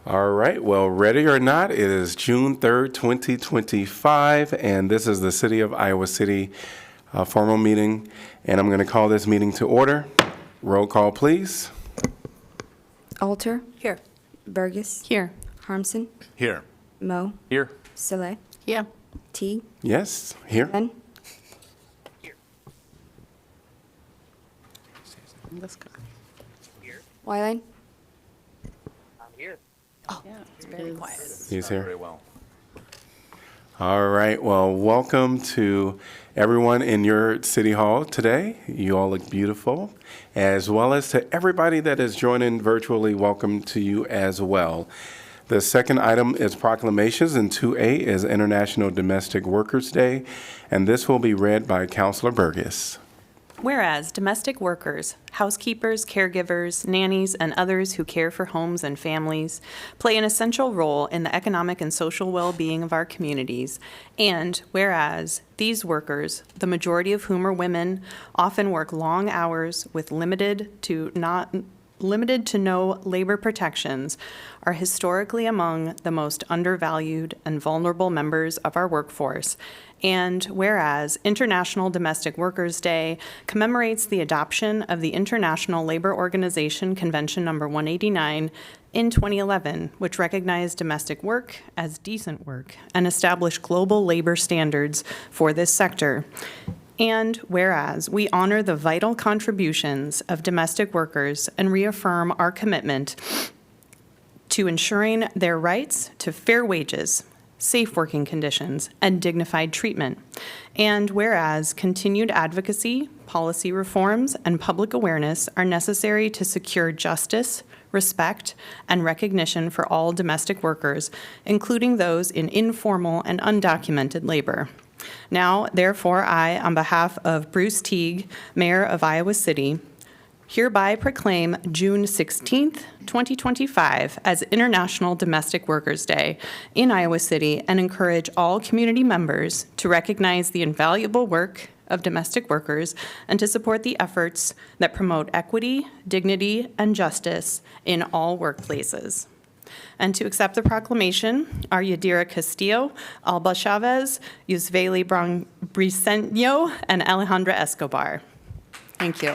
All right, well, ready or not, it is June 3rd, 2025, and this is the City of Iowa City formal meeting, and I'm going to call this meeting to order. Roll call, please. Alter. Here. Burgess. Here. Harmson. Here. Mo. Here. Saleh. Yeah. Teague. Yes, here. Ben. Let's go. Wyline. It's very quiet. He's here. Very well. All right, well, welcome to everyone in your City Hall today. You all look beautiful, as well as to everybody that is joining virtually, welcome to you as well. The second item is proclamations, and 2A is International Domestic Workers Day, and this will be read by Councilor Burgess. Whereas domestic workers, housekeepers, caregivers, nannies, and others who care for homes and families play an essential role in the economic and social well-being of our communities, and whereas these workers, the majority of whom are women, often work long hours with limited to no labor protections, are historically among the most undervalued and vulnerable members of our workforce. And whereas International Domestic Workers Day commemorates the adoption of the International Labor Organization Convention Number 189 in 2011, which recognized domestic work as decent work and established global labor standards for this sector. And whereas we honor the vital contributions of domestic workers and reaffirm our commitment to ensuring their rights to fair wages, safe working conditions, and dignified treatment. And whereas continued advocacy, policy reforms, and public awareness are necessary to secure justice, respect, and recognition for all domestic workers, including those in informal and undocumented labor. Now, therefore, I, on behalf of Bruce Teague, Mayor of Iowa City, hereby proclaim June 16th, 2025 as International Domestic Workers Day in Iowa City and encourage all community members to recognize the invaluable work of domestic workers and to support the efforts that promote equity, dignity, and justice in all workplaces. And to accept the proclamation are Yadira Castillo, Alba Chavez, Yusveli Briceño, and Alejandra Escobar. Thank you.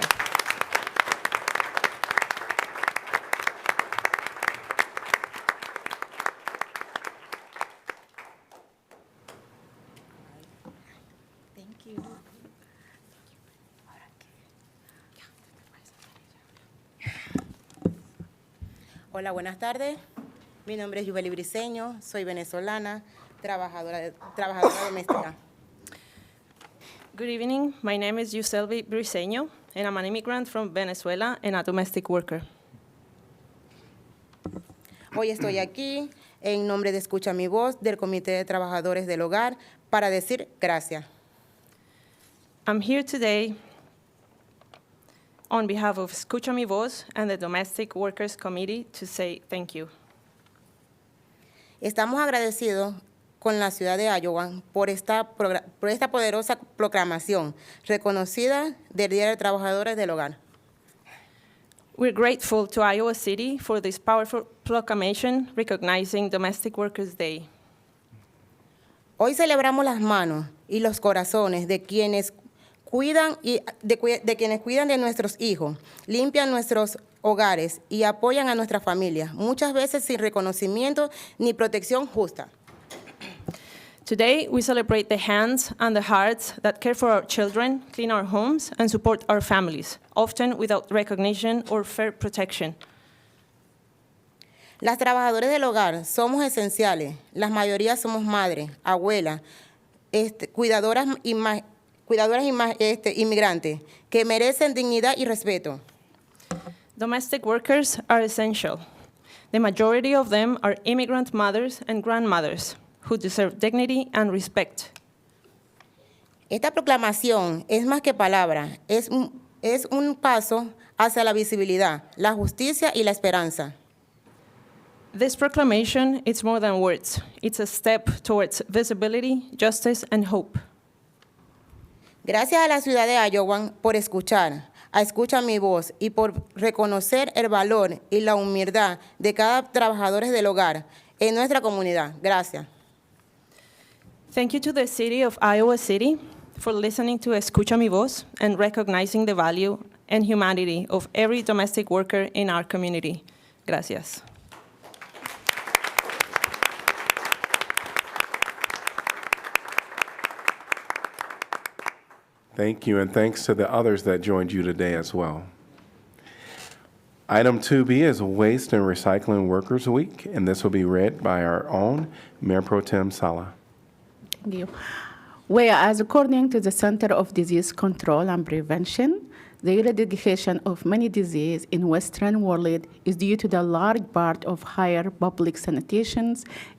Hola, buenas tardes. Mi nombre es Yusveli Briceño, soy venezolana, trabajadora doméstica. Good evening. My name is Yusveli Briceño, and I'm an immigrant from Venezuela and a domestic worker. Hoy estoy aquí en nombre de Escucha Mi Voz del Comité de Trabajadores del Hogar para decir gracias. I'm here today on behalf of Escucha Mi Voz and the Domestic Workers Committee to say thank you. Estamos agradecidos con la ciudad de Iowa por esta poderosa proclamación reconocida del Día de Trabajadores del Hogar. We're grateful to Iowa City for this powerful proclamation recognizing Domestic Workers Day. Hoy celebramos las manos y los corazones de quienes cuidan de nuestros hijos, limpian nuestros hogares y apoyan a nuestras familias, muchas veces sin reconocimiento ni protección justa. Today, we celebrate the hands and the hearts that care for our children, clean our homes, and support our families, often without recognition or fair protection. Las trabajadoras del hogar somos esenciales. La mayoría somos madres, abuelas, cuidadoras inmigrantes que merecen dignidad y respeto. Domestic workers are essential. The majority of them are immigrant mothers and grandmothers who deserve dignity and respect. Esta proclamación es más que palabra, es un paso hacia la visibilidad, la justicia y la esperanza. This proclamation is more than words. It's a step towards visibility, justice, and hope. Gracias a la ciudad de Iowa por escuchar, a escuchar mi voz y por reconocer el valor y la humildad de cada trabajador del hogar en nuestra comunidad. Gracias. Thank you to the City of Iowa City for listening to Escucha Mi Voz and recognizing the value and humanity of every domestic worker in our community. Gracias. Thank you, and thanks to the others that joined you today as well. Item 2B is Waste and Recycling Workers Week, and this will be read by our own Mayor Pro Tem Sala. Thank you. Whereas according to the Center of Disease Control and Prevention, the eradication of many diseases in Western world is due to the large part of higher public sanitation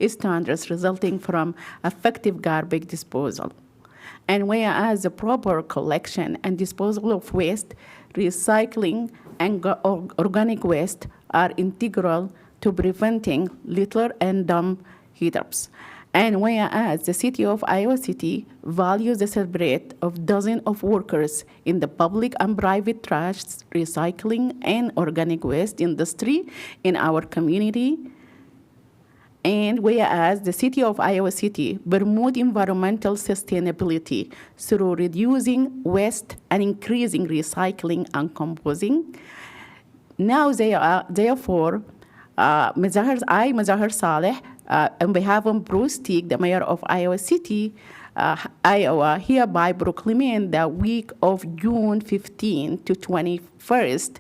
standards resulting from effective garbage disposal. And whereas the proper collection and disposal of waste, recycling, and organic waste are integral to preventing litter and dump heaps. And whereas the City of Iowa City values the celebrate of dozens of workers in the public and private trash, recycling, and organic waste industry in our community, and whereas the City of Iowa City promote environmental sustainability through reducing waste and increasing recycling and composting. Now therefore, Mazahar Saleh, on behalf of Bruce Teague, the mayor of Iowa City, Iowa, hereby proclaim the week of June 15 to 21st,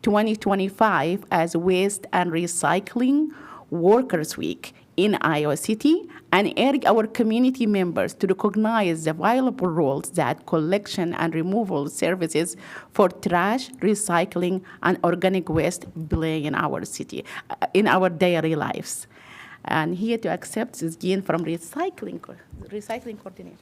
2025 as Waste and Recycling Workers Week in Iowa City, and urge our community members to recognize the valuable roles that collection and removal services for trash, recycling, and organic waste play in our city, in our daily lives. And here to accept this gift from recycling coordinator.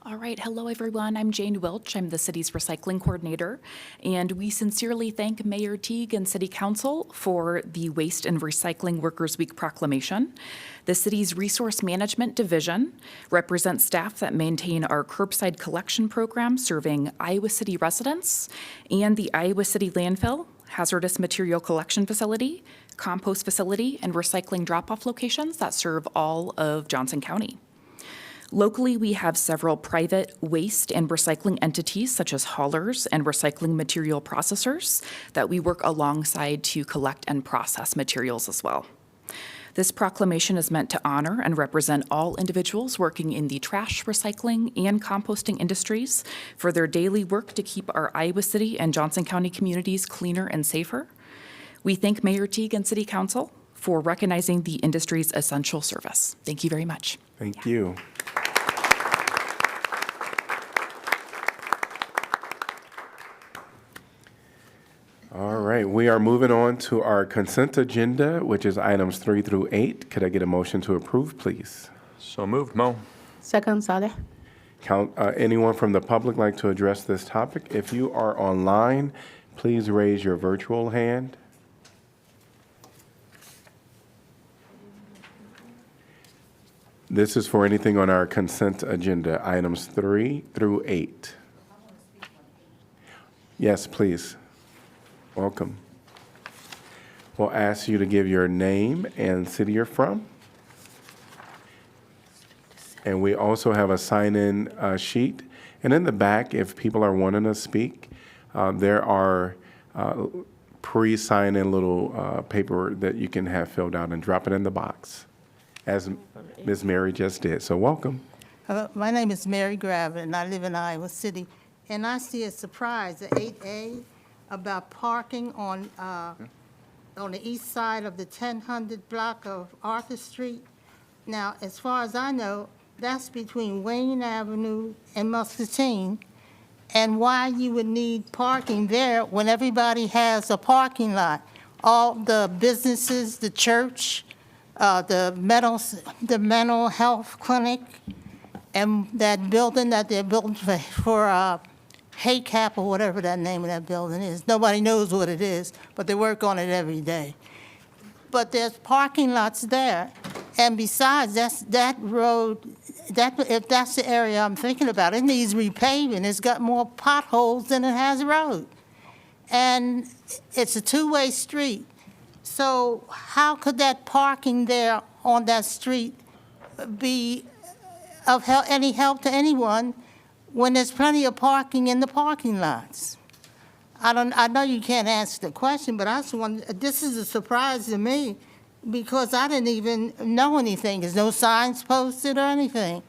All right, hello everyone. I'm Jane Welch. I'm the city's recycling coordinator, and we sincerely thank Mayor Teague and City Council for the Waste and Recycling Workers Week proclamation. The city's Resource Management Division represents staff that maintain our curbside collection program serving Iowa City residents and the Iowa City landfill, hazardous material collection facility, compost facility, and recycling drop-off locations that serve all of Johnson County. Locally, we have several private waste and recycling entities, such as haulers and recycling material processors, that we work alongside to collect and process materials as well. This proclamation is meant to honor and represent all individuals working in the trash, recycling, and composting industries for their daily work to keep our Iowa City and Johnson County communities cleaner and safer. We thank Mayor Teague and City Council for recognizing the industry's essential service. Thank you very much. Thank you. All right, we are moving on to our consent agenda, which is items 3 through 8. Could I get a motion to approve, please? So moved, Mo. Second, Saleh. Anyone from the public like to address this topic? If you are online, please raise your virtual hand. This is for anything on our consent agenda, items 3 through 8. Yes, please. Welcome. We'll ask you to give your name and city you're from. And we also have a sign-in sheet. And in the back, if people are wanting to speak, there are pre-sign-in little paper that you can have filled out and drop it in the box, as Ms. Mary just did. So welcome. My name is Mary Graver, and I live in Iowa City. And I see a surprise at 8A about parking on the east side of the 1000 block of Arthur Street. Now, as far as I know, that's between Wayne Avenue and Muscatine. And why you would need parking there when everybody has a parking lot? All the businesses, the church, the mental health clinic, and that building that they're building for HACAP or whatever that name of that building is. Nobody knows what it is, but they work on it every day. But there's parking lots there. And besides, that road, if that's the area I'm thinking about, it needs repaving. It's got more potholes than it has road. And it's a two-way street. So how could that parking there on that street be of any help to anyone when there's plenty of parking in the parking lots? I know you can't answer the question, but this is a surprise to me because I didn't even know anything. There's no signs posted or anything.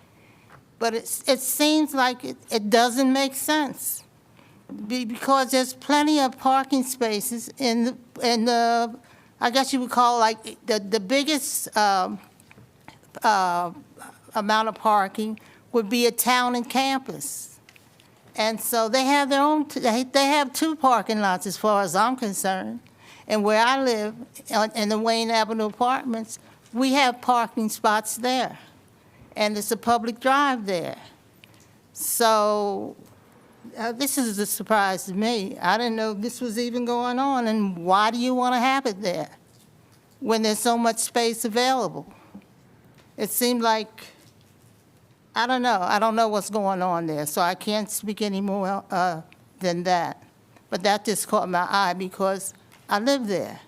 But it seems like it doesn't make sense because there's plenty of parking spaces in the I guess you would call like the biggest amount of parking would be a town and campus. And so they have their own, they have two parking lots as far as I'm concerned. And where I live, in the Wayne Avenue Apartments, we have parking spots there. And it's a public drive there. So this is a surprise to me. I didn't know this was even going on. And why do you want to have it there when there's so much space available? It seemed like, I don't know. I don't know what's going on there, so I can't speak any more than that. But that just caught my eye because I live there.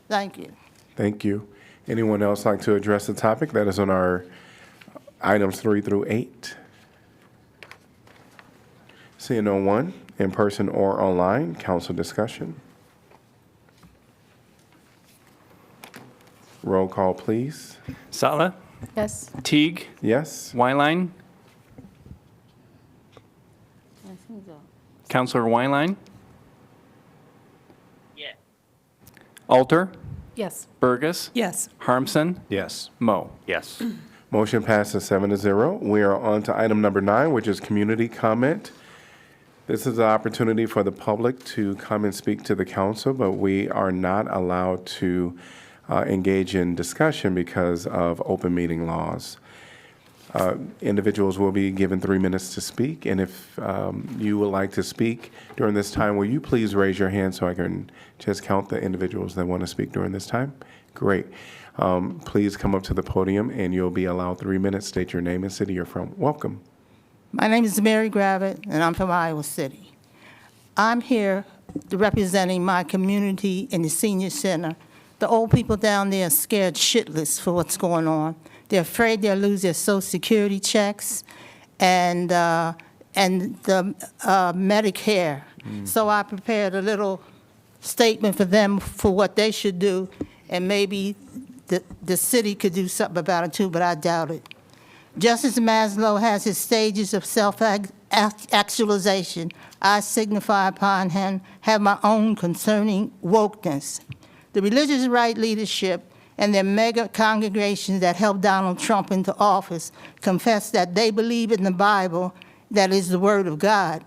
Thank you. Thank you. Anyone else like to address the topic that is on our items 3 through 8? Seeing no one, in person or online, council discussion. Roll call, please. Sala, Yes. Teague, Yes? Wyline. Councilor Wyline. Yes. Alter, Yes. Burgess, Yes. Harmson, Yes. Mo. Yes. Motion passes 7-0. We are on to item number 9, which is community comment. This is an opportunity for the public to come and speak to the council, but we are not allowed to engage in discussion because of open meeting laws. Individuals will be given 3 minutes to speak, and if you would like to speak during this time, will you please raise your hand so I can just count the individuals that want to speak during this time? Great. Please come up to the podium, and you'll be allowed 3 minutes. State your name and city you're from. Welcome. My name is Mary Gravitt, and I'm from Iowa City. I'm here representing my community in the senior center. The old people down there are scared shitless for what's going on. They're afraid they'll lose their Social Security checks and the Medicare. So I prepared a little statement for them for what they should do, and maybe the city could do something about it too, but I doubt it. Just as Maslow has his stages of self-actualization, I signify upon him, have my own concerning wokeness. The religious right leadership and their mega congregations that helped Donald Trump into office confess that they believe in the Bible, that is the Word of God.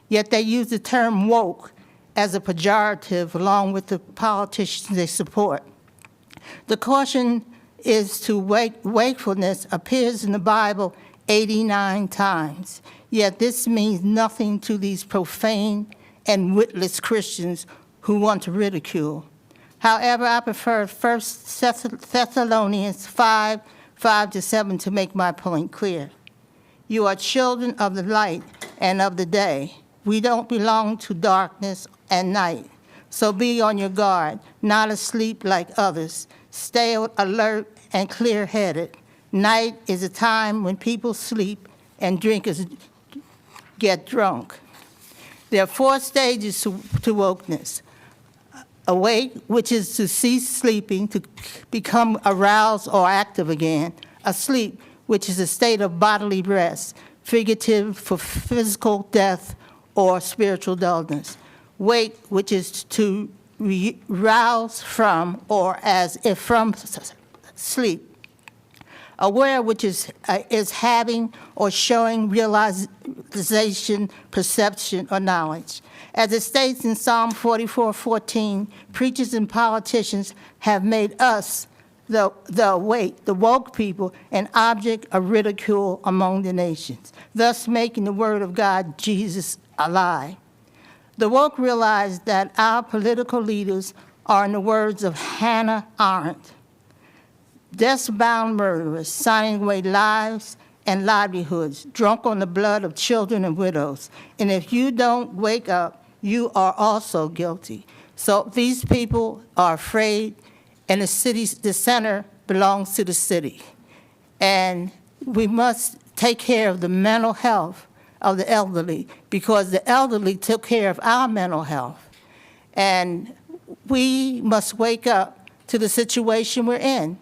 Yet they use the term woke as a pejorative along with the politicians they support. The caution is to wakefulness appears in the Bible 89 times. Yet this means nothing to these profane and witless Christians who want to ridicule. However, I prefer 1 Thessalonians 5:5-7 to make my point clear. You are children of the light and of the day. We don't belong to darkness and night. So be on your guard, not asleep like others. Stay alert and clear-headed. Night is a time when people sleep and drinkers get drunk. There are 4 stages to wokeness. Awake, which is to cease sleeping, to become aroused or active again. Asleep, which is a state of bodily rest, figurative for physical death or spiritual dullness. Wake, which is to rouse from or as if from sleep. Aware, which is having or showing realization, perception, or knowledge. As it states in Psalm 44:14, preachers and politicians have made us the woke people, an object of ridicule among the nations, thus making the word of God, Jesus, a lie. The woke realize that our political leaders are, in the words of Hannah Arendt, death-bound murderers signing away lives and livelihoods, drunk on the blood of children and widows. And if you don't wake up, you are also guilty. So these people are afraid, and the center belongs to the city. And we must take care of the mental health of the elderly, because the elderly took care of our mental health. And we must wake up to the situation we're in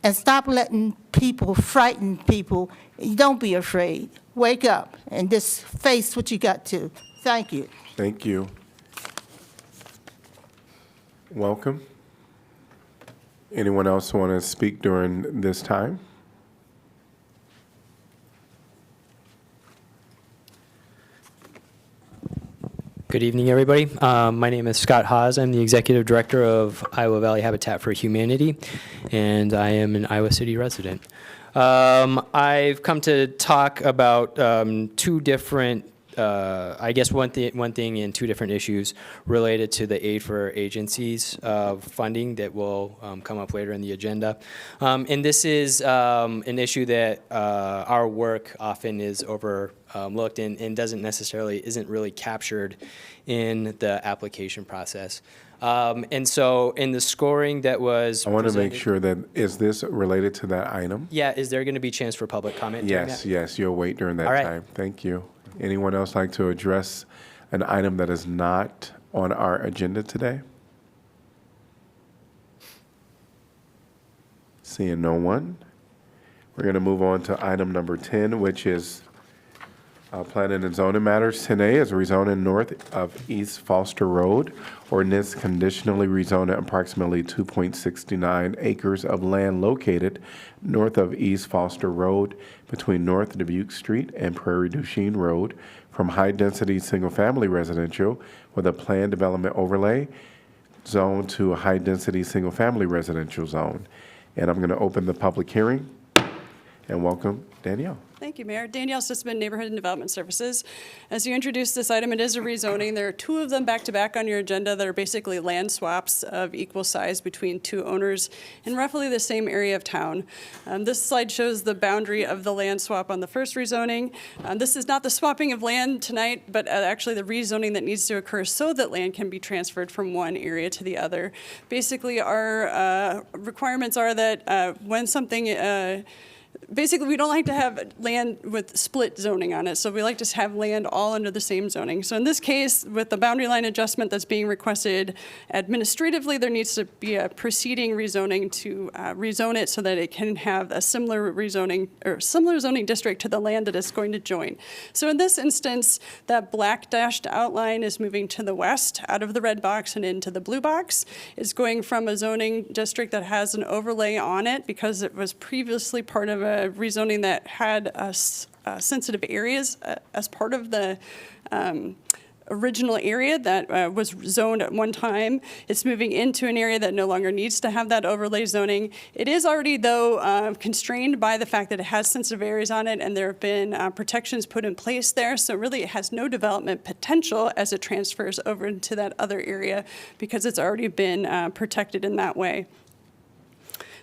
and stop letting people frighten people. Don't be afraid. Wake up and just face what you got to. Thank you. Thank you. Welcome. Anyone else want to speak during this time? Good evening, everybody. My name is Scott Haas. I'm the Executive Director of Iowa Valley Habitat for Humanity, and I am an Iowa City resident. I've come to talk about two different, I guess one thing and two different issues related to the aid for agencies funding that will come up later in the agenda. And this is an issue that our work often is overlooked and isn't really captured in the application process. And so in the scoring that was I want to presented- make sure that, is this related to that item? Yeah, is there going to be a chance for public comment during Yes, that? yes, you'll wait during that All right. time. Thank you. Anyone else like to address an item that is not on our agenda today? Seeing no one, we're going to move on to item number 10, which is planning and zoning matters. 10A is rezoning north of East Foster Road. Ordinance conditionally rezoning approximately 2.69 acres of land located north of East Foster Road between North Dubuque Street and Prairie du Chien Road from high-density single-family residential with a planned development overlay zone to a high-density single-family residential zone. And I'm going to open the public hearing and welcome Danielle. Thank you, Mayor. Danielle Sitzman, Neighborhood and Development Services. As you introduced this item, it is a rezoning. There are two of them back-to-back on your agenda that are basically land swaps of equal size between two owners in roughly the same area of town. This slide shows the boundary of the land swap on the first rezoning. This is not the swapping of land tonight, but actually the rezoning that needs to occur so that land can be transferred from one area to the other. Basically, our requirements are that when something basically, we don't like to have land with split zoning on it, so we like to have land all under the same zoning. So in this case, with the boundary line adjustment that's being requested administratively, there needs to be a preceding rezoning to rezone it so that it can have a similar rezoning or similar zoning district to the land that it's going to join. So in this instance, that black dashed outline is moving to the west out of the red box and into the blue box. It's going from a zoning district that has an overlay on it because it was previously part of a rezoning that had sensitive areas as part of the original area that was zoned at one time. It's moving into an area that no longer needs to have that overlay zoning. It is already, though, constrained by the fact that it has sensitive areas on it, and there have been protections put in place there. So really, it has no development potential as it transfers over into that other area because it's already been protected in that way.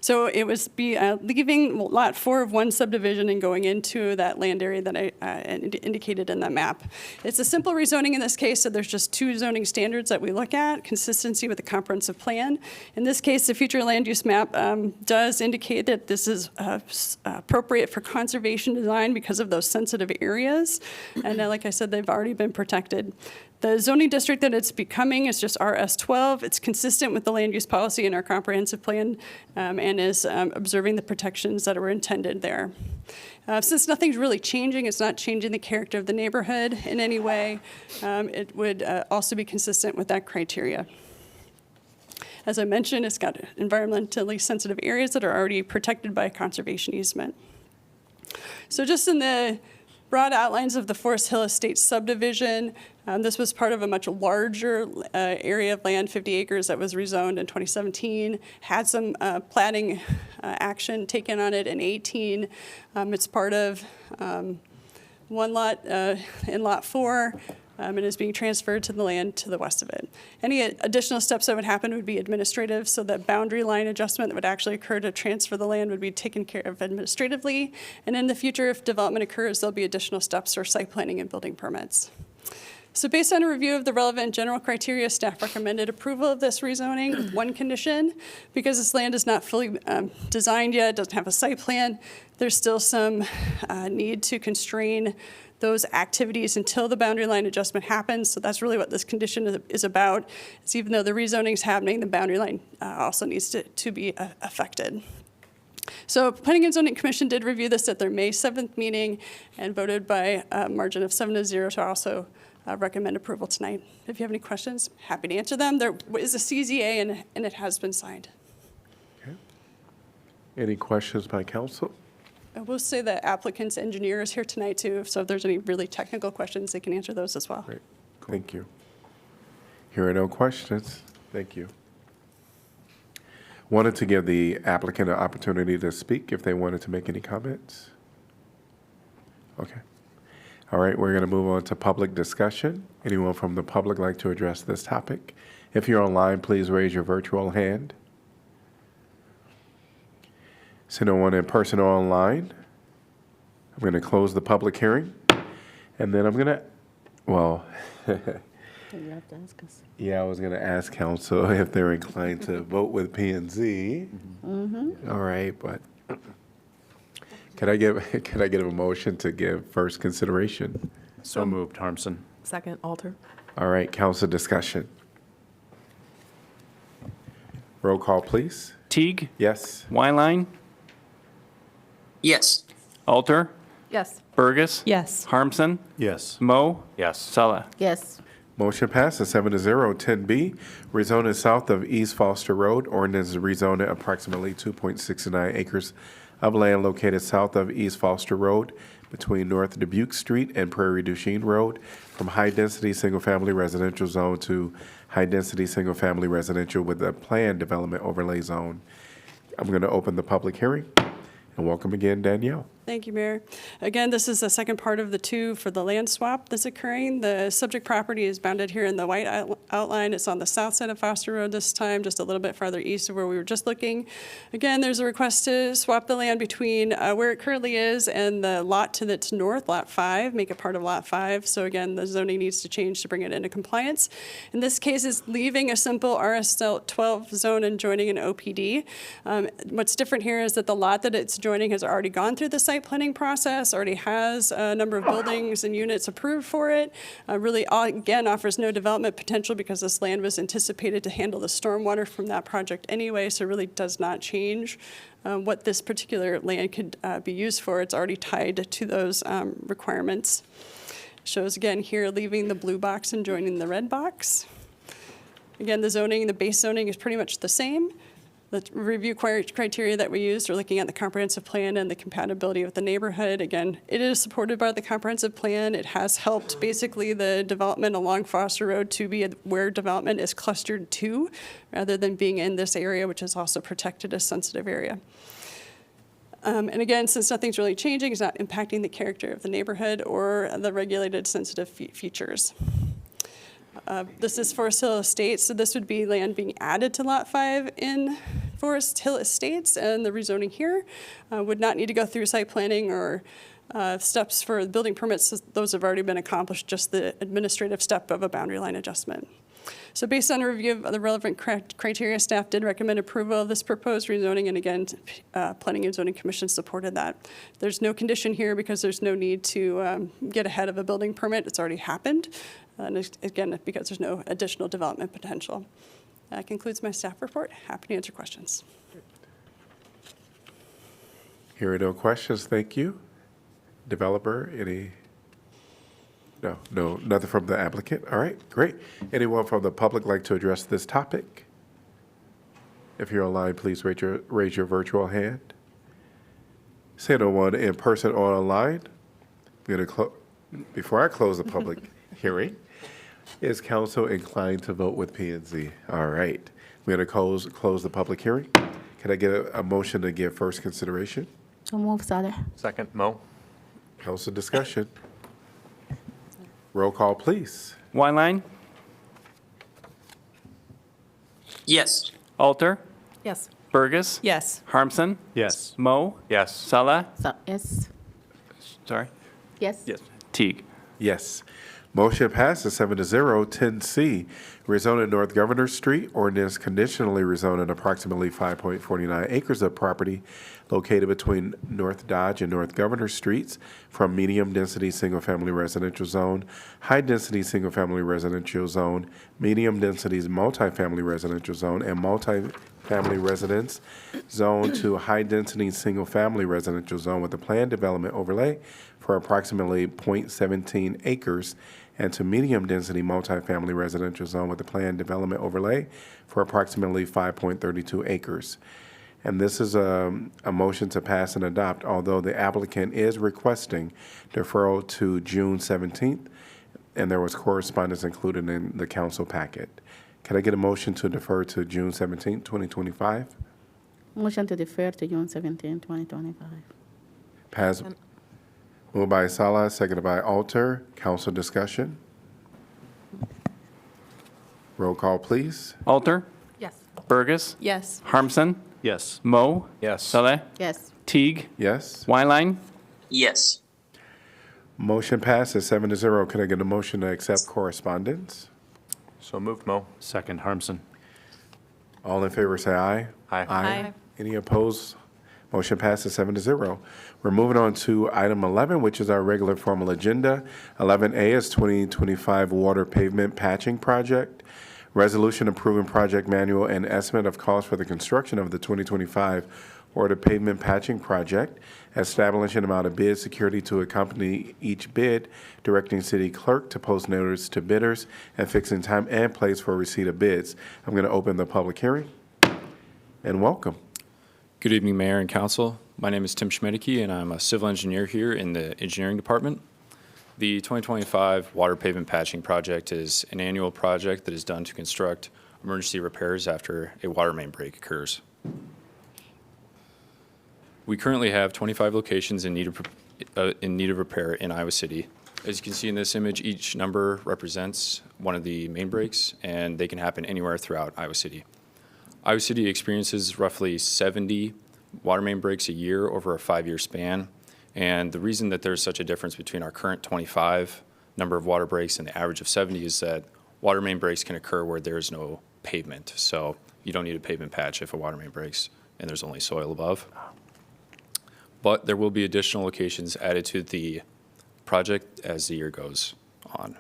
So it was leaving Lot 4 of one subdivision and going into that land area that I indicated in that map. It's a simple rezoning in this case, so there's just two zoning standards that we look at, consistency with the comprehensive plan. In this case, the future land use map does indicate that this is appropriate for conservation design because of those sensitive areas. And like I said, they've already been protected. The zoning district that it's becoming is just RS12. It's consistent with the land use policy in our comprehensive plan and is observing the protections that were intended there. Since nothing's really changing, it's not changing the character of the neighborhood in any way, it would also be consistent with that criteria. As I mentioned, it's got environmentally sensitive areas that are already protected by a conservation easement. So just in the broad outlines of the Forest Hill Estates subdivision. This was part of a much larger area of land, 50 acres, that was rezoned in 2017. Had some platting action taken on it in 18. It's part of one lot in Lot 4. And is being transferred to the land to the west of it. Any additional steps that would happen would be administrative, so that boundary line adjustment that would actually occur to transfer the land would be taken care of administratively. And in the future, if development occurs, there'll be additional steps for site planning and building permits. So based on a review of the relevant general criteria, staff recommended approval of this rezoning with one condition. Because this land is not fully designed yet, doesn't have a site plan, there's still some need to constrain those activities until the boundary line adjustment happens. So that's really what this condition is about. It's even though the rezoning is happening, the boundary line also needs to be affected. So Planning and Zoning Commission did review this at their May 7th meeting and voted by a margin of 7-0 to also recommend approval tonight. If you have any questions, happy to answer them. There is a CZA and it has been signed. Okay. Any questions by council? I will say the applicant's engineer is here tonight too, so if there's any really technical questions, they can answer those as well. Great. Thank you. Here are no questions. Thank you. Wanted to give the applicant an opportunity to speak if they wanted to make any comments. Okay. All right, we're going to move on to public discussion. Anyone from the public like to address this topic? If you're online, please raise your virtual hand. So no one in person or online. I'm going to close the public hearing. And then I'm going to, well, yeah, I was going to ask council if they're inclined to vote with P&Z. All right, but can I get a motion to give first consideration? So moved, Harmson. Second, Alter. All right, council discussion. Roll call, please. Teague, Yes. Wyline, Yes. Alter, Yes. Burgess. Yes. Harmson, Yes. Mo, Yes. Sella. Yes. Motion passes 7-0. 10B, rezoning south of East Foster Road. Ordinance is rezoning approximately 2.69 acres of land located south of East Foster Road between North Dubuque Street and Prairie du Chien Road from high-density single-family residential zone to high-density single-family residential with a planned development overlay zone. I'm going to open the public hearing and welcome again Danielle. Thank you, Mayor. Again, this is the second part of the two for the land swap that's occurring. The subject property is bounded here in the white outline. It's on the south side of Foster Road this time, just a little bit farther east of where we were just looking. Again, there's a request to swap the land between where it currently is and the lot to its north, Lot 5, make it part of Lot 5. So again, the zoning needs to change to bring it into compliance. In this case, it's leaving a simple RS12 zone and joining an OPD. What's different here is that the lot that it's joining has already gone through the site planning process, already has a number of buildings and units approved for it. Really, again, offers no development potential because this land was anticipated to handle the stormwater from that project anyway, so really does not change what this particular land could be used for. It's already tied to those requirements. Shows again here leaving the blue box and joining the red box. Again, the zoning, the base zoning is pretty much the same. The review criteria that we used are looking at the comprehensive plan and the compatibility with the neighborhood. Again, it is supported by the comprehensive plan. It has helped basically the development along Foster Road to be where development is clustered to, rather than being in this area, which is also protected as sensitive area. And again, since nothing's really changing, it's not impacting the character of the neighborhood or the regulated sensitive features. This is Forest Hill Estates, so this would be land being added to Lot 5 in Forest Hill Estates, and the rezoning here would not need to go through site planning or steps for building permits. Those have already been accomplished, just the administrative step of a boundary line adjustment. So based on a review of the relevant criteria, staff did recommend approval of this proposed rezoning, and again, Planning and Zoning Commission supported that. There's no condition here because there's no need to get ahead of a building permit. It's already happened. And again, because there's no additional development potential. That concludes my staff report. Happy to answer questions. Here are no questions. Thank you. Developer, any? No, nothing from the applicant. All right, great. Anyone from the public like to address this topic? If you're online, please raise your virtual hand. Say no one in person or online. Before I close the public hearing, is council inclined to vote with P and Z? All right. We're going to close the public hearing. Can I get a motion to give first consideration? So move, Saleh. Second, Mo. Council discussion. Roll call, please. Wineline, Yes. Alter, Yes. Burgess, Yes. Harmson, Yes. Mo, Yes. Salah, Yes. sorry, Yes. yes, Teague. Yes. Motion passes 7-0. 10C, rezoning North Governor Street, ordinance conditionally rezoning approximately 5.49 acres of property located between North Dodge and North Governor Streets from medium-density single-family residential zone, high-density single-family residential zone, medium-density multifamily residential zone, and multifamily residence zone to high-density single-family residential zone with a planned development overlay for approximately .17 acres, and to medium-density multifamily residential zone with a planned development overlay for approximately 5.32 acres. And this is a motion to pass and adopt, although the applicant is requesting deferral to June 17th, and there was correspondence included in the council packet. Can I get a motion to defer to June 17th, 2025? Motion to defer to June 17, 2025. Pass. Moved by Salah, seconded by Alter. Council discussion. Roll call, please. Alter, Yes. Burgess, Yes. Harmson, Yes. Mo, Yes. Saleh, Yes. Teague, Yes. Wineline, Yes. Motion passes 7-0. Can I get a motion to accept correspondence? So moved, Mo. Second, Harmson. All in favor, say aye. Aye. Aye. Any opposed? Motion passes 7-0. We're moving on to item 11, which is our regular formal agenda. 11A is 2025 Water Pavement Patching Project. Resolution approving project manual and estimate of cost for the construction of the 2025 Water Pavement Patching Project, establishing amount of bid security to accompany each bid, directing city clerk to post notice to bidders, and fixing time and place for receipt of bids. I'm going to open the public hearing, and welcome. Good evening, Mayor and Council. My name is Tim Schmedeke, and I'm a civil engineer here in the engineering department. The 2025 Water Pavement Patching Project is an annual project that is done to construct emergency repairs after a water main break occurs. We currently have 25 locations in need of repair in Iowa City. As you can see in this image, each number represents one of the main breaks, and they can happen anywhere throughout Iowa City. Iowa City experiences roughly 70 water main breaks a year over a 5-year span. And the reason that there's such a difference between our current 25 number of water breaks and the average of 70 is that water main breaks can occur where there is no pavement. So you don't need a pavement patch if a water main breaks and there's only soil above. But there will be additional locations added to the project as the year goes on.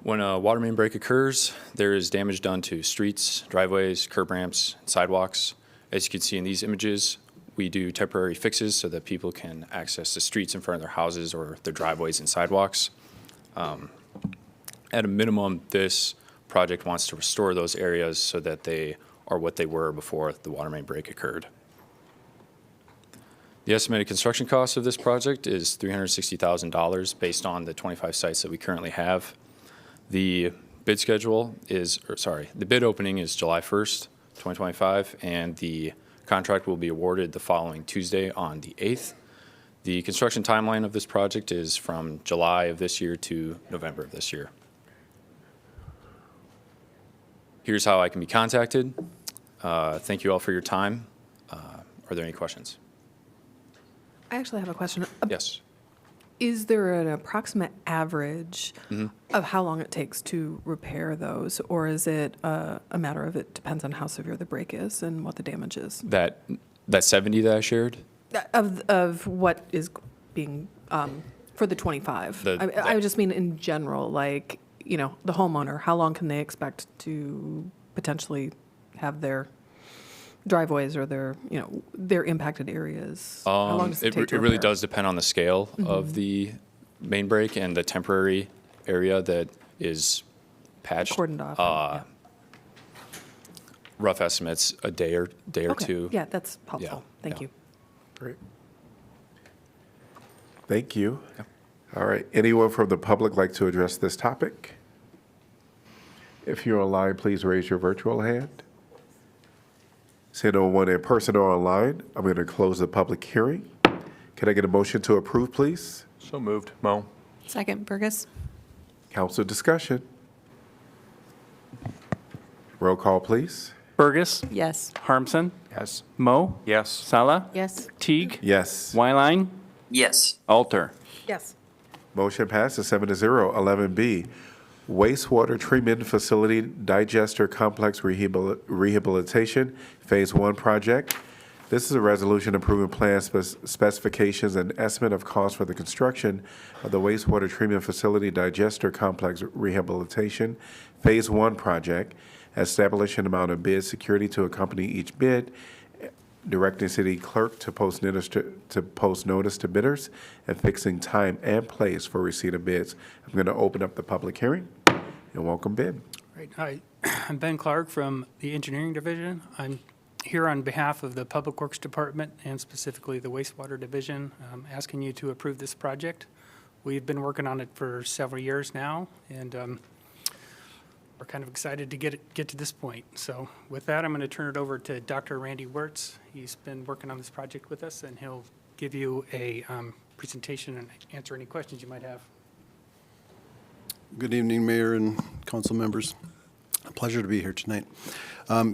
When a water main break occurs, there is damage done to streets, driveways, curb ramps, and sidewalks. As you can see in these images, we do temporary fixes so that people can access the streets in front of their houses or their driveways and sidewalks. At a minimum, this project wants to restore those areas so that they are what they were before the water main break occurred. The estimated construction cost of this project is $360,000 based on the 25 sites that we currently have. The bid the bid opening is July 1st, 2025, and the contract will be awarded the following Tuesday on the 8th. The construction timeline of this project is from July of this year to November of this year. Here's how I can be contacted. Thank you all for your time. Are there any questions? I actually have a question. Yes. Is there an approximate average of how long it takes to repair those, or is it a matter of it depends on how severe the break is and what the damage is? That 70 that I shared? Of what is being, for the 25? I just mean in general, like, you know, the homeowner, how long can they expect to potentially have their driveways or their, you know, their impacted areas? How long does it take to really repair? does depend on the scale of the main break and the temporary area that is patched. Cordoned off. Yeah. Rough estimates, a day or Okay. two. Yeah, that's helpful. Yeah, Thank yeah. you. Great. Thank you. All right. Anyone from the public like to address this topic? If you're online, please raise your virtual hand. Seeing no one in person or online, I'm going to close the public hearing. Can I get a motion to approve, please? So moved. Mo. Second, Burgess. Council discussion. Roll call, please. Burgess. Yes. Harmson. Yes. Mo. Yes. Sala. Yes. Teague. Yes. Wyline. Yes. Alter. Yes. Motion passes 7-0. 11B, Wastewater Treatment Facility Digester Complex Rehabilitation Phase 1 project. This is a resolution approving plan specifications and estimate of cost for the construction of the Wastewater Treatment Facility Digester Complex Rehabilitation Phase 1 project, establishing amount of bid security to accompany each bid, directing city clerk to post notice to bidders, and fixing time and place for receipt of bids. I'm going to open up the public hearing and welcome bid. Right. Hi, I'm Ben Clark from the Engineering Division. I'm here on behalf of the Public Works Department and specifically the Wastewater Division, asking you to approve this project. We've been working on it for several years now, and we're kind of excited to get to this point. So with that, I'm going to turn it over to Dr. Randy Wirtz. He's been working on this project with us, and he'll give you a presentation and answer any questions you might have. Good evening, Mayor and council members. A pleasure to be here tonight.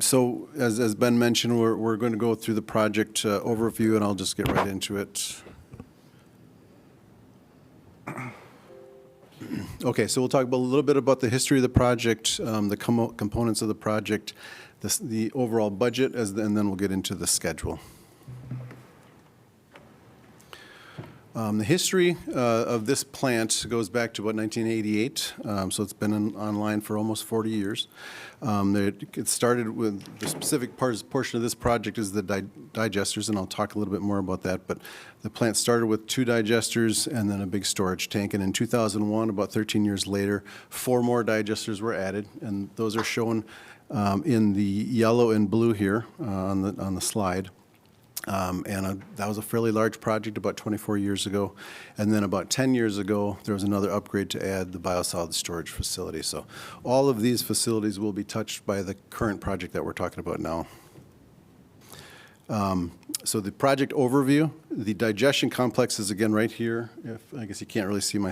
So as Ben mentioned, we're going to go through the project overview, and I'll just get right into it. Okay, so we'll talk a little bit about the history of the project, the components of the project, the overall budget, and then we'll get into the schedule. The history of this plant goes back to about 1988, so it's been online for almost 40 years. It started with the specific portion of this project is the digesters, and I'll talk a little bit more about that, but the plant started with 2 digesters and then a big storage tank, and in 2001, about 13 years later, 4 more digesters were added, and those are shown in the yellow and blue here on the slide. That was a fairly large project about 24 years ago. And then about 10 years ago, there was another upgrade to add the biosolid storage facility. So all of these facilities will be touched by the current project that we're talking about now. So the project overview, the digestion complex is again right here. I guess you can't really see my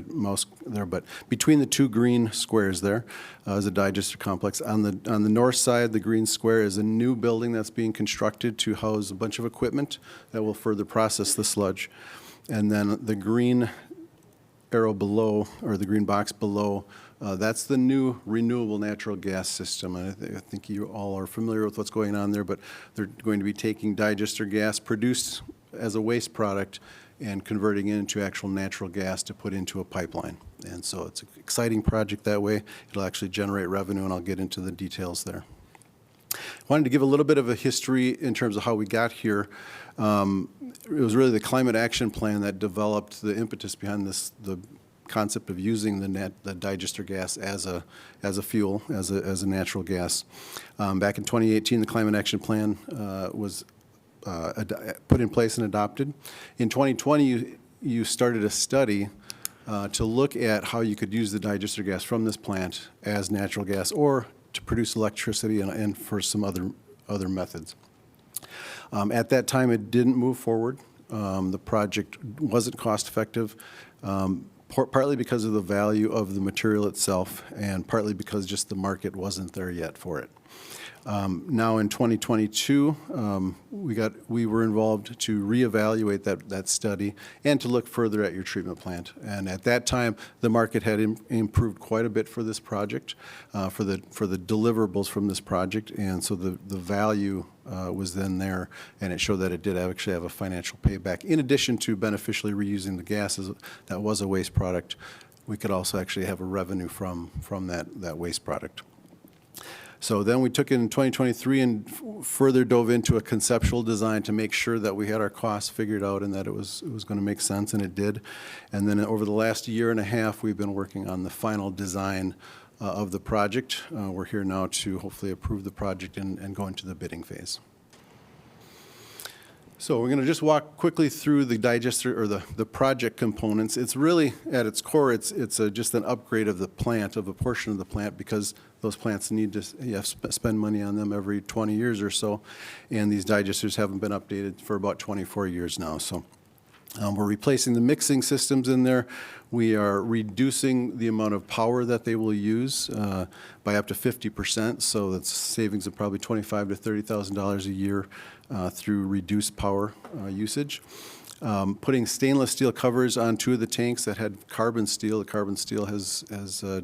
mouse there, but between the 2 green squares there is a digester complex. On the north side, the green square is a new building that's being constructed to house a bunch of equipment that will further process the sludge. And then the green arrow below, or the green box below, that's the new renewable natural gas system. And I think you all are familiar with what's going on there, but they're going to be taking digester gas produced as a waste product and converting it into actual natural gas to put into a pipeline. And so it's an exciting project that way. It'll actually generate revenue, and I'll get into the details there. I wanted to give a little bit of a history in terms of how we got here. It was really the Climate Action Plan that developed the impetus behind the concept of using the digester gas as a fuel, as a natural gas. Back in 2018, the Climate Action Plan was put in place and adopted. In 2020, you started a study to look at how you could use the digester gas from this plant as natural gas or to produce electricity and for some other methods. At that time, it didn't move forward. The project wasn't cost effective. Partly because of the value of the material itself, and partly because just the market wasn't there yet for it. Now in 2022, we were involved to reevaluate that study and to look further at your treatment plant. And at that time, the market had improved quite a bit for this project, for the deliverables from this project, and so the value was then there, and it showed that it did actually have a financial payback. In addition to beneficially reusing the gases that was a waste product, we could also actually have a revenue from that waste product. So then we took it in 2023 and further dove into a conceptual design to make sure that we had our costs figured out and that it was going to make sense, and it did. And then over the last year and a half, we've been working on the final design of the project. We're here now to hopefully approve the project and go into the bidding phase. So we're going to just walk quickly through the digester or the project components. It's really, at its core, it's just an upgrade of the plant, of a portion of the plant, because those plants need to spend money on them every 20 years or so, and these digesters haven't been updated for about 24 years now. So we're replacing the mixing systems in there. We are reducing the amount of power that they will use by up to 50%. So that's savings of probably $25,000 to $30,000 a year through reduced power usage. Putting stainless steel covers on 2 of the tanks that had carbon steel. The carbon steel has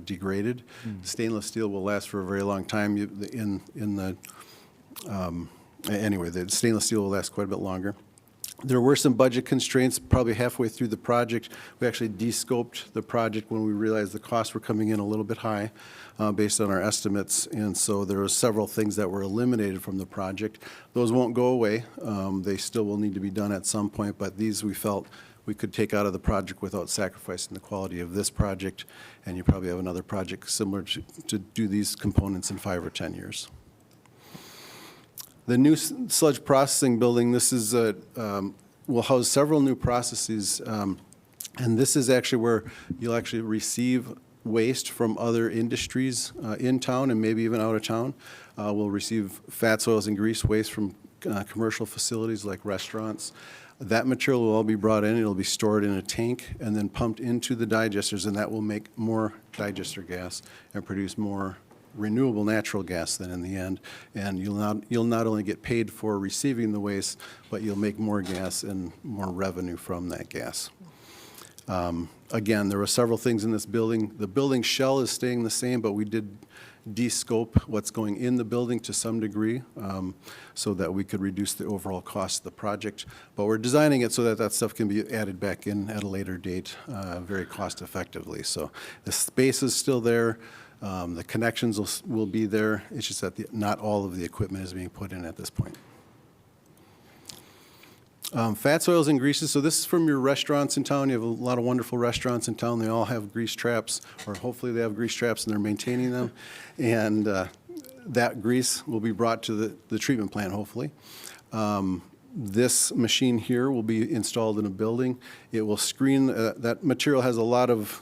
degraded. Stainless steel will last for a very long time. Anyway, the stainless steel will last quite a bit longer. There were some budget constraints probably halfway through the project. We actually de-scoped the project when we realized the costs were coming in a little bit high based on our estimates. And so there were several things that were eliminated from the project. Those won't go away. They still will need to be done at some point, but these we felt we could take out of the project without sacrificing the quality of this project. And you probably have another project similar to do these components in 5 or 10 years. The new sludge processing building, this is will house several new processes, and this is actually where you'll actually receive waste from other industries in town and maybe even out of town. We'll receive fats, oils, and grease waste from commercial facilities like restaurants. That material will all be brought in. It'll be stored in a tank and then pumped into the digesters, and that will make more digester gas and produce more renewable natural gas then in the end, and you'll not only get paid for receiving the waste, but you'll make more gas and more revenue from that gas. Again, there were several things in this building. The building shell is staying the same, but we did de-scope what's going in the building to some degree so that we could reduce the overall cost of the project. But we're designing it so that that stuff can be added back in at a later date very cost effectively. So the space is still there. The connections will be there. It's just that not all of the equipment is being put in at this point. Fats, oils, and greases. So this is from your restaurants in town. You have a lot of wonderful restaurants in town. They all have grease traps, or hopefully they have grease traps and they're maintaining them. And that grease will be brought to the treatment plant, hopefully. This machine here will be installed in a building. It will screen, that material has a lot of,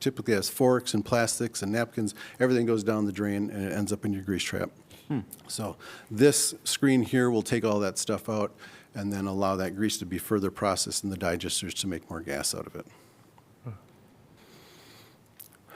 typically has forks and plastics and napkins. Everything goes down the drain and it ends up in your grease trap. So this screen here will take all that stuff out and then allow that grease to be further processed in the digesters to make more gas out of it.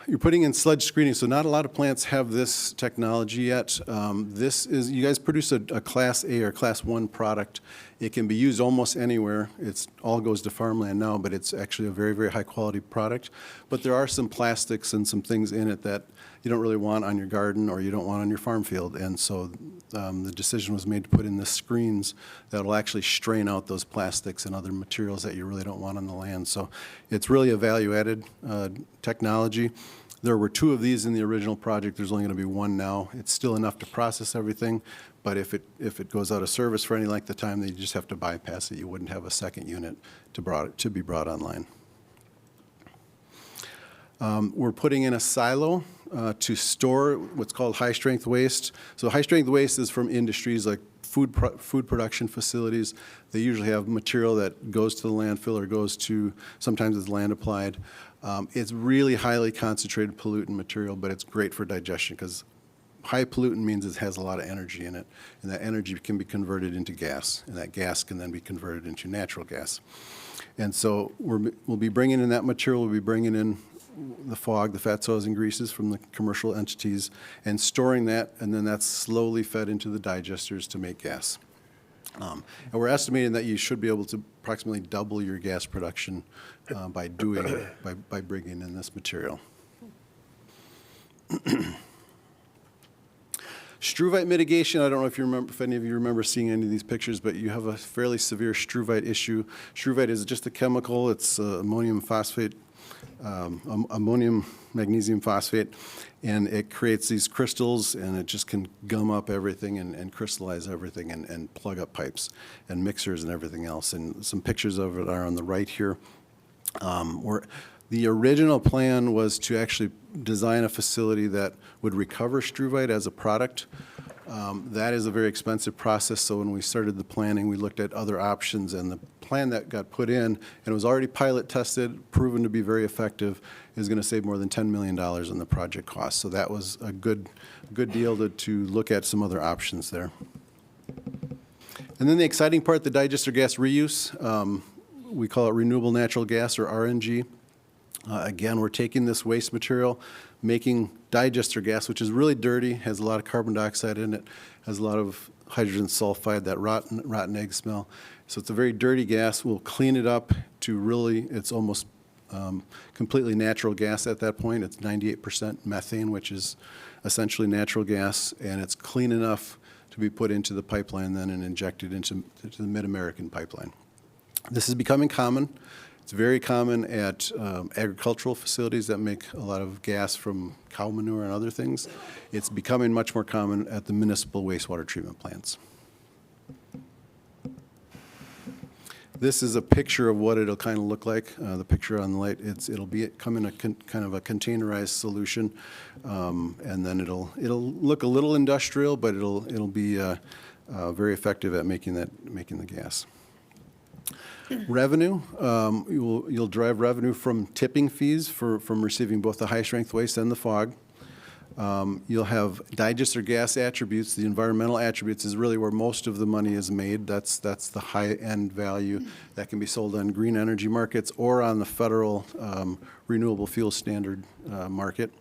You're putting in sludge screening, so not a lot of plants have this technology yet. This is, you guys produce a Class A or Class 1 product. It can be used almost anywhere. It all goes to farmland now, but it's actually a very, very high quality product. But there are some plastics and some things in it that you don't really want on your garden or you don't want on your farm field. And so the decision was made to put in the screens that will actually strain out those plastics and other materials that you really don't want on the land. So it's really a value-added technology. There were 2 of these in the original project. There's only going to be 1 now. It's still enough to process everything, but if it goes out of service for any length of time, then you just have to bypass it. You wouldn't have a second unit to be brought online. We're putting in a silo to store what's called high-strength waste. So high-strength waste is from industries like food production facilities. They usually have material that goes to the landfill or goes to, sometimes it's land applied. It's really highly concentrated pollutant material, but it's great for digestion because high pollutant means it has a lot of energy in it, and that energy can be converted into gas, and that gas can then be converted into natural gas. And so we'll be bringing in that material, we'll be bringing in the fog, the fats, oils, and greases from the commercial entities, and storing that, and then that's slowly fed into the digesters to make gas. And we're estimating that you should be able to approximately double your gas production by bringing in this material. Struvite mitigation, I don't know if any of you remember seeing any of these pictures, but you have a fairly severe struvite issue. Struvite is just a chemical. It's ammonium magnesium phosphate, and it creates these crystals, and it just can gum up everything and crystallize everything and plug up pipes and mixers and everything else. And some pictures of it are on the right here. The original plan was to actually design a facility that would recover struvite as a product. That is a very expensive process, so when we started the planning, we looked at other options, and the plan that got put in, and it was already pilot tested, proven to be very effective, is going to save more than $10 million in the project cost. So that was a good deal to look at some other options there. And then the exciting part, the digester gas reuse, we call it renewable natural gas, or RNG. Again, we're taking this waste material, making digester gas, which is really dirty, has a lot of carbon dioxide in it, has a lot of hydrogen sulfide, that rotten egg smell. So it's a very dirty gas. We'll clean it up to really, it's almost completely natural gas at that point. It's 98% methane, which is essentially natural gas, and it's clean enough to be put into the pipeline then and injected into the Mid-American pipeline. This is becoming common. It's very common at agricultural facilities that make a lot of gas from cow manure and other things. It's becoming much more common at the municipal wastewater treatment plants. This is a picture of what it'll kind of look like. The picture on the right, it'll come in a kind of a containerized solution, and then it'll look a little industrial, but it'll be very effective at making the gas. Revenue, you'll derive revenue from tipping fees from receiving both the high-strength waste and the fog. You'll have digester gas attributes. The environmental attributes is really where most of the money is made. That's the high-end value that can be sold on green energy markets or on the federal renewable fuel standard market.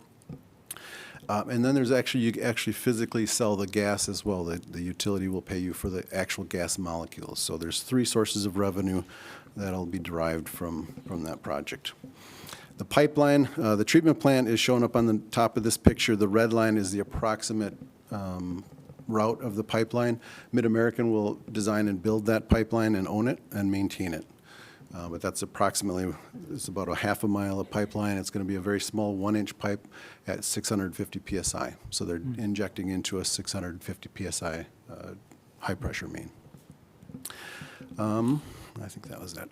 And then there's you actually physically sell the gas as well. The utility will pay you for the actual gas molecules. So there's 3 sources of revenue that'll be derived from that project. The pipeline, the treatment plant is shown up on the top of this picture. The red line is the approximate route of the pipeline. Mid-American will design and build that pipeline and own it and maintain it. But that's approximately, it's about a half a mile of pipeline. It's going to be a very small 1-inch pipe at 650 PSI. So they're injecting into a 650 PSI high-pressure main. I think that was that.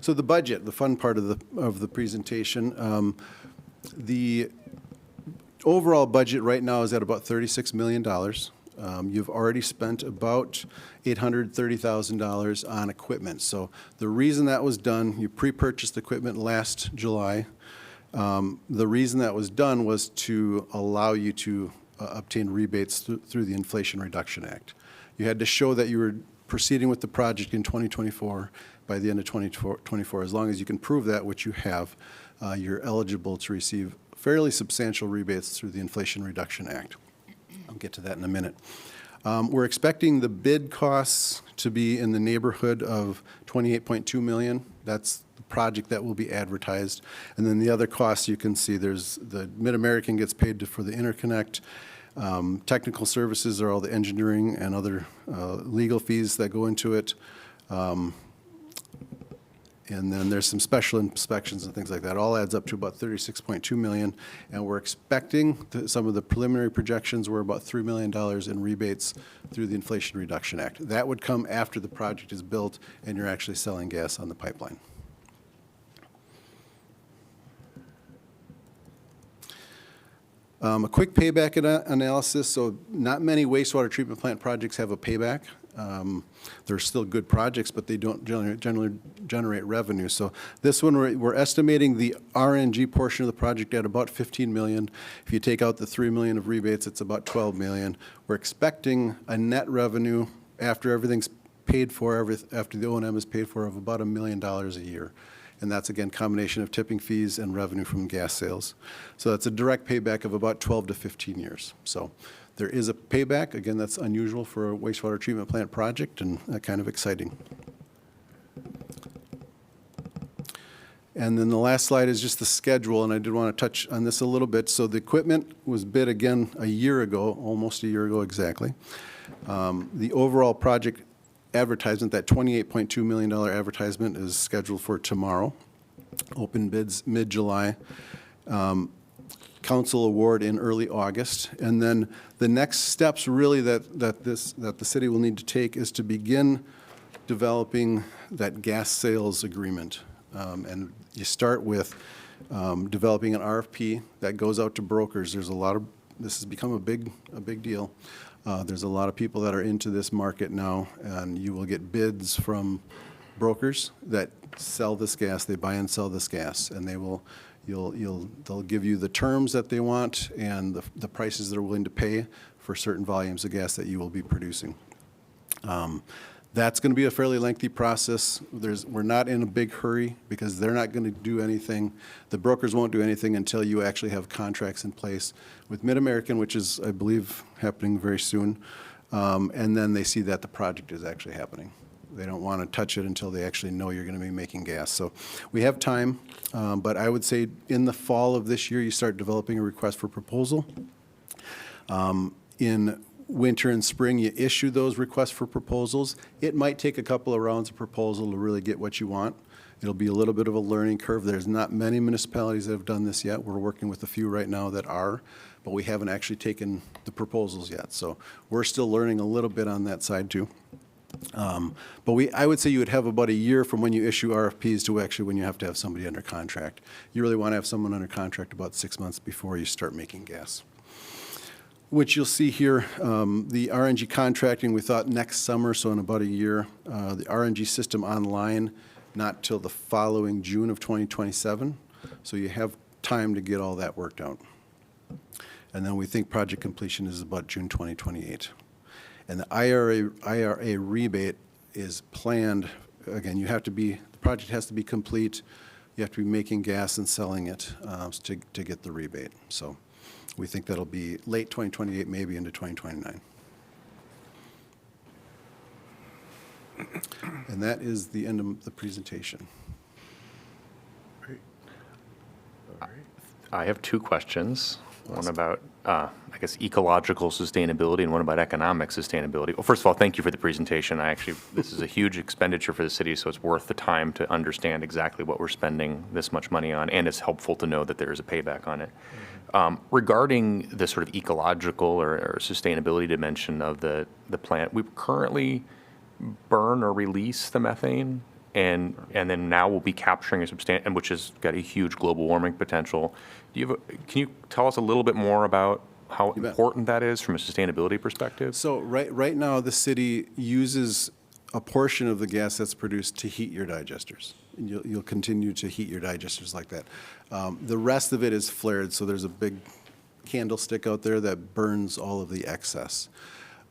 So the budget, the fun part of the presentation, the overall budget right now is at about $36 million. You've already spent about $830,000 on equipment. So the reason that was done, you pre-purchased equipment last July. The reason that was done was to allow you to obtain rebates through the Inflation Reduction Act. You had to show that you were proceeding with the project in 2024. By the end of 2024, as long as you can prove that, which you have, you're eligible to receive fairly substantial rebates through the Inflation Reduction Act. I'll get to that in a minute. We're expecting the bid costs to be in the neighborhood of $28.2 million. That's the project that will be advertised. And then the other costs you can see, there's the Mid-American gets paid for the interconnect. Technical services are all the engineering and other legal fees that go into it. And then there's some special inspections and things like that. All adds up to about $36.2 million. And we're expecting, some of the preliminary projections were about $3 million in rebates through the Inflation Reduction Act. That would come after the project is built and you're actually selling gas on the pipeline. A quick payback analysis. So not many wastewater treatment plant projects have a payback. They're still good projects, but they don't generally generate revenue. So this one, we're estimating the RNG portion of the project at about $15 million. If you take out the $3 million of rebates, it's about $12 million. We're expecting a net revenue after everything's paid for, after the O&M is paid for, of about $1 million a year. And that's, again, combination of tipping fees and revenue from gas sales. So that's a direct payback of about 12 to 15 years. So there is a payback. Again, that's unusual for a wastewater treatment plant project and kind of exciting. And then the last slide is just the schedule, and I did want to touch on this a little bit. So the equipment was bid again a year ago, almost a year ago exactly. The overall project advertisement, that $28.2 million advertisement, is scheduled for tomorrow. Open bids mid-July. Council award in early August. And then the next steps really that the city will need to take is to begin developing that gas sales agreement. And you start with developing an RFP that goes out to brokers. There's a lot of this has become a big deal. There's a lot of people that are into this market now, and you will get bids from brokers that sell this gas. They buy and sell this gas, and they'll give you the terms that they want and the prices they're willing to pay for certain volumes of gas that you will be producing. That's going to be a fairly lengthy process. We're not in a big hurry because they're not going to do anything. The brokers won't do anything until you actually have contracts in place with Mid-American, which is, I believe, happening very soon. And then they see that the project is actually happening. They don't want to touch it until they actually know you're going to be making gas. So we have time, but I would say in the fall of this year, you start developing a request for proposal. In winter and spring, you issue those requests for proposals. It might take a couple of rounds of proposal to really get what you want. It'll be a little bit of a learning curve. There's not many municipalities that have done this yet. We're working with a few right now that are, but we haven't actually taken the proposals yet. So we're still learning a little bit on that side too. But I would say you would have about a year from when you issue RFPs to actually when you have to have somebody under contract. You really want to have someone under contract about 6 months before you start making gas. Which you'll see here, the RNG contracting, we thought next summer, so in about a year. The RNG system online, not till the following June of 2027. So you have time to get all that worked out. And then we think project completion is about June 2028. And the IRA rebate is planned, again, the project has to be complete. You have to be making gas and selling it to get the rebate. So we think that'll be late 2028, maybe into 2029. And that is the end of the presentation. I have two questions. One about, I guess, ecological sustainability and one about economic sustainability. Well, first of all, thank you for the presentation. This is a huge expenditure for the city, so it's worth the time to understand exactly what we're spending this much money on, and it's helpful to know that there is a payback on it. Regarding the sort of ecological or sustainability dimension of the plant, we currently burn or release the methane, and then now we'll be capturing a substantial, which has got a huge global warming potential. Can you tell us a little bit more about how important that is from a sustainability perspective? So right now, the city uses a portion of the gas that's produced to heat your digesters. And you'll continue to heat your digesters like that. The rest of it is flared, so there's a big candlestick out there that burns all of the excess.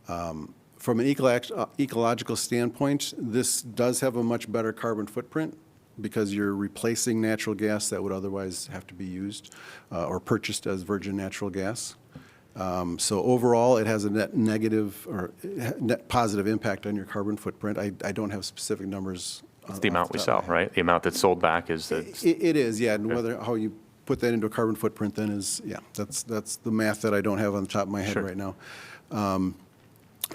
From an ecological standpoint, this does have a much better carbon footprint because you're replacing natural gas that would otherwise have to be used or purchased as virgin natural gas. So overall, it has a net negative or net positive impact on your carbon footprint. I don't have specific numbers. It's the amount we sell, right? The amount that's sold back is the... It is, yeah. And how you put that into a carbon footprint then is, yeah, that's the math that I don't have on the top of my head right now.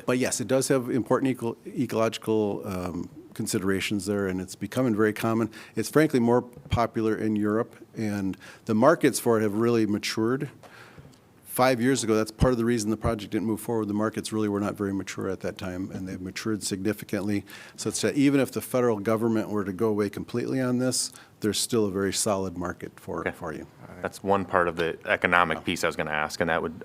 But yes, it does have important ecological considerations there, and it's becoming very common. It's frankly more popular in Europe, and the markets for it have really matured. 5 years ago, that's part of the reason the project didn't move forward. The markets really were not very mature at that time, and they've matured significantly, such that even if the federal government were to go away completely on this, there's still a very solid market for you. That's one part of the economic piece I was going to ask, and that would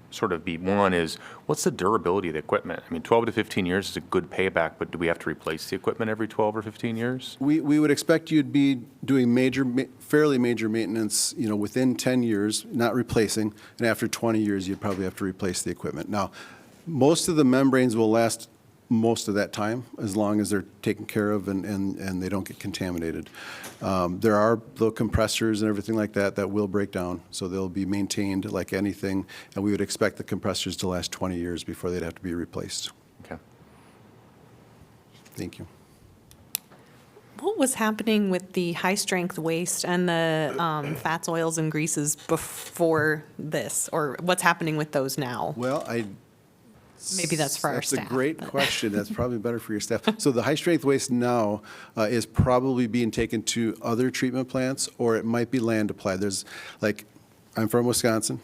sort of be one is, what's the durability of the equipment? I mean, 12 to 15 years is a good payback, but do we have to replace the equipment every 12 or 15 years? We would expect you'd be doing fairly major maintenance, within 10 years, not replacing, and after 20 years, you'd probably have to replace the equipment. Now, most of the membranes will last most of that time, as long as they're taken care of and they don't get contaminated. There are the compressors and everything like that will break down, so they'll be maintained like anything, and we would expect the compressors to last 20 years before they'd have to be replaced. Okay. Thank you. What was happening with the high-strength waste and the fats, oils, and greases before this, or what's happening with those now? Well, Maybe that's for our staff. That's a great question. That's probably better for your staff. So the high-strength waste now is probably being taken to other treatment plants, or it might be land applied. I'm from Wisconsin,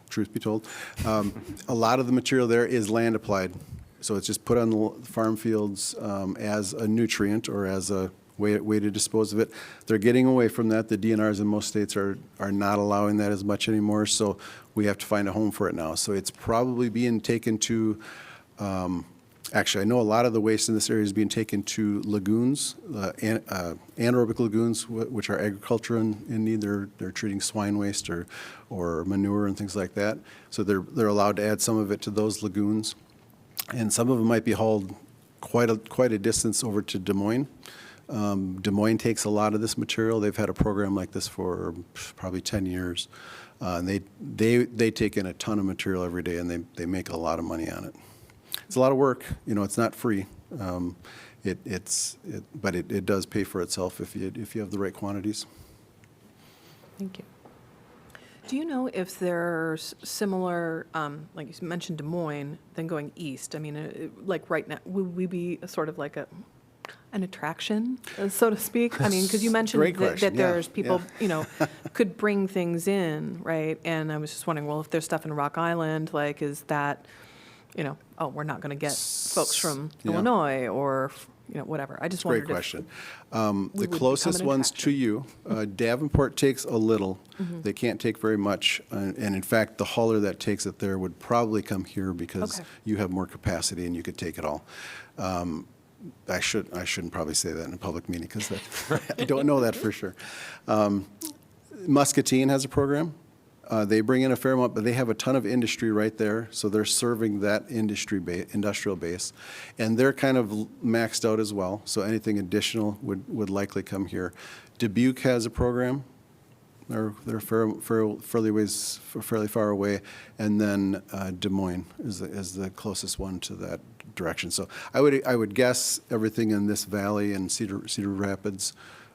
truth be told. A lot of the material there is land applied. So it's just put on the farm fields as a nutrient or as a way to dispose of it. They're getting away from that. The DNRs in most states are not allowing that as much anymore, so we have to find a home for it now. So it's probably being taken to, actually, I know a lot of the waste in this area is being taken to lagoons, anaerobic lagoons, which are agriculture in need. They're treating swine waste or manure and things like that. So they're allowed to add some of it to those lagoons. And some of them might be hauled quite a distance over to Des Moines. Des Moines takes a lot of this material. They've had a program like this for probably 10 years. And they take in a ton of material every day, and they make a lot of money on it. It's a lot of work. You know, it's not free. But it does pay for itself if you have the right quantities. Thank you. Do you know if there's similar, like you mentioned Des Moines, then going east? I mean, like right now, would we be sort of like an attraction, so to speak? I mean, because you mentioned that there's people, you know, could bring things in, right? And I was just wondering, well, if there's stuff in Rock Island, like, is that, you know, oh, we're not going to get folks from Illinois or, you know, whatever. I just wondered. Great question. The closest ones to you, Davenport takes a little. Mm-hmm. They can't take very much. And in fact, the hauler that takes it there would probably come here because you have more capacity and you could take it all. I shouldn't probably say that in a public meeting because I don't know that for sure. Muscatine has a program. They bring in a fair amount, but they have a ton of industry right there, so they're serving that industrial base, and they're kind of maxed out as well. So anything additional would likely come here. Dubuque has a program. They're fairly far away, and then Des Moines is the closest one to that direction. So I would guess everything in this valley and Cedar Rapids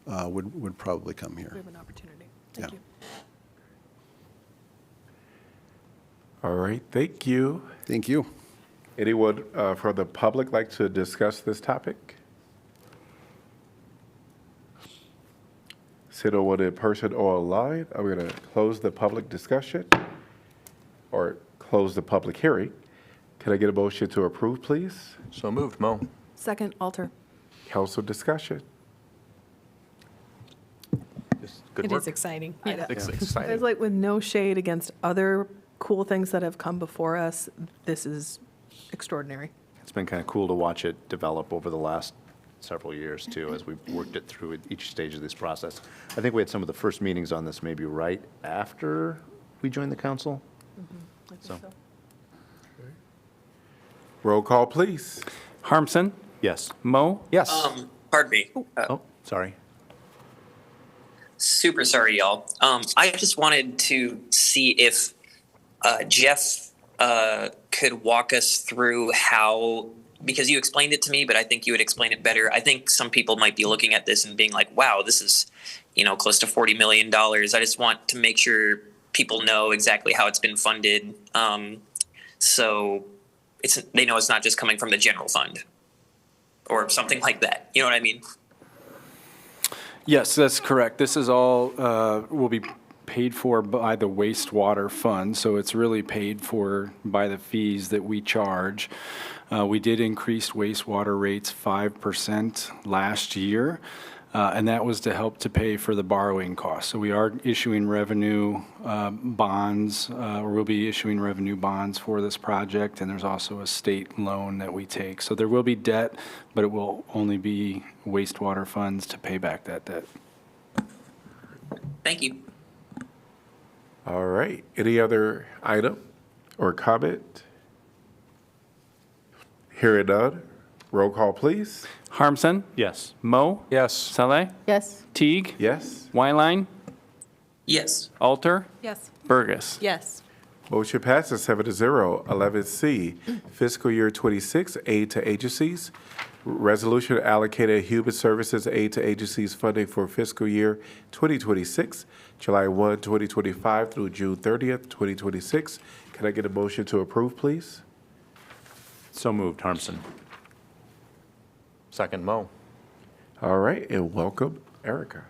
would probably come here. We have an opportunity. Thank you. All right, thank you. Thank you. Anyone from the public like to discuss this topic? Sit over in person or online. I'm going to close the public discussion or close the public hearing. Can I get a motion to approve, please? So moved, Mo. Second, Alter. Council discussion. Good It work. is exciting. It's It's exciting. like with no shade against other cool things that have come before us, this is extraordinary. It's been kind of cool to watch it develop over the last several years, too, as we've worked it through each stage of this process. I think we had some of the first meetings on this maybe right after we joined the council. So. Roll call, please. Harmson? Yes. Mo? Yes. Pardon me. Oh, sorry. Super sorry, y'all. I just wanted to see if Jeff could walk us through how, because you explained it to me, but I think you would explain it better. I think some people might be looking at this and being like, wow, this is, you know, close to $40 million. I just want to make sure people know exactly how it's been funded. So they know it's not just coming from the general fund or something like that. You know what I mean? Yes, that's correct. This is all, will be paid for by the wastewater fund, so it's really paid for by the fees that we charge. We did increase wastewater rates 5% last year, and that was to help to pay for the borrowing costs. So we are issuing revenue bonds, or we'll be issuing revenue bonds for this project, and there's also a state loan that we take. So there will be debt, but it will only be wastewater funds to pay back that debt. Thank you. All right. Any other item or comment? Hearing none. Roll call, please. Harmson? Yes. Mo? Yes. Saleh? Yes. Teague? Yes. Wyline? Yes. Alter? Yes. Burgess? Yes. Motion passes 7-0. 11C, fiscal year 26, aid to agencies. Resolution allocated human services aid to agencies funding for fiscal year 2026, July 1, 2025 through June 30th, 2026. Can I get a motion to approve, please? So moved, Harmson. Second, Mo. All right, and welcome, Erica.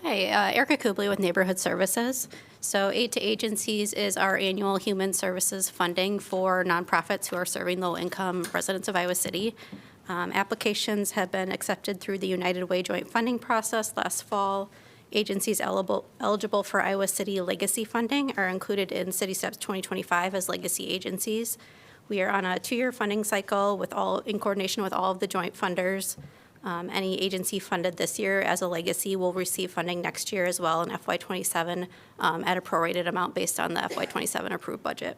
Hi, Erica Kubley with Neighborhood Services. So Aid to Agencies is our annual human services funding for nonprofits who are serving low-income residents of Iowa City. Applications have been accepted through the United Way joint funding process last fall. Agencies eligible for Iowa City legacy funding are included in City Steps 2025 as legacy agencies. We are on a 2-year funding cycle in coordination with all of the joint funders. Any agency funded this year as a legacy will receive funding next year as well in FY27 at a prorated amount based on the FY27 approved budget.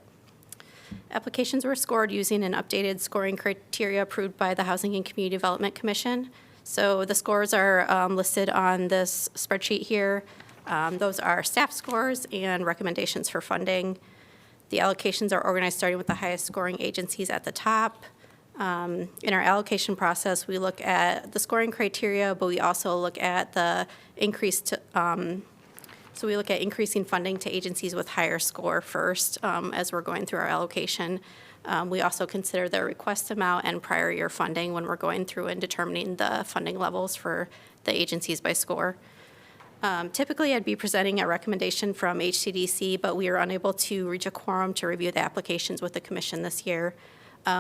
Applications were scored using an updated scoring criteria approved by the Housing and Community Development Commission. So the scores are listed on this spreadsheet here. Those are staff scores and recommendations for funding. The allocations are organized starting with the highest scoring agencies at the top. In our allocation process, we look at the scoring criteria, but we also look at the so we look at increasing funding to agencies with higher score first as we're going through our allocation. We also consider the request amount and prior year funding when we're going through and determining the funding levels for the agencies by score. Typically, I'd be presenting a recommendation from HCDC, but we were unable to reach a quorum to review the applications with the commission this year.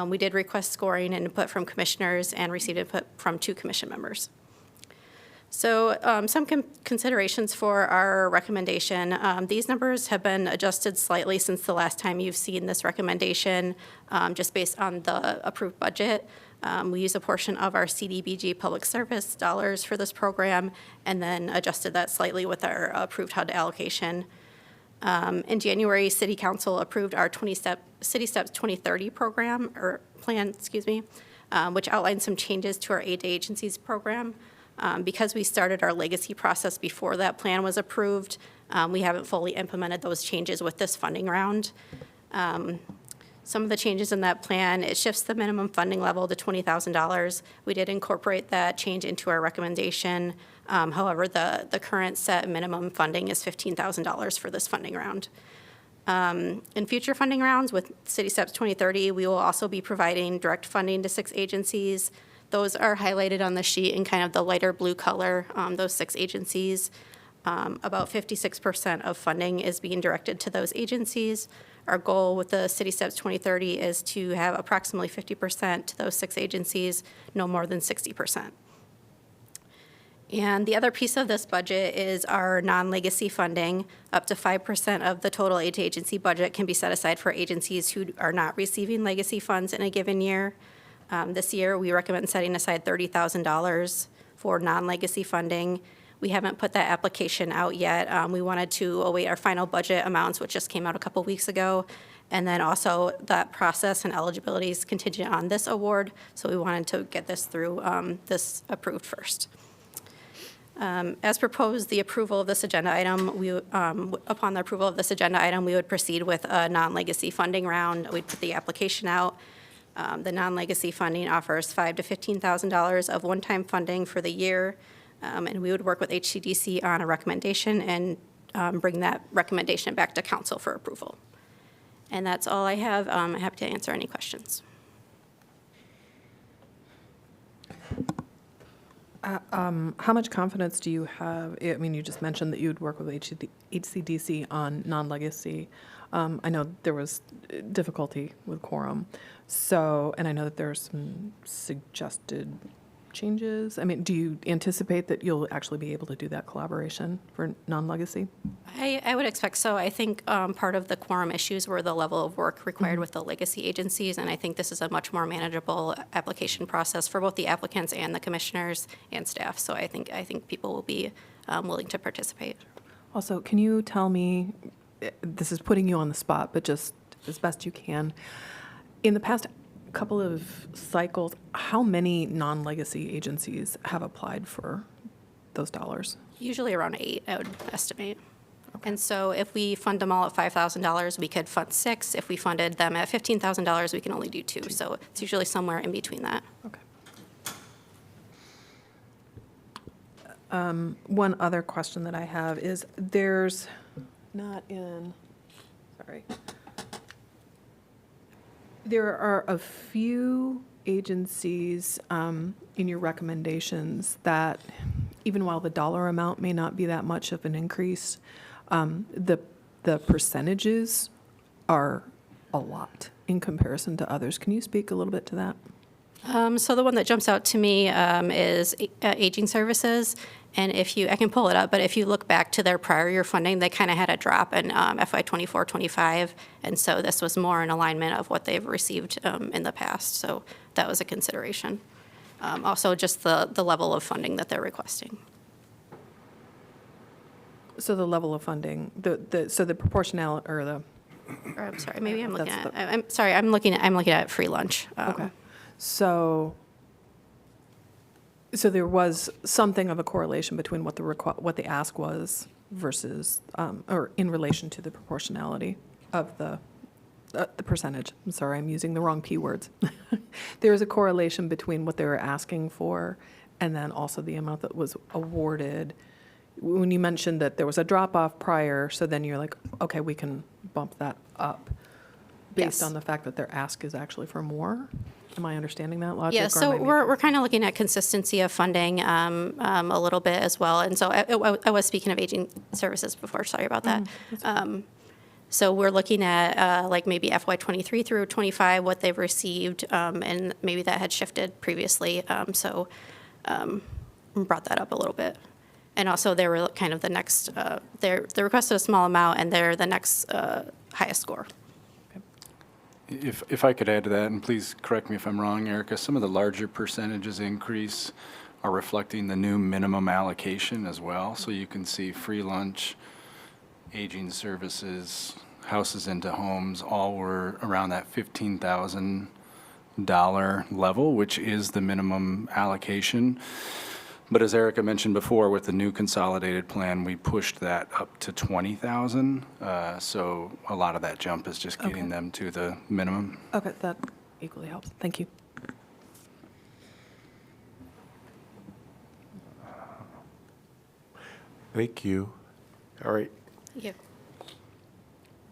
We did request scoring and input from commissioners and received input from 2 commission members. So some considerations for our recommendation. These numbers have been adjusted slightly since the last time you've seen this recommendation, just based on the approved budget. We use a portion of our CDBG public service dollars for this program and then adjusted that slightly with our approved HUD allocation. In January, City Council approved our City Steps 2030 plan, which outlines some changes to our aid to agencies program. Because we started our legacy process before that plan was approved, we haven't fully implemented those changes with this funding round. Some of the changes in that plan, it shifts the minimum funding level to $20,000. We did incorporate that change into our recommendation. However, the current set minimum funding is $15,000 for this funding round. In future funding rounds with City Steps 2030, we will also be providing direct funding to 6 agencies. Those are highlighted on the sheet in kind of the lighter blue color, those 6 agencies. About 56% of funding is being directed to those agencies. Our goal with the City Steps 2030 is to have approximately 50% to those 6 agencies, no more than 60%. And the other piece of this budget is our non-legacy funding. Up to 5% of the total aid to agency budget can be set aside for agencies who are not receiving legacy funds in a given year. This year, we recommend setting aside $30,000 for non-legacy funding. We haven't put that application out yet. We wanted to await our final budget amounts, which just came out a couple weeks ago. And then also that process and eligibility is contingent on this award. So we wanted to get this through this approved first. As proposed, the approval of this agenda item, upon the approval of this agenda item, we would proceed with a non-legacy funding round. We'd put the application out. The non-legacy funding offers $5,000 to $15,000 of one-time funding for the year, and we would work with HCDC on a recommendation and bring that recommendation back to council for approval. And that's all I have. I'm happy to answer any questions. How much confidence do you have? I mean, you just mentioned that you would work with HCDC on non-legacy. I know there was difficulty with quorum. So, and I know that there are some suggested changes. I mean, do you anticipate that you'll actually be able to do that collaboration for non-legacy? I would expect so. I think part of the quorum issues were the level of work required with the legacy agencies, and I think this is a much more manageable application process for both the applicants and the commissioners and staff. So I think people will be willing to participate. Also, can you tell me, this is putting you on the spot, but just as best you can, in the past couple of cycles, how many non-legacy agencies have applied for those dollars? Usually around 8, I would estimate. Okay. And so if we fund them all at $5,000, we could fund 6. If we funded them at $15,000, we can only do 2. So it's usually somewhere in between that. Okay. One other question that I have is there's not in, sorry. There are a few agencies in your recommendations that, even while the dollar amount may not be that much of an increase, the percentages are a lot in comparison to others. Can you speak a little bit to that? So the one that jumps out to me is aging services. And I can pull it up, but if you look back to their prior year funding, they kind of had a drop in FY24, 25. And so this was more in alignment of what they've received in the past. So that was a consideration. Also, just the level of funding that they're requesting. So the level of funding, so the proportionality, or the. Or, I'm sorry, maybe I'm looking at. I'm sorry, I'm looking at free lunch. Okay. So there was something of a correlation between what the ask was versus, or in relation to the proportionality of the percentage. I'm sorry, I'm using the wrong P words. There is a correlation between what they were asking for and then also the amount that was awarded. When you mentioned that there was a drop-off prior, so then you're like, okay, we can bump that up based on the fact that their ask is actually for more? Am I understanding that logic? Yeah, so we're kind of looking at consistency of funding a little bit as well. And so I was speaking of aging services before, sorry about that. So we're looking at like maybe FY23 through 25, what they've received, and maybe that had shifted previously. So brought that up a little bit. And also they were kind of the next, they requested a small amount and they're the next highest score. If I could add to that, and please correct me if I'm wrong, Erica, some of the larger percentages increase are reflecting the new minimum allocation as well. So you can see free lunch, aging services, houses into homes, all were around that $15,000 level, which is the minimum allocation. But as Erica mentioned before, with the new consolidated plan, we pushed that up to 20,000. So a lot of that jump is just getting them to the minimum. Okay, that equally helps. Thank you. Thank you. All right. Thank you.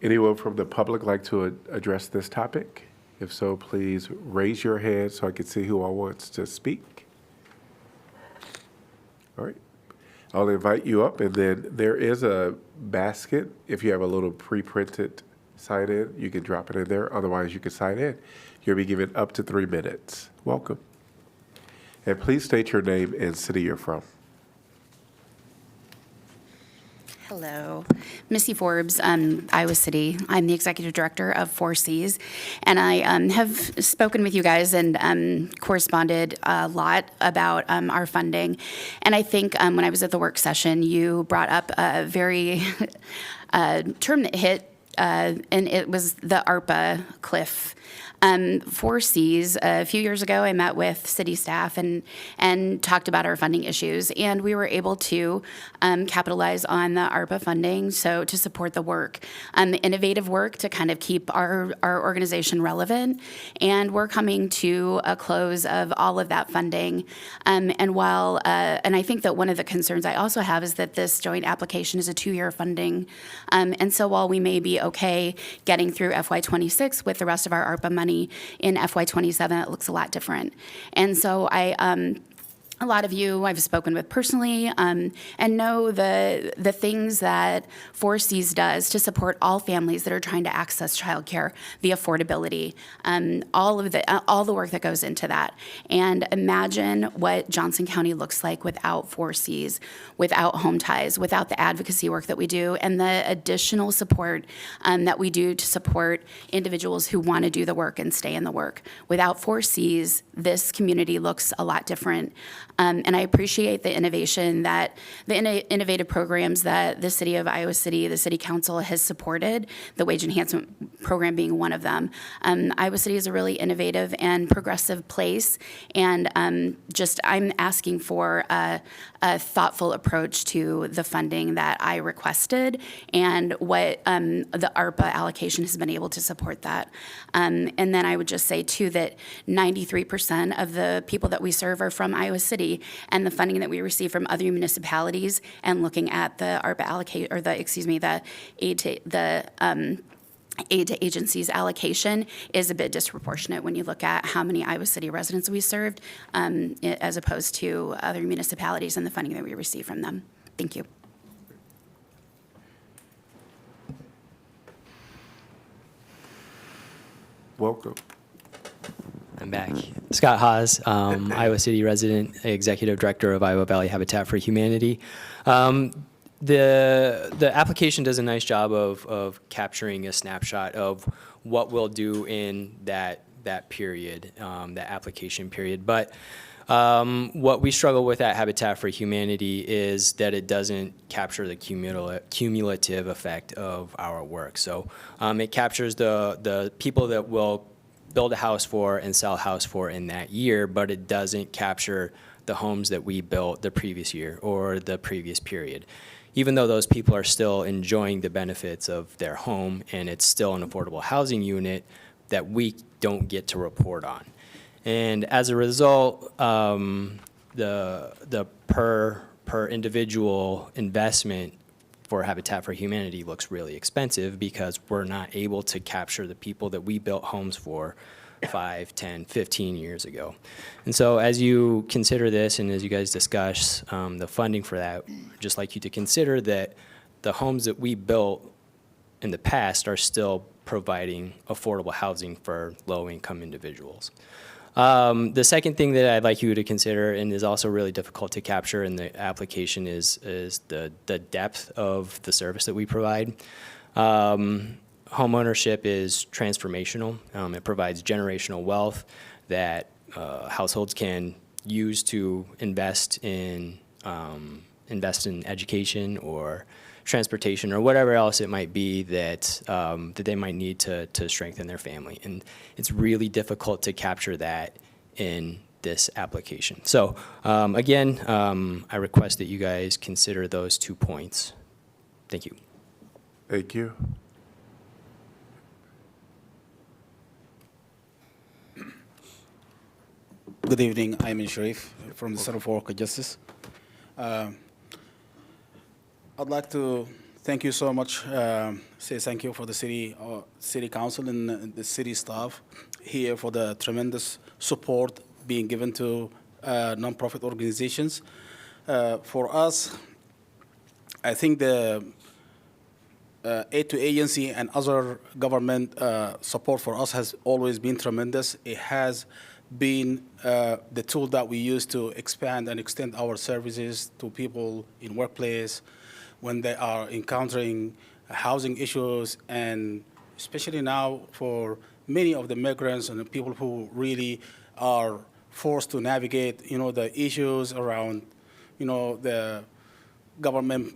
Anyone from the public like to address this topic? If so, please raise your hand so I can see who all wants to speak. All right. I'll invite you up, and then there is a basket. If you have a little pre-printed sign in, you can drop it in there. Otherwise, you can sign in. You'll be given up to 3 minutes. Welcome. And please state your name and city you're from. Hello, Missy Forbes, Iowa City. I'm the executive director of 4Cs, and I have spoken with you guys and corresponded a lot about our funding. And I think when I was at the work session, you brought up a very term that hit, and it was the ARPA cliff. 4Cs, a few years ago, I met with city staff and talked about our funding issues, and we were able to capitalize on the ARPA funding, so to support the work, the innovative work to kind of keep our organization relevant. And we're coming to a close of all of that funding. And I think that one of the concerns I also have is that this joint application is a 2-year funding. And so while we may be okay getting through FY26 with the rest of our ARPA money, in FY27, it looks a lot different. And so a lot of you I've spoken with personally and know the things that 4Cs does to support all families that are trying to access childcare, the affordability, all the work that goes into that. And imagine what Johnson County looks like without 4Cs, without Home Ties, without the advocacy work that we do, and the additional support that we do to support individuals who want to do the work and stay in the work. Without 4Cs, this community looks a lot different. And I appreciate the innovative programs that the City of Iowa City, the City Council has supported, the wage enhancement program being one of them. Iowa City is a really innovative and progressive place, and I'm asking for a thoughtful approach to the funding that I requested and what the ARPA allocation has been able to support that. And then I would just say, too, that 93% of the people that we serve are from Iowa City, and the funding that we receive from other municipalities, and looking at the ARPA allocate, or the aid to agencies allocation is a bit disproportionate when you look at how many Iowa City residents we served as opposed to other municipalities and the funding that we receive from them. Thank you. Welcome. I'm back. Scott Haas, Iowa City resident, Executive Director of Iowa Valley Habitat for Humanity. The application does a nice job of capturing a snapshot of what we'll do in that period, that application period. But what we struggle with at Habitat for Humanity is that it doesn't capture the cumulative effect of our work. So it captures the people that will build a house for and sell a house for in that year, but it doesn't capture the homes that we built the previous year or the previous period. Even though those people are still enjoying the benefits of their home and it's still an affordable housing unit that we don't get to report on. And as a result, the per individual investment for Habitat for Humanity looks really expensive because we're not able to capture the people that we built homes for 5, 10, 15 years ago. And so as you consider this and as you guys discuss the funding for that, I'd just like you to consider that the homes that we built in the past are still providing affordable housing for low-income individuals. The second thing that I'd like you to consider, and is also really difficult to capture in the application, is the depth of the service that we provide. Homeownership is transformational. It provides generational wealth that households can use to invest in education or transportation or whatever else it might be that that they might need to strengthen their family. And it's really difficult to capture that in this application. So again, I request that you guys consider those 2 points. Thank you. Thank you. Good evening. I'm in Sharif from the Center for Worker Justice. I'd like to thank you so much, say thank you for the city council and the city staff here for the tremendous support being given to nonprofit organizations. For us, I think the aid to agency and other government support for us has always been tremendous. It has been the tool that we use to expand and extend our services to people in workplace when they are encountering housing issues, and especially now for many of the migrants and the people who really are forced to navigate, the issues around, the government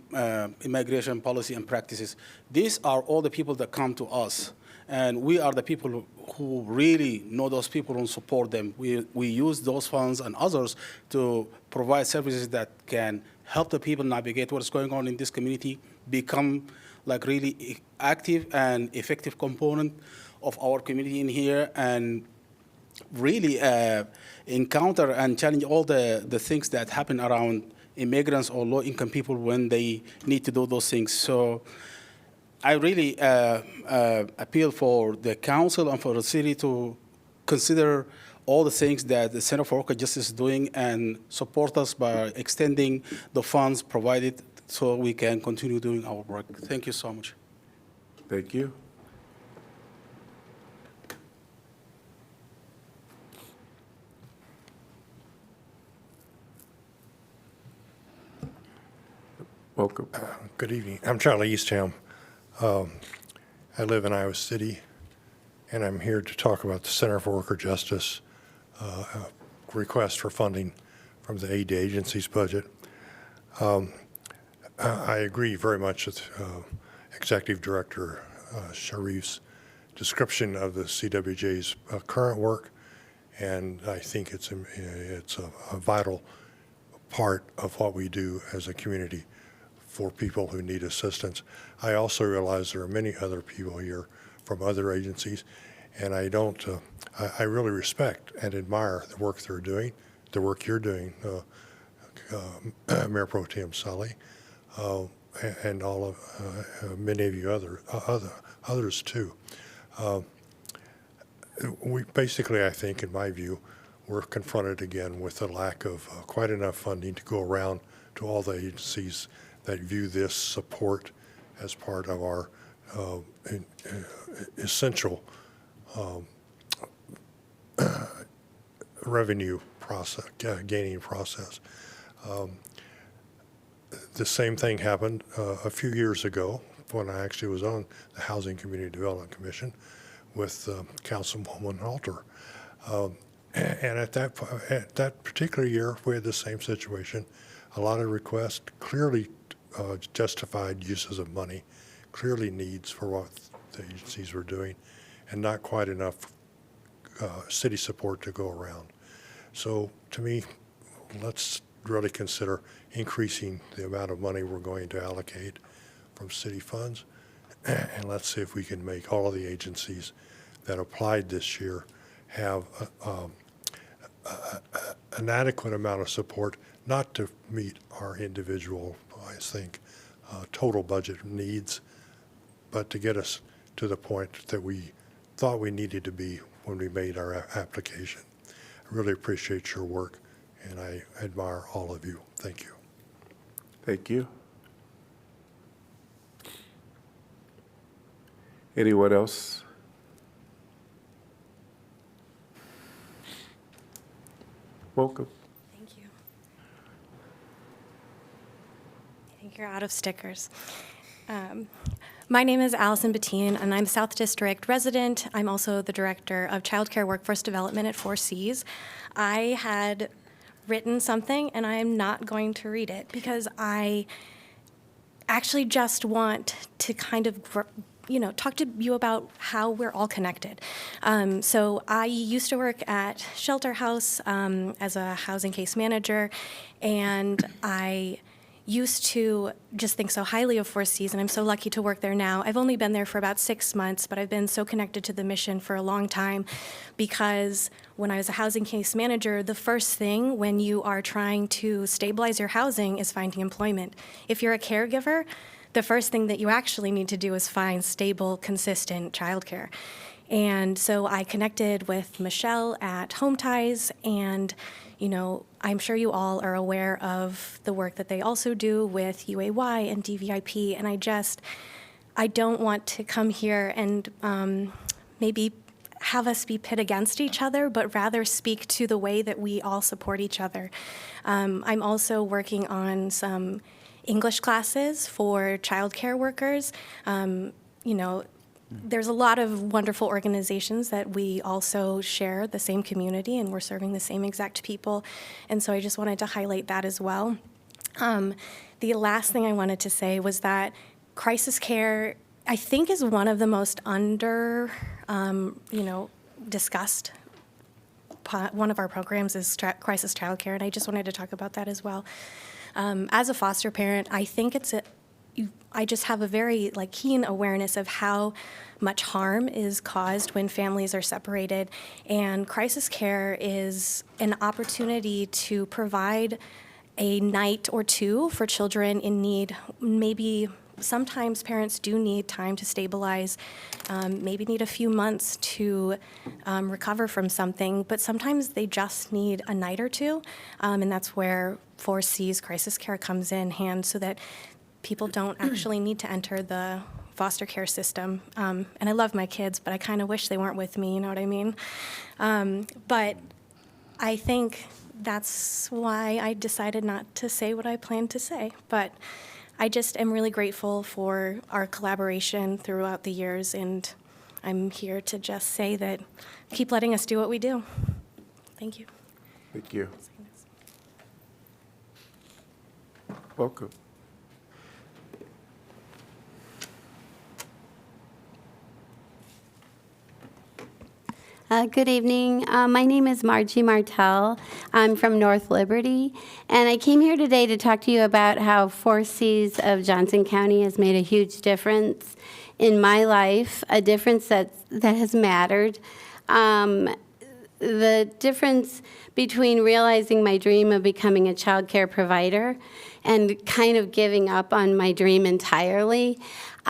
immigration policy and practices. These are all the people that come to us, and we are the people who really know those people and support them. We use those funds and others to provide services that can help the people navigate what's going on in this community, become like really active and effective component of our community in here, and really encounter and challenge all the things that happen around immigrants or low-income people when they need to do those things. So I really appeal for the council and for the city to consider all the things that the Center for Worker Justice is doing and support us by extending the funds provided so we can continue doing our work. Thank you so much. Thank you. Welcome. Good evening. I'm Charlie Eastham. I live in Iowa City, and I'm here to talk about the Center for Worker Justice request for funding from the aid agency's budget. I agree very much with Executive Director Sharif's description of the CWJ's current work, and I think it's a vital part of what we do as a community for people who need assistance. I also realize there are many other people here from other agencies, and I really respect and admire the work they're doing, the work you're doing, Mayor Pro Tem Sully, and all of many of you others too. We basically, I think, in my view, we're confronted again with a lack of quite enough funding to go around to all the agencies that view this support as part of our essential revenue process, gaining process. The same thing happened a few years ago when I actually was on the Housing Community Development Commission with Councilwoman Halter. And at that particular year, we had the same situation. A lot of requests, clearly justified uses of money, clearly needs for what the agencies were doing, and not quite enough city support to go around. So to me, let's really consider increasing the amount of money we're going to allocate from city funds, and let's see if we can make all of the agencies that applied this year have an adequate amount of support, not to meet our individual, I think, total budget needs, but to get us to the point that we thought we needed to be when we made our application. I really appreciate your work, and I admire all of you. Thank you. Thank you. Anyone else? Welcome. Thank you. I think you're out of stickers. My name is Allison Bettine, and I'm a South District resident. I'm also the Director of Child Care Workforce Development at 4Cs. I had written something, and I am not going to read it because I actually just want to kind of talk to you about how we're all connected. So I used to work at Shelter House as a housing case manager, and I used to just think so highly of 4Cs, and I'm so lucky to work there now. I've only been there for about 6 months, but I've been so connected to the mission for a long time because when I was a housing case manager, the first thing when you are trying to stabilize your housing is finding employment. If you're a caregiver, the first thing that you actually need to do is find stable, consistent childcare. And so I connected with Michelle at Home Ties, and I'm sure you all are aware of the work that they also do with UAY and DVIP, and I don't want to come here and maybe have us be pit against each other, but rather speak to the way that we all support each other. I'm also working on some English classes for childcare workers. There's a lot of wonderful organizations that we also share the same community, and we're serving the same exact people. And so I just wanted to highlight that as well. The last thing I wanted to say was that crisis care, I think, is one of the most discussed. One of our programs is crisis childcare, and I just wanted to talk about that as well. As a foster parent, I think I just have a very keen awareness of how much harm is caused when families are separated, and crisis care is an opportunity to provide a night or two for children in need. Maybe sometimes parents do need time to stabilize, maybe need a few months to recover from something, but sometimes they just need a night or two, and that's where 4C's crisis care comes in hand, so that people don't actually need to enter the foster care system. And I love my kids, but I kind of wish they weren't with me, you know what I mean? But I think that's why I decided not to say what I planned to say. But I just am really grateful for our collaboration throughout the years, and I'm here to just say that keep letting us do what we do. Thank you. Thank you. Welcome. Good evening. My name is Margie Martell. I'm from North Liberty, and I came here today to talk to you about how 4Cs of Johnson County has made a huge difference in my life, a difference that has mattered. The difference between realizing my dream of becoming a child care provider and kind of giving up on my dream entirely.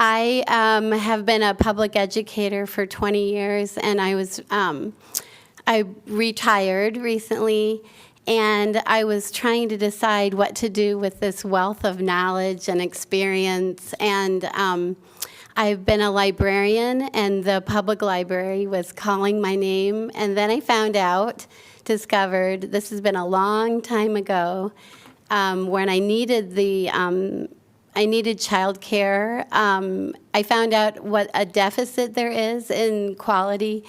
I have been a public educator for 20 years, and I retired recently, and I was trying to decide what to do with this wealth of knowledge and experience, and I've been a librarian, and the public library was calling my name, and then I found out discovered, this has been a long time ago, when I needed childcare. I found out what a deficit there is in quality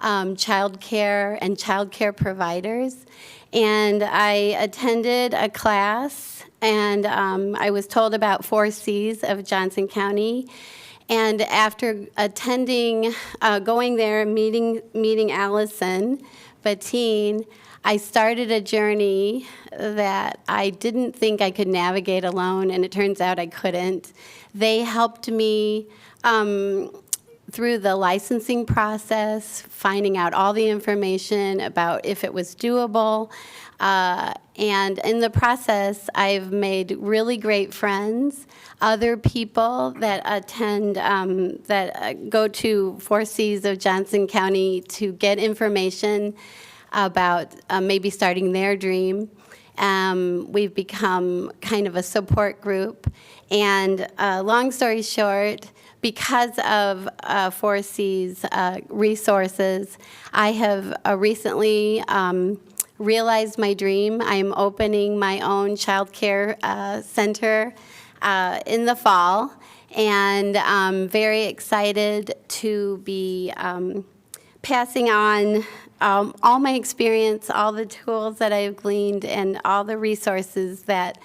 childcare and childcare providers. And I attended a class, and I was told about 4 Cs of Johnson County. And after attending, going there, meeting Allison Bettine, I started a journey that I didn't think I could navigate alone, and it turns out I couldn't. They helped me through the licensing process, finding out all the information about if it was doable. And in the process, I've made really great friends, other people that attend, go to 4 Cs of Johnson County to get information about maybe starting their dream. We've become kind of a support group. And long story short, because of 4 Cs resources, I have recently realized my dream. I'm opening my own child care center in the fall, and I'm very excited to be passing on all my experience, all the tools that I've gleaned, and all the resources that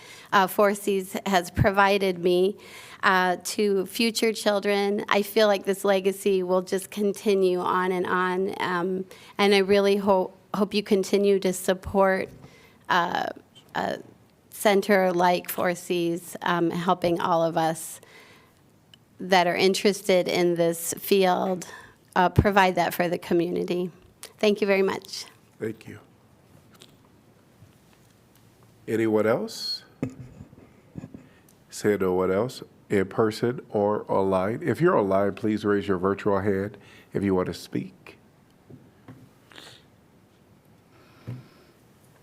4 Cs has provided me to future children. I feel like this legacy will just continue on, and I really hope you continue to support a center like 4 Cs, helping all of us that are interested in this field provide that for the community. Thank you very much. Thank you. Anyone else? Say no one else, in person or online. If you're online, please raise your virtual hand if you want to speak.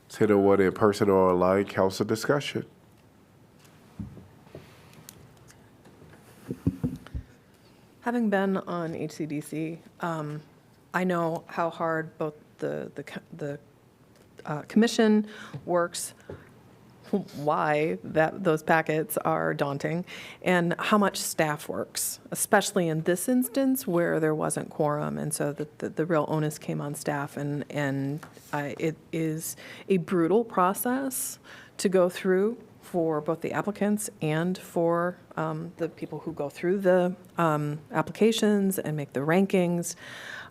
Say no one in person or online, council discussion. Having been on HCDC, I know how hard both the commission works, why those packets are daunting, and how much staff works, especially in this instance where there wasn't quorum, and so the real onus came on staff, and it is a brutal process to go through for both the applicants and for the people who go through the applications and make the rankings.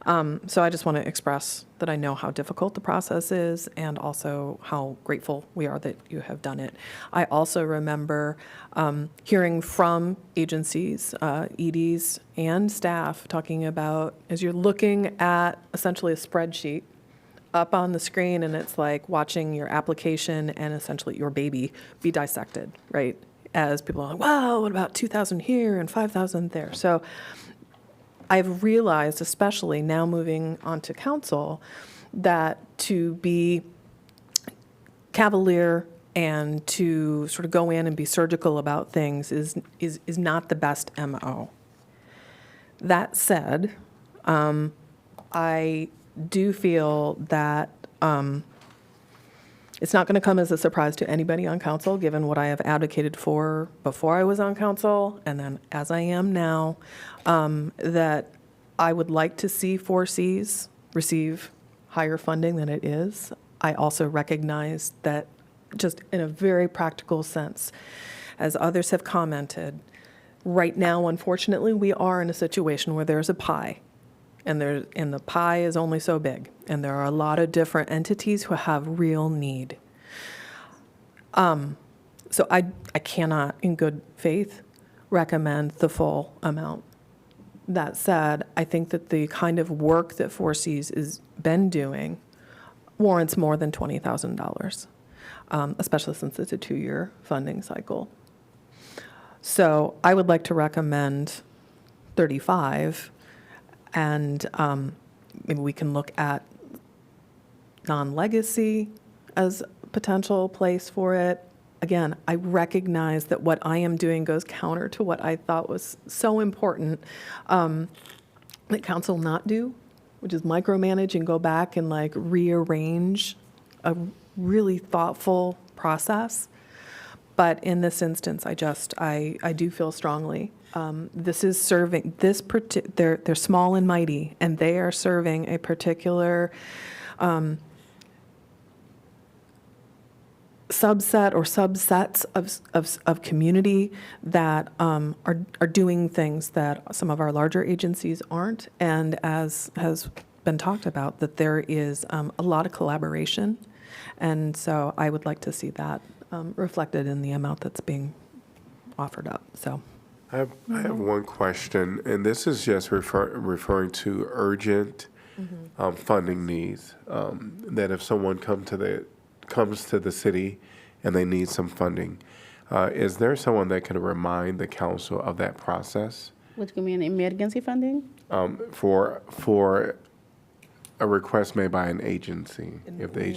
So I just want to express that I know how difficult the process is, and also how grateful we are that you have done it. I also remember hearing from agencies, EDs, and staff talking about, as you're looking at essentially a spreadsheet up on the screen, and it's like watching your application and essentially your baby be dissected, right? As people are like, wow, what about 2,000 here and 5,000 there? So I've realized, especially now moving on to council, that to be cavalier and to sort of go in and be surgical about things is not the best MO. That said, I do feel that it's not going to come as a surprise to anybody on council, given what I have advocated for before I was on council, and then as I am now, that I would like to see 4 Cs receive higher funding than it is. I also recognize that, just in a very practical sense, as others have commented, right now, unfortunately, we are in a situation where there's a pie. And the pie is only so big, and there are a lot of different entities who have real need. So I cannot, in good faith, recommend the full amount. That said, I think that the kind of work that 4 Cs has been doing warrants more than $20,000, especially since it's a 2-year funding cycle. So I would like to recommend 35. And maybe we can look at non-legacy as a potential place for it. Again, I recognize that what I am doing goes counter to what I thought was so important that council not do, which is micromanage and go back and like rearrange a really thoughtful process. But in this instance, I do feel strongly, this is serving, they're small and mighty, and they are serving a particular subset or subsets of community that are doing things that some of our larger agencies aren't. And as has been talked about, that there is a lot of collaboration. And so I would like to see that reflected in the amount that's being offered up. So I have one question, and this is just referring to urgent funding needs. That if someone comes to the city and they need some funding, is there someone that can remind the council of that process? What do you mean, emergency funding? For a request made by an agency, if they.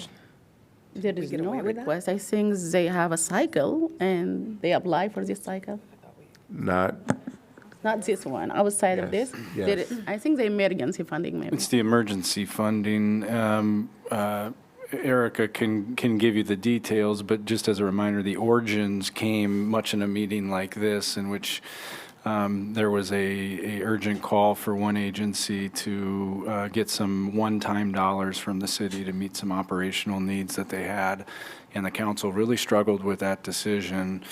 There is no request. I think they have a cycle and they apply for this cycle. Not this one, outside of this. Yes. I think the emergency funding maybe. It's the emergency funding. Erica can give you the details, but just as a reminder, the origins came much in a meeting like this, in which there was a urgent call for one agency to get some one-time dollars from the city to meet some operational needs that they had, and the council really struggled with that decision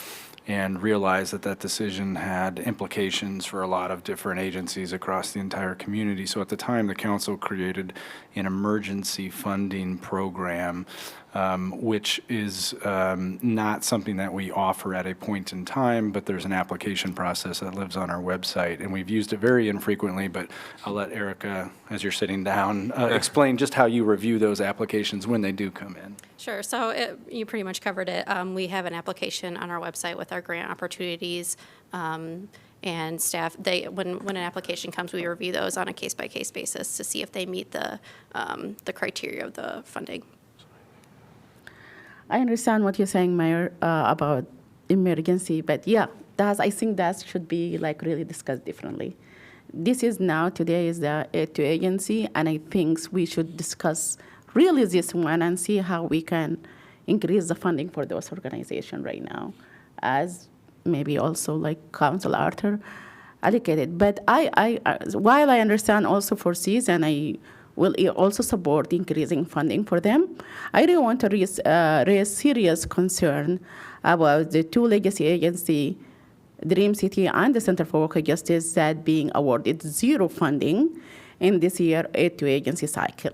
and realized that that decision had implications for a lot of different agencies across the entire community. So at the time, the council created an emergency funding program, which is not something that we offer at a point in time, but there's an application process that lives on our website. And we've used it very infrequently, but I'll let Erica, as you're sitting down, explain just how you review those applications when they do come in. Sure. So you pretty much covered it. We have an application on our website with our grant opportunities, and staff. When an application comes, we review those on a case-by-case basis to see if they meet the criteria of the funding. I understand what you're saying, Mayor, about emergency, but yeah, I think that should be like really discussed differently. Today is the aid to agency, and I think we should discuss really this one and see how we can increase the funding for those organizations right now, as maybe also like Council Arthur allocated. But while I understand also for Cs, and I will also support increasing funding for them, I really want to raise serious concern about the two legacy agencies, Dream City and the Center for Worker Justice, that being awarded zero funding in this year aid to agency cycle.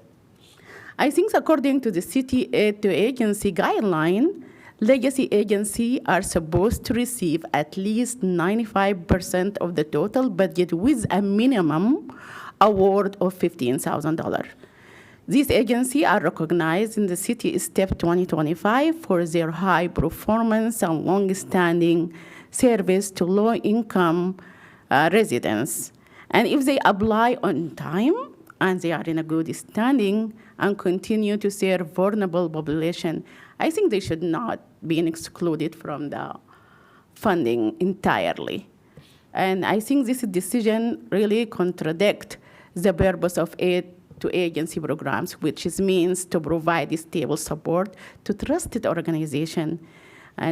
I think according to the city aid to agency guideline, legacy agencies are supposed to receive at least 95% of the total budget with a minimum award of $15,000. These agencies are recognized in the city step 2025 for their high performance and long-standing service to low-income residents. And if they apply on time and they are in a good standing and continue to serve vulnerable population, I think they should not be excluded from the funding entirely. And I think this decision really contradicts the purpose of aid to agency programs, which means to provide stable support to trusted organizations.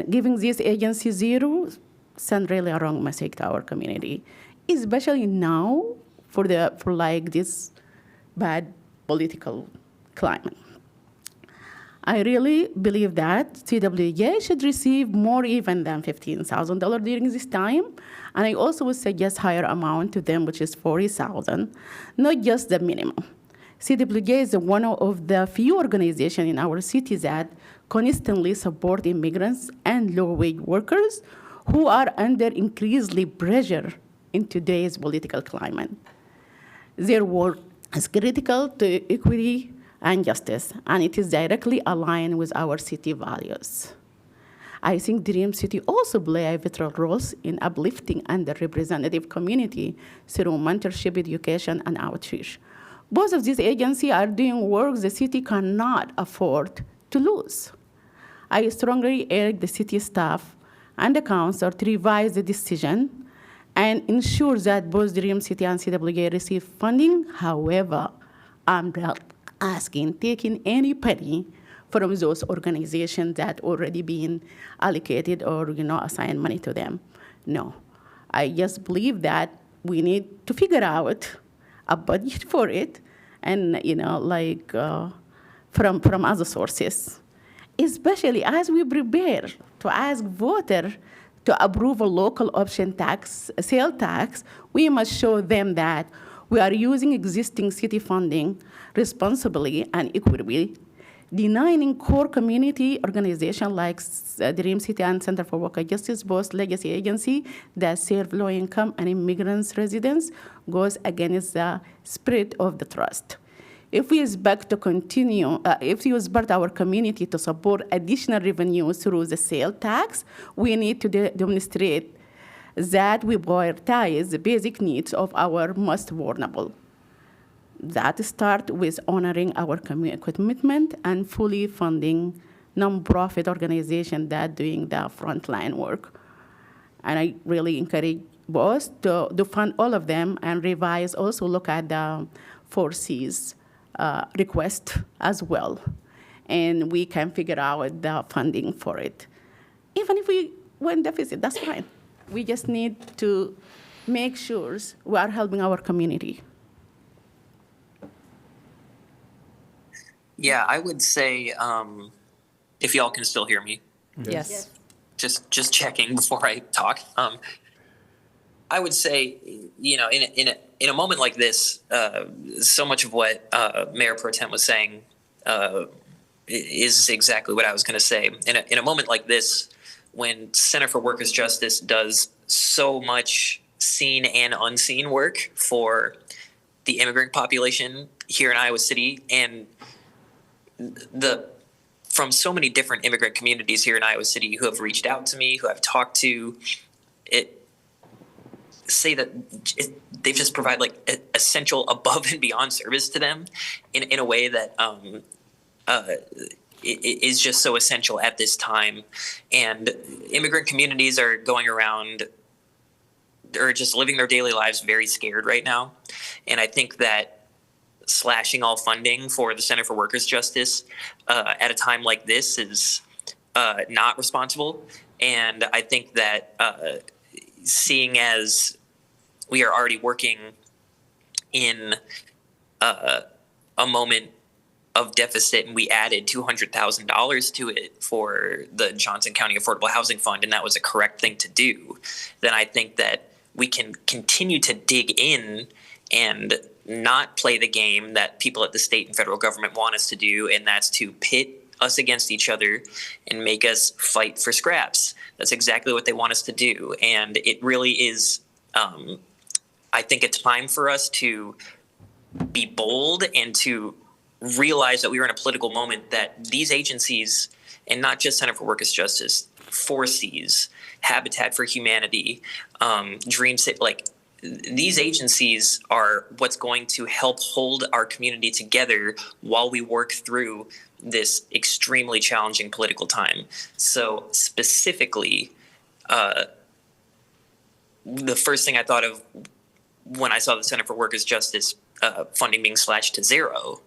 Giving these agencies zero sends really a wrong message to our community, especially now for like this bad political climate. I really believe that CWJ should receive more even than $15,000 during this time. And I also would suggest higher amount to them, which is $40,000, not just the minimum. CWJ is one of the few organizations in our city that constantly support immigrants and low-wage workers who are under increasingly pressure in today's political climate. Their work is critical to equity and justice, and it is directly aligned with our city values. I think Dream City also play a vital role in uplifting underrepresented community through mentorship, education, and outreach. Both of these agencies are doing work the city cannot afford to lose. I strongly urge the city staff and the council to revise the decision and ensure that both Dream City and CWJ receive funding. However, I'm not taking any penny from those organizations that already been allocated or, assigned money to them. No. I just believe that we need to figure out a budget for it and, from other sources, especially as we prepare to ask voters to approve a local option tax, sale tax. We must show them that we are using existing city funding responsibly and equitably, denying core community organizations like Dream City and Center for Worker Justice, both legacy agency that serve low-income and immigrants residents, goes against the spirit of the trust. If we expect to continue, if we expect our community to support additional revenue through the sale tax, we need to demonstrate that we prioritize the basic needs of our most vulnerable. That starts with honoring our commitment and fully funding nonprofit organizations that are doing the frontline work. And I really encourage both to fund all of them and revise, also look at the 4Cs request as well. And we can figure out the funding for it. Even if we went deficit, that's fine. We just need to make sure we are helping our community. Yeah, I would say, if y'all can still hear me. Yes. Just checking before I talk. I would say, in a moment like this, so much of what Mayor Pro Tem was saying is exactly what I was going to say. In a moment like this, when Center for Workers' Justice does so much seen and unseen work for the immigrant population here in Iowa City, and from so many different immigrant communities here in Iowa City who have reached out to me, who I've talked to, say that they just provide like essential above and beyond service to them in a way that is just so essential at this time. And immigrant communities are going around or just living their daily lives very scared right now. And I think that slashing all funding for the Center for Workers' Justice at a time like this is not responsible. And I think that seeing as we are already working in a moment of deficit, and we added $200,000 to it for the Johnson County Affordable Housing Fund, and that was a correct thing to do, then I think that we can continue to dig in and not play the game that people at the state and federal government want us to do, and that's to pit us against each other and make us fight for scraps. That's exactly what they want us to do. And it really is, I think, a time for us to be bold and to realize that we were in a political moment that these agencies, and not just Center for Workers' Justice, 4Cs, Habitat for Humanity, Dream City, these agencies are what's going to help hold our community together while we work through this extremely challenging political time. So specifically, the first thing I thought of when I saw the Center for Workers' Justice funding being slashed to zero,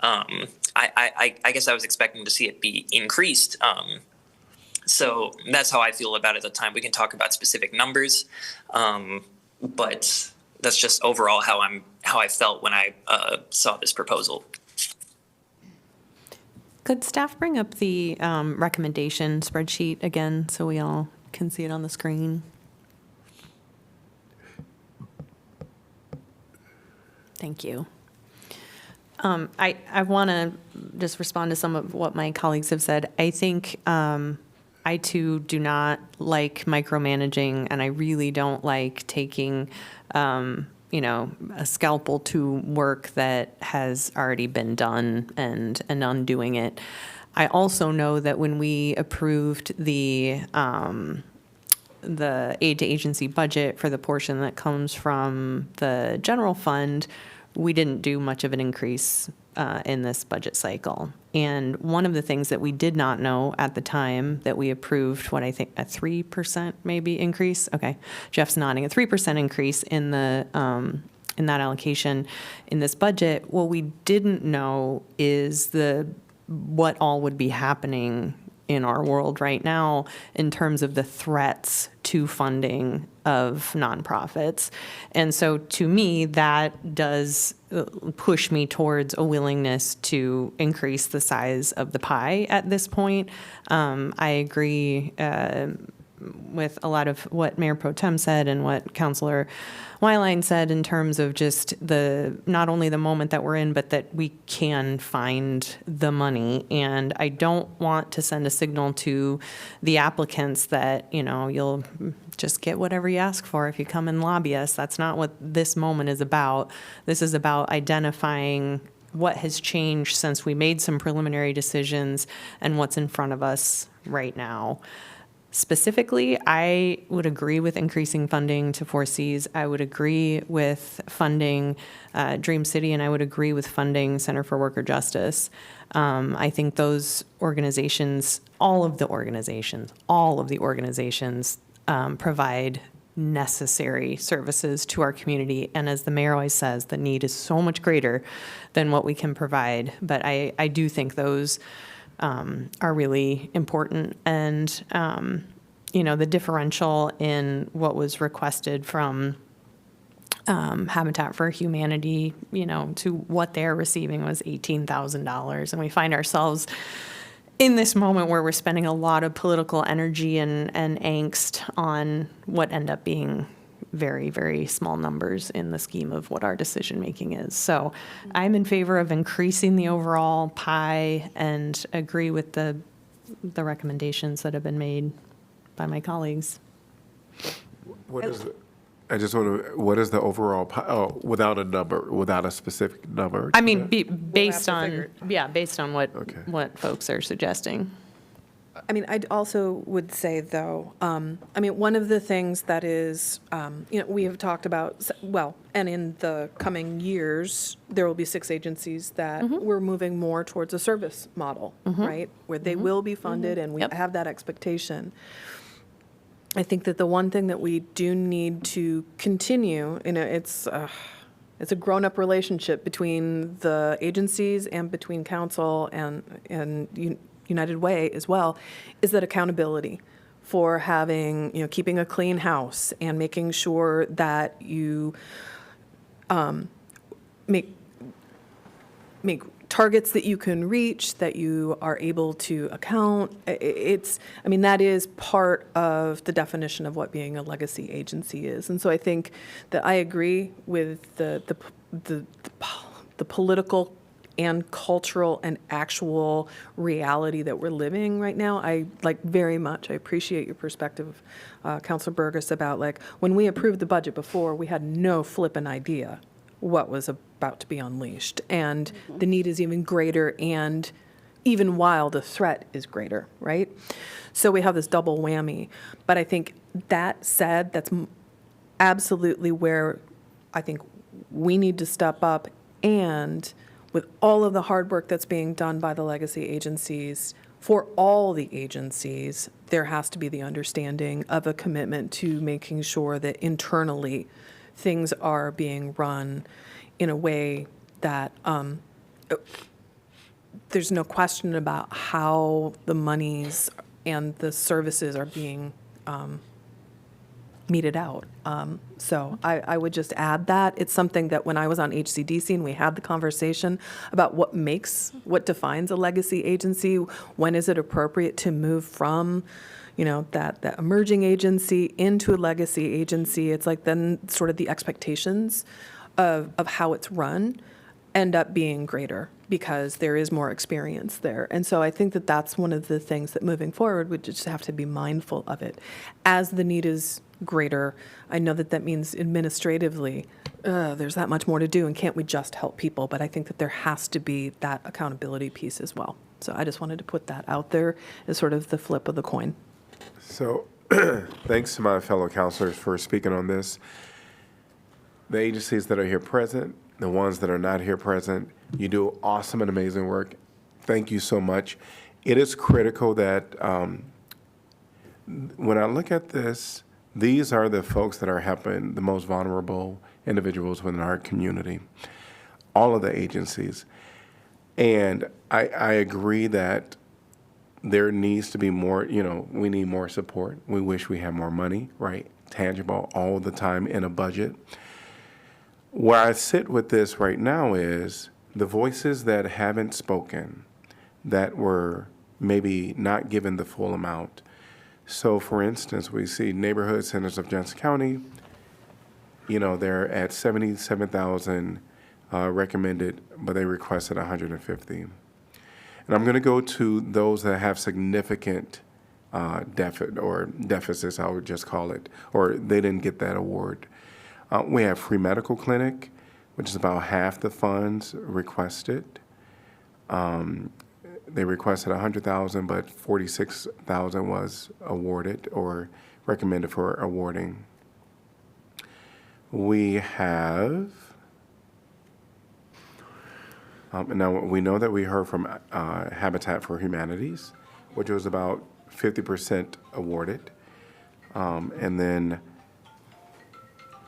I guess I was expecting to see it be increased. So that's how I feel about it at the time. We can talk about specific numbers, but that's just overall how I felt when I saw this proposal. Could staff bring up the recommendation spreadsheet again so we all can see it on the screen? Thank you. I want to just respond to some of what my colleagues have said. I think I too do not like micromanaging, and I really don't like taking a scalpel to work that has already been done and undoing it. I also know that when we approved the aid to agency budget for the portion that comes from the general fund, we didn't do much of an increase in this budget cycle. And one of the things that we did not know at the time that we approved, what I think a 3% maybe increase. Okay, Jeff's nodding. A 3% increase in the in that allocation in this budget. What we didn't know is the what all would be happening in our world right now in terms of the threats to funding of nonprofits. And so to me, that does push me towards a willingness to increase the size of the pie at this point. I agree with a lot of what Mayor Pro Tem said and what Councilor Wyline said in terms of just not only the moment that we're in, but that we can find the money. And I don't want to send a signal to the applicants that, you'll just get whatever you ask for if you come and lobby us. That's not what this moment is about. This is about identifying what has changed since we made some preliminary decisions and what's in front of us right now. Specifically, I would agree with increasing funding to 4Cs. I would agree with funding Dream City, and I would agree with funding Center for Worker Justice. I think those organizations, all of the organizations provide necessary services to our community. And as the mayor always says, the need is so much greater than what we can provide. But I do think those are really important. And, the differential in what was requested from Habitat for Humanity, to what they're receiving was $18,000. And we find ourselves in this moment where we're spending a lot of political energy and angst on what end up being very, very small numbers in the scheme of what our decision-making is. So I'm in favor of increasing the overall pie and agree with the recommendations that have been made by my colleagues. What is the overall pie? Oh, without a number, without a specific number? I mean, based on what folks are suggesting. I mean, I also would say, though, one of the things that is, we have talked about, and in the coming years, there will be 6 agencies that we're moving more towards a service model, right? Where they will be funded, and we have that expectation. I think that the one thing that we do need to continue, it's a grown-up relationship between the agencies and between council and United Way as well, is that accountability for having, keeping a clean house and making sure that you make targets that you can reach, that you are able to account. That is part of the definition of what being a legacy agency is. And so I think that I agree with the political and cultural and actual reality that we're living right now. I appreciate your perspective, Councilor Burgess, about when we approved the budget before, we had no flippin' idea what was about to be unleashed. And the need is even greater, and even while the threat is greater, right? So we have this double whammy. But I think that said, that's absolutely where I think we need to step up, and with all of the hard work that's being done by the legacy agencies, for all the agencies, there has to be the understanding of a commitment to making sure that internally things are being run in a way that there's no question about how the monies and the services are being meted out. So I would just add that. It's something that when I was on HCDC and we had the conversation about what defines a legacy agency, when is it appropriate to move from, that emerging agency into a legacy agency, it's then sort of the expectations of how it's run end up being greater because there is more experience there. And so I think that that's one of the things that moving forward we just have to be mindful of it. As the need is greater, I know that means administratively there's that much more to do, and can't we just help people? But I think that there has to be that accountability piece as well. So I just wanted to put that out there as sort of the flip of the coin. So thanks to my fellow councilors for speaking on this. The agencies that are here present, the ones that are not here present, you do awesome and amazing work. Thank you so much. It is critical that when I look at this, these are the folks that are helping the most vulnerable individuals within our community, all of the agencies. And I agree that there needs to be more, we need more support. We wish we had more money, right? Tangible all the time in a budget. Where I sit with this right now is the voices that haven't spoken, that were maybe not given the full amount. So for instance, we see neighborhood centers of Johnson County, they're at 77,000 recommended, but they requested 150. And I'm going to go to those that have significant deficits, I would just call it, or they didn't get that award. We have free medical clinic, which is about half the funds requested. They requested 100,000, but 46,000 was awarded or recommended for awarding. We have. Now, we know that we heard from Habitat for Humanities, which was about 50% awarded. And then,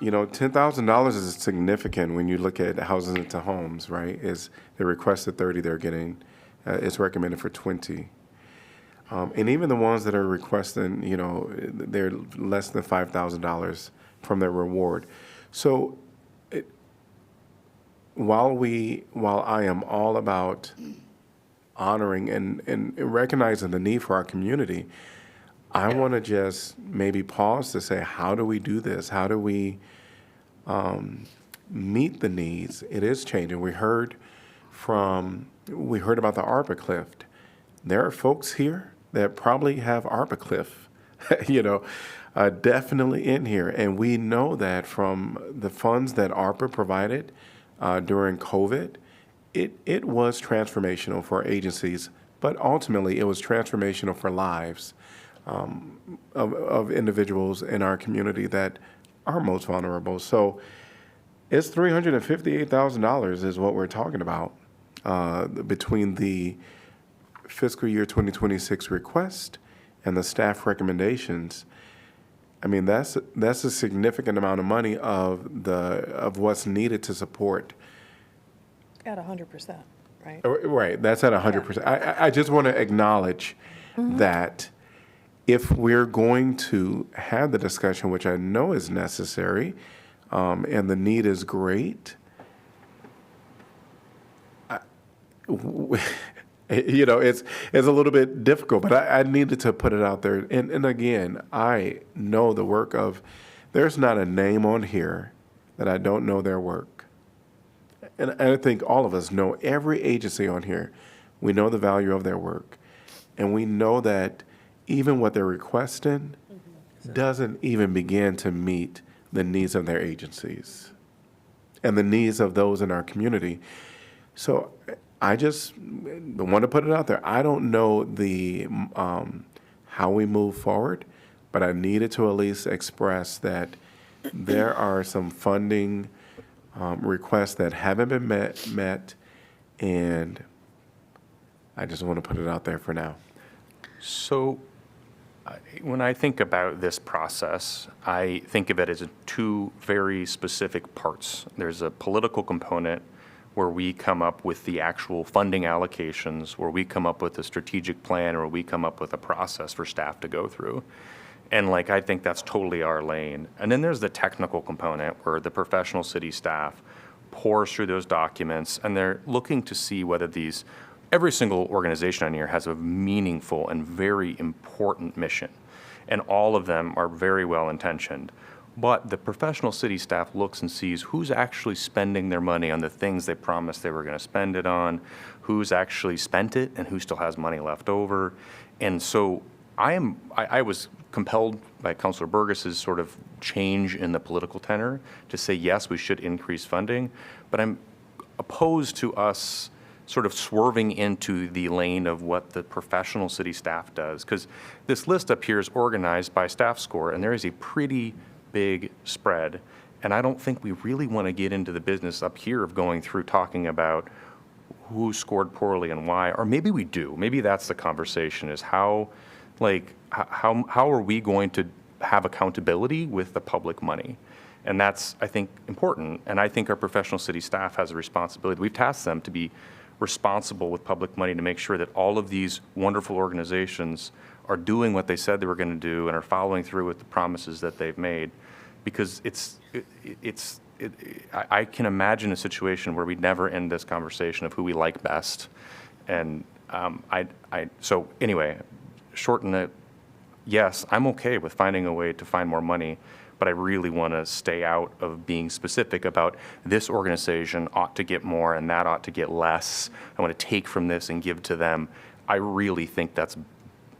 $10,000 is significant when you look at houses into homes, right? They requested 30, they're getting, it's recommended for 20. And even the ones that are requesting, they're less than $5,000 from their reward. So while I am all about honoring and recognizing the need for our community, I want to just maybe pause to say, how do we do this? How do we meet the needs? It is changing. We heard about the ARPA cliff. There are folks here that probably have ARPA cliff, definitely in here. And we know that from the funds that ARPA provided during COVID, it was transformational for agencies, but ultimately it was transformational for lives of individuals in our community that are most vulnerable. So it's $358,000 is what we're talking about between the fiscal year 2026 request and the staff recommendations. I mean, that's a significant amount of money of what's needed to support. At 100%, right? Right, that's at 100%. I just want to acknowledge that if we're going to have the discussion, which I know is necessary, and the need is great, it's a little bit difficult, but I needed to put it out there. And again, I know the work of, there's not a name on here that I don't know their work. And I think all of us know every agency on here. We know the value of their work. And we know that even what they're requesting doesn't even begin to meet the needs of their agencies and the needs of those in our community. So I just want to put it out there. I don't know how we move forward, but I needed to at least express that there are some funding requests that haven't been met, and I just want to put it out there for now. So when I think about this process, I think of it as two very specific parts. There's a political component where we come up with the actual funding allocations, where we come up with a strategic plan, or we come up with a process for staff to go through. And I think that's totally our lane. And then there's the technical component where the professional city staff pours through those documents and they're looking to see whether every single organization on here has a meaningful and very important mission. And all of them are very well intentioned. But the professional city staff looks and sees who's actually spending their money on the things they promised they were going to spend it on, who's actually spent it, and who still has money left over. And so I was compelled by Councilor Burgess's sort of change in the political tenor to say, yes, we should increase funding, but I'm opposed to us sort of swerving into the lane of what the professional city staff does. Because this list up here is organized by staff score, and there is a pretty big spread. And I don't think we really want to get into the business up here of going through talking about who scored poorly and why. Or maybe we do. Maybe that's the conversation, is how are we going to have accountability with the public money? And that's, I think, important. And I think our professional city staff has a responsibility. We've tasked them to be responsible with public money to make sure that all of these wonderful organizations are doing what they said they were going to do and are following through with the promises that they've made. Because I can imagine a situation where we'd never end this conversation of who we like best. And so anyway, shorten it. Yes, I'm okay with finding a way to find more money, but I really want to stay out of being specific about this organization ought to get more and that ought to get less. I want to take from this and give to them. I really think that's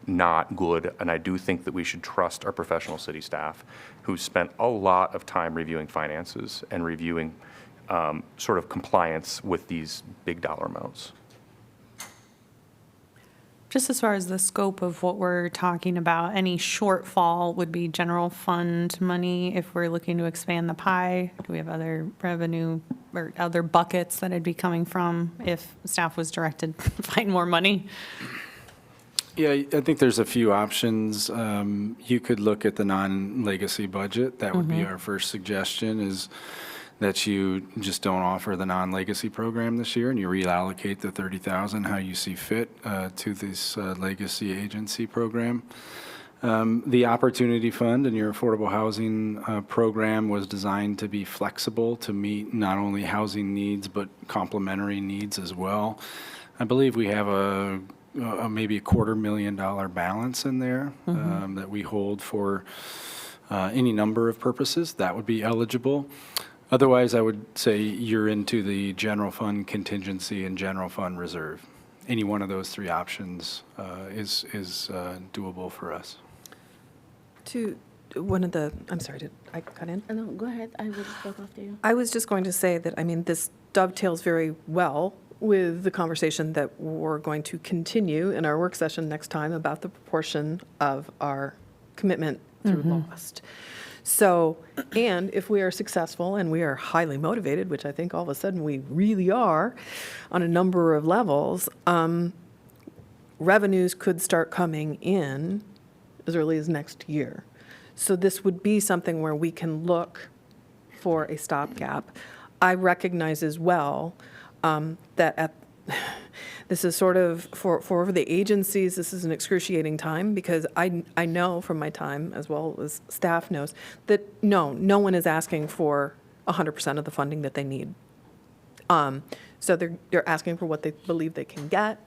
not good, and I do think that we should trust our professional city staff who spent a lot of time reviewing finances and reviewing sort of compliance with these big dollar amounts. Just as far as the scope of what we're talking about, any shortfall would be general fund money if we're looking to expand the pie. Do we have other revenue or other buckets that it'd be coming from if staff was directed to find more money? Yeah, I think there's a few options. You could look at the non-legacy budget. That would be our first suggestion, is that you just don't offer the non-legacy program this year and you reallocate the $30,000 how you see fit to this legacy agency program. The Opportunity Fund and your affordable housing program was designed to be flexible to meet not only housing needs but complementary needs as well. I believe we have maybe a $250,000 balance in there that we hold for any number of purposes that would be eligible. Otherwise, I would say you're into the general fund contingency and general fund reserve. Any one of those three options is doable for us. To one of the, I'm sorry, did I cut in? No, go ahead. I will go after you. I was just going to say that, I mean, this dovetails very well with the conversation that we're going to continue in our work session next time about the proportion of our commitment through lost. So, and if we are successful and we are highly motivated, which I think all of a sudden we really are on a number of levels, revenues could start coming in as early as next year. So this would be something where we can look for a stopgap. I recognize as well that this is sort of, for the agencies, this is an excruciating time because I know from my time, as well as staff knows, that no one is asking for 100% of the funding that they need. So they're asking for what they believe they can get.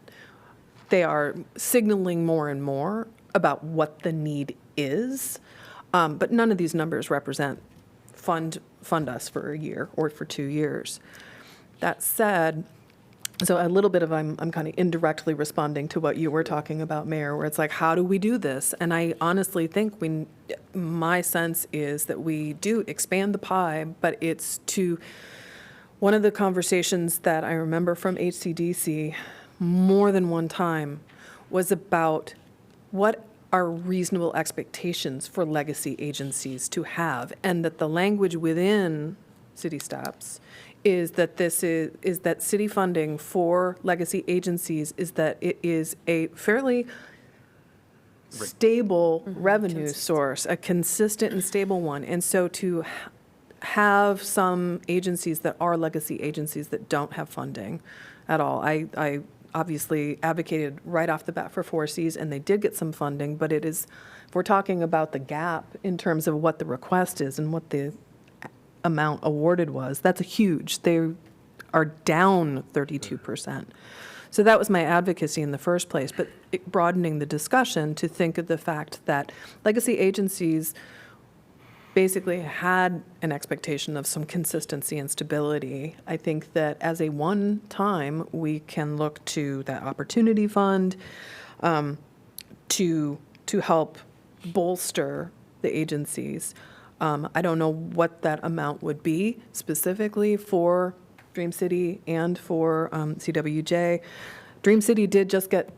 They are signaling more and more about what the need is, but none of these numbers represent fund us for a year or for 2 years. That said, so a little bit of I'm kind of indirectly responding to what you were talking about, Mayor, where it's like, how do we do this? And I honestly think my sense is that we do expand the pie, but it's to one of the conversations that I remember from HCDC more than one time was about what are reasonable expectations for legacy agencies to have, and that the language within city steps is that that city funding for legacy agencies is that it is a fairly stable revenue source, a consistent and stable one. And so to have some agencies that are legacy agencies that don't have funding at all, I obviously advocated right off the bat for 4Cs, and they did get some funding, but it is, if we're talking about the gap in terms of what the request is and what the amount awarded was, that's huge. They are down 32%. So that was my advocacy in the first place, but broadening the discussion to think of the fact that legacy agencies basically had an expectation of some consistency and stability. I think that as a one time, we can look to that opportunity fund to help bolster the agencies. I don't know what that amount would be specifically for Dream City and for CWJ. Dream City did just get,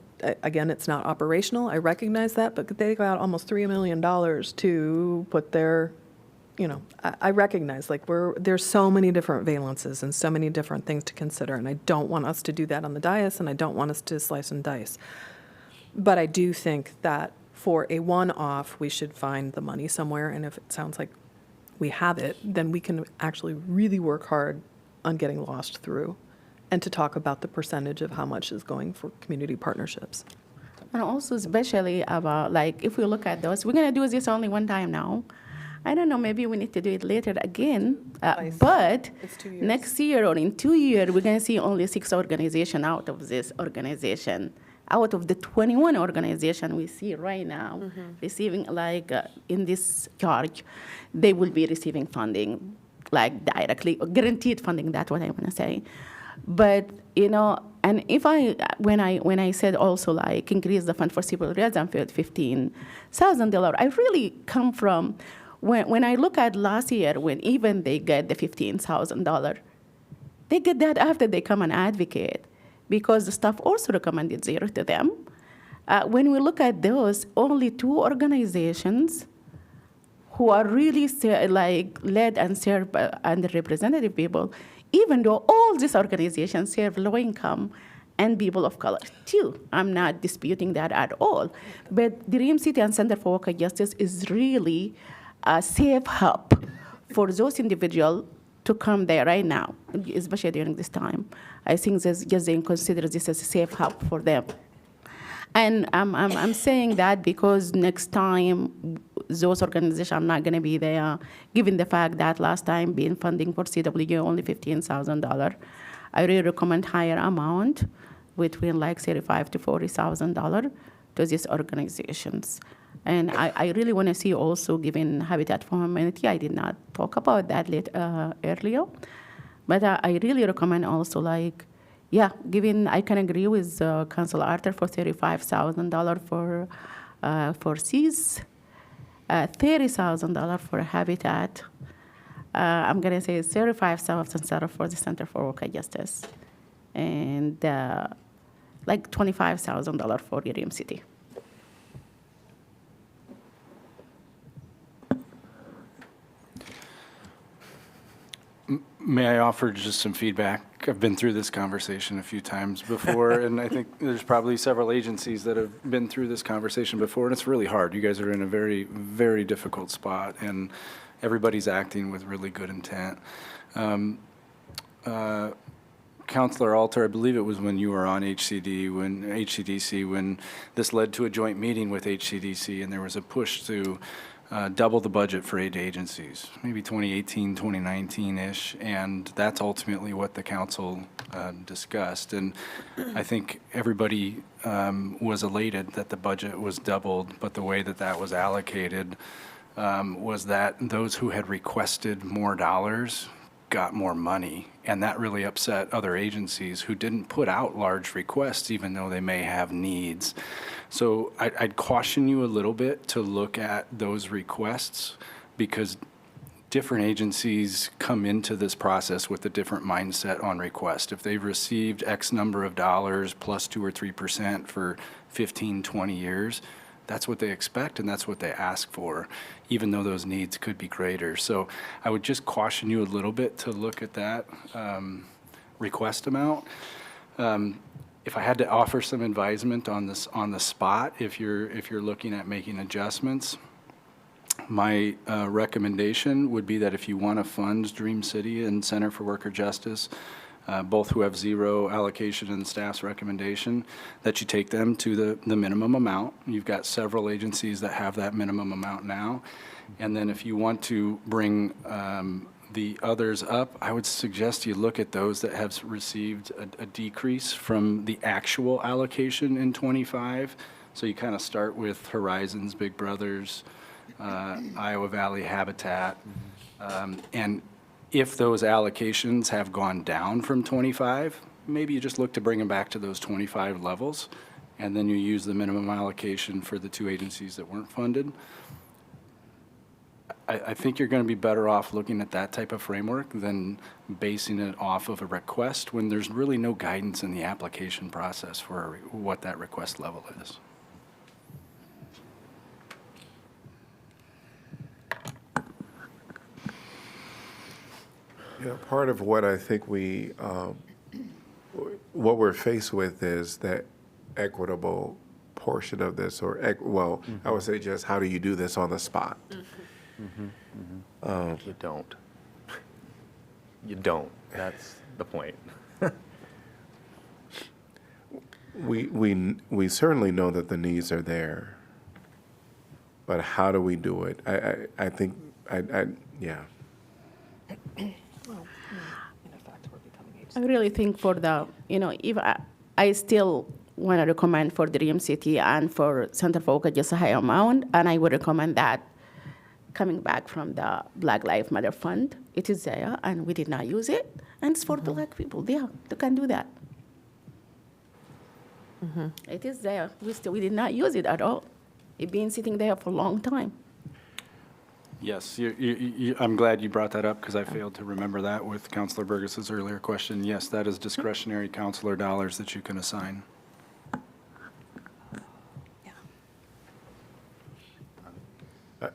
again, it's not operational, I recognize that, but they got almost $3 million to put their, I recognize, like, there's so many different valences and so many different things to consider, and I don't want us to do that on the dais, and I don't want us to slice and dice. But I do think that for a one-off, we should find the money somewhere, and if it sounds like we have it, then we can actually really work hard on getting lost through and to talk about the percentage of how much is going for community partnerships. And also especially about, like, if we look at those, we're going to do this only one time now. I don't know, maybe we need to do it later again. But It's 2 years. next year or in 2 years, we're going to see only 6 organizations out of this organization. Out of the 21 organizations we see right now receiving, like, in this charge, they will be receiving funding, like, directly, guaranteed funding, that's what I want to say. But, you know, and if when I said also, like, increase the fund for civil rights and $15,000, I really come from, when I look at last year, when even they get the $15,000, they get that after they come and advocate, because the staff also recommended zero to them. When we look at those, only 2 organizations who are really like led and served by underrepresented people, even though all these organizations serve low income and people of color too. I'm not disputing that at all. But Dream City and Center for Worker Justice is really a safe hub for those individuals to come there right now, especially during this time. I think they consider this as a safe hub for them. And I'm saying that because next time those organizations are not going to be there, given the fact that last time being funding for CWU only $15,000. I really recommend higher amount, between like $35,000 to $40,000 to these organizations. And I really want to see also giving Habitat for Humanity. I did not talk about that earlier, but I really recommend also, like, yeah, I can agree with Council Arthur for $35,000 for Seas, $30,000 for Habitat. I'm going to say $35,000 for the Center for Worker Justice, and like $25,000 for Dream City. May I offer just some feedback? I've been through this conversation a few times before, and I think there's probably several agencies that have been through this conversation before, and it's really hard. You guys are in a very, very difficult spot, and everybody's acting with really good intent. Councilor Alter, I believe it was when you were on HCDC, when this led to a joint meeting with HCDC, and there was a push to double the budget for aid agencies, maybe 2018, 2019-ish, and that's ultimately what the council discussed. And I think everybody was elated that the budget was doubled, but the way that that was allocated was that those who had requested more dollars got more money, and that really upset other agencies who didn't put out large requests, even though they may have needs. So I'd caution you a little bit to look at those requests, because different agencies come into this process with a different mindset on request. If they've received X number of dollars plus 2 or 3% for 15, 20 years, that's what they expect and that's what they ask for, even though those needs could be greater. So I would just caution you a little bit to look at that request amount. If I had to offer some advisement on this on the spot, if you're looking at making adjustments, my recommendation would be that if you want to fund Dream City and Center for Worker Justice, both who have zero allocation and staff's recommendation, that you take them to the minimum amount. You've got several agencies that have that minimum amount now. And then if you want to bring the others up, I would suggest you look at those that have received a decrease from the actual allocation in 25. So you kind of start with Horizons, Big Brothers, Iowa Valley Habitat, and if those allocations have gone down from 25, maybe you just look to bring them back to those 25 levels, and then you use the minimum allocation for the 2 agencies that weren't funded. I think you're going to be better off looking at that type of framework than basing it off of a request when there's really no guidance in the application process for what that request level is. Yeah, part of what I think what we're faced with is that equitable portion of this, or I would say just how do you do this on the spot? You don't. You don't. That's the point. we certainly know that the needs are there, but how do we do it? I think, yeah. I really think for the, if I still want to recommend for Dream City and for Center for Worker just a high amount, and I would recommend that coming back from the Black Lives Matter Fund. It is there, and we did not use it, and it's for Black people. Yeah, they can do that. It is there. We did not use it at all. It's been sitting there for a long time. Yes, I'm glad you brought that up because I failed to remember that with Councilor Burgess's earlier question. Yes, that is discretionary councilor dollars that you can assign.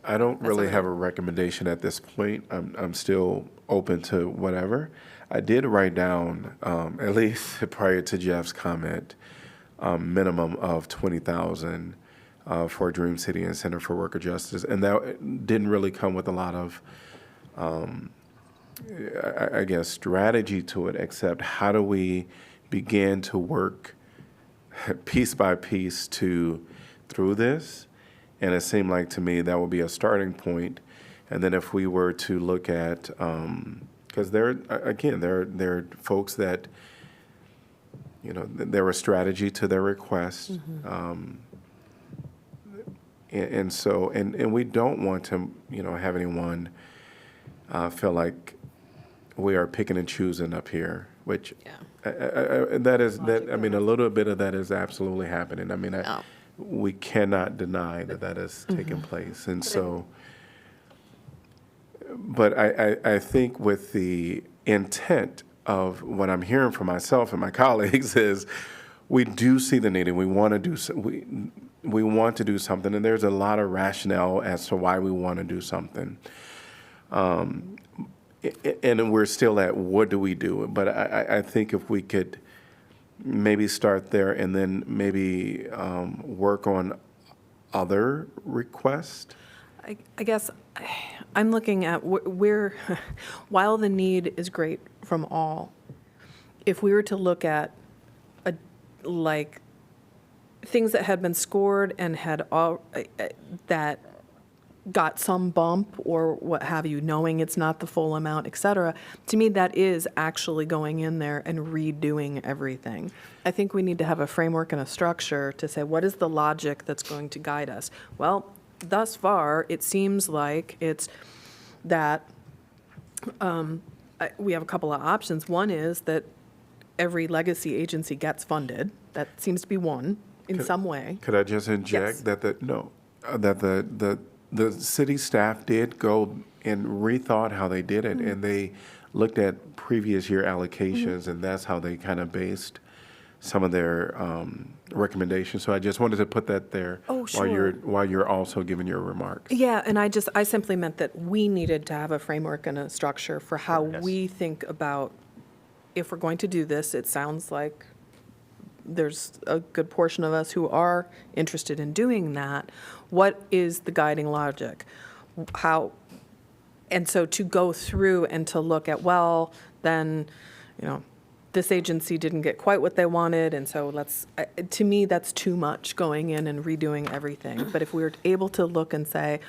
I don't really have a recommendation at this point. I'm still open to whatever. I did write down, at least prior to Jeff's comment, minimum of 20,000 for Dream City and Center for Worker Justice, and that didn't really come with a lot of, I guess, strategy to it. Except how do we begin to work piece by piece through this? And it seemed like to me that would be a starting point. And then if we were to look at, because there are folks that, there was strategy to their request. And we don't want to, have anyone feel like we are picking and choosing up here, which a little bit of that is absolutely happening. I mean, we cannot deny that is taking place. And so, but I think with the intent of what I'm hearing from myself and my colleagues is we do see the need and we want to do we want to do something, and there's a lot of rationale as to why we want to do something. And we're still at what do we do? But I think if we could maybe start there and then maybe work on other requests. I guess I'm looking at where, while the need is great from all, if we were to look at things that had been scored and had that got some bump or what have you, knowing it's not the full amount, et cetera, to me that is actually going in there and redoing everything. I think we need to have a framework and a structure to say what is the logic that's going to guide us. Well, thus far, it seems like it's that we have a couple of options. One is that every legacy agency gets funded. That seems to be one in some way. Could I just inject that the city staff did go and rethought how they did it, and they looked at previous year allocations, and that's how they kind of based some of their recommendations. So I just wanted to put that there while you're also giving your remarks. Yeah, and I simply meant that we needed to have a framework and a structure for how we think about if we're going to do this. It sounds like there's a good portion of us who are interested in doing that. What is the guiding logic? And so to go through and to look at, well, then, this agency didn't get quite what they wanted, and so to me, that's too much going in and redoing everything. But if we were able to look and say,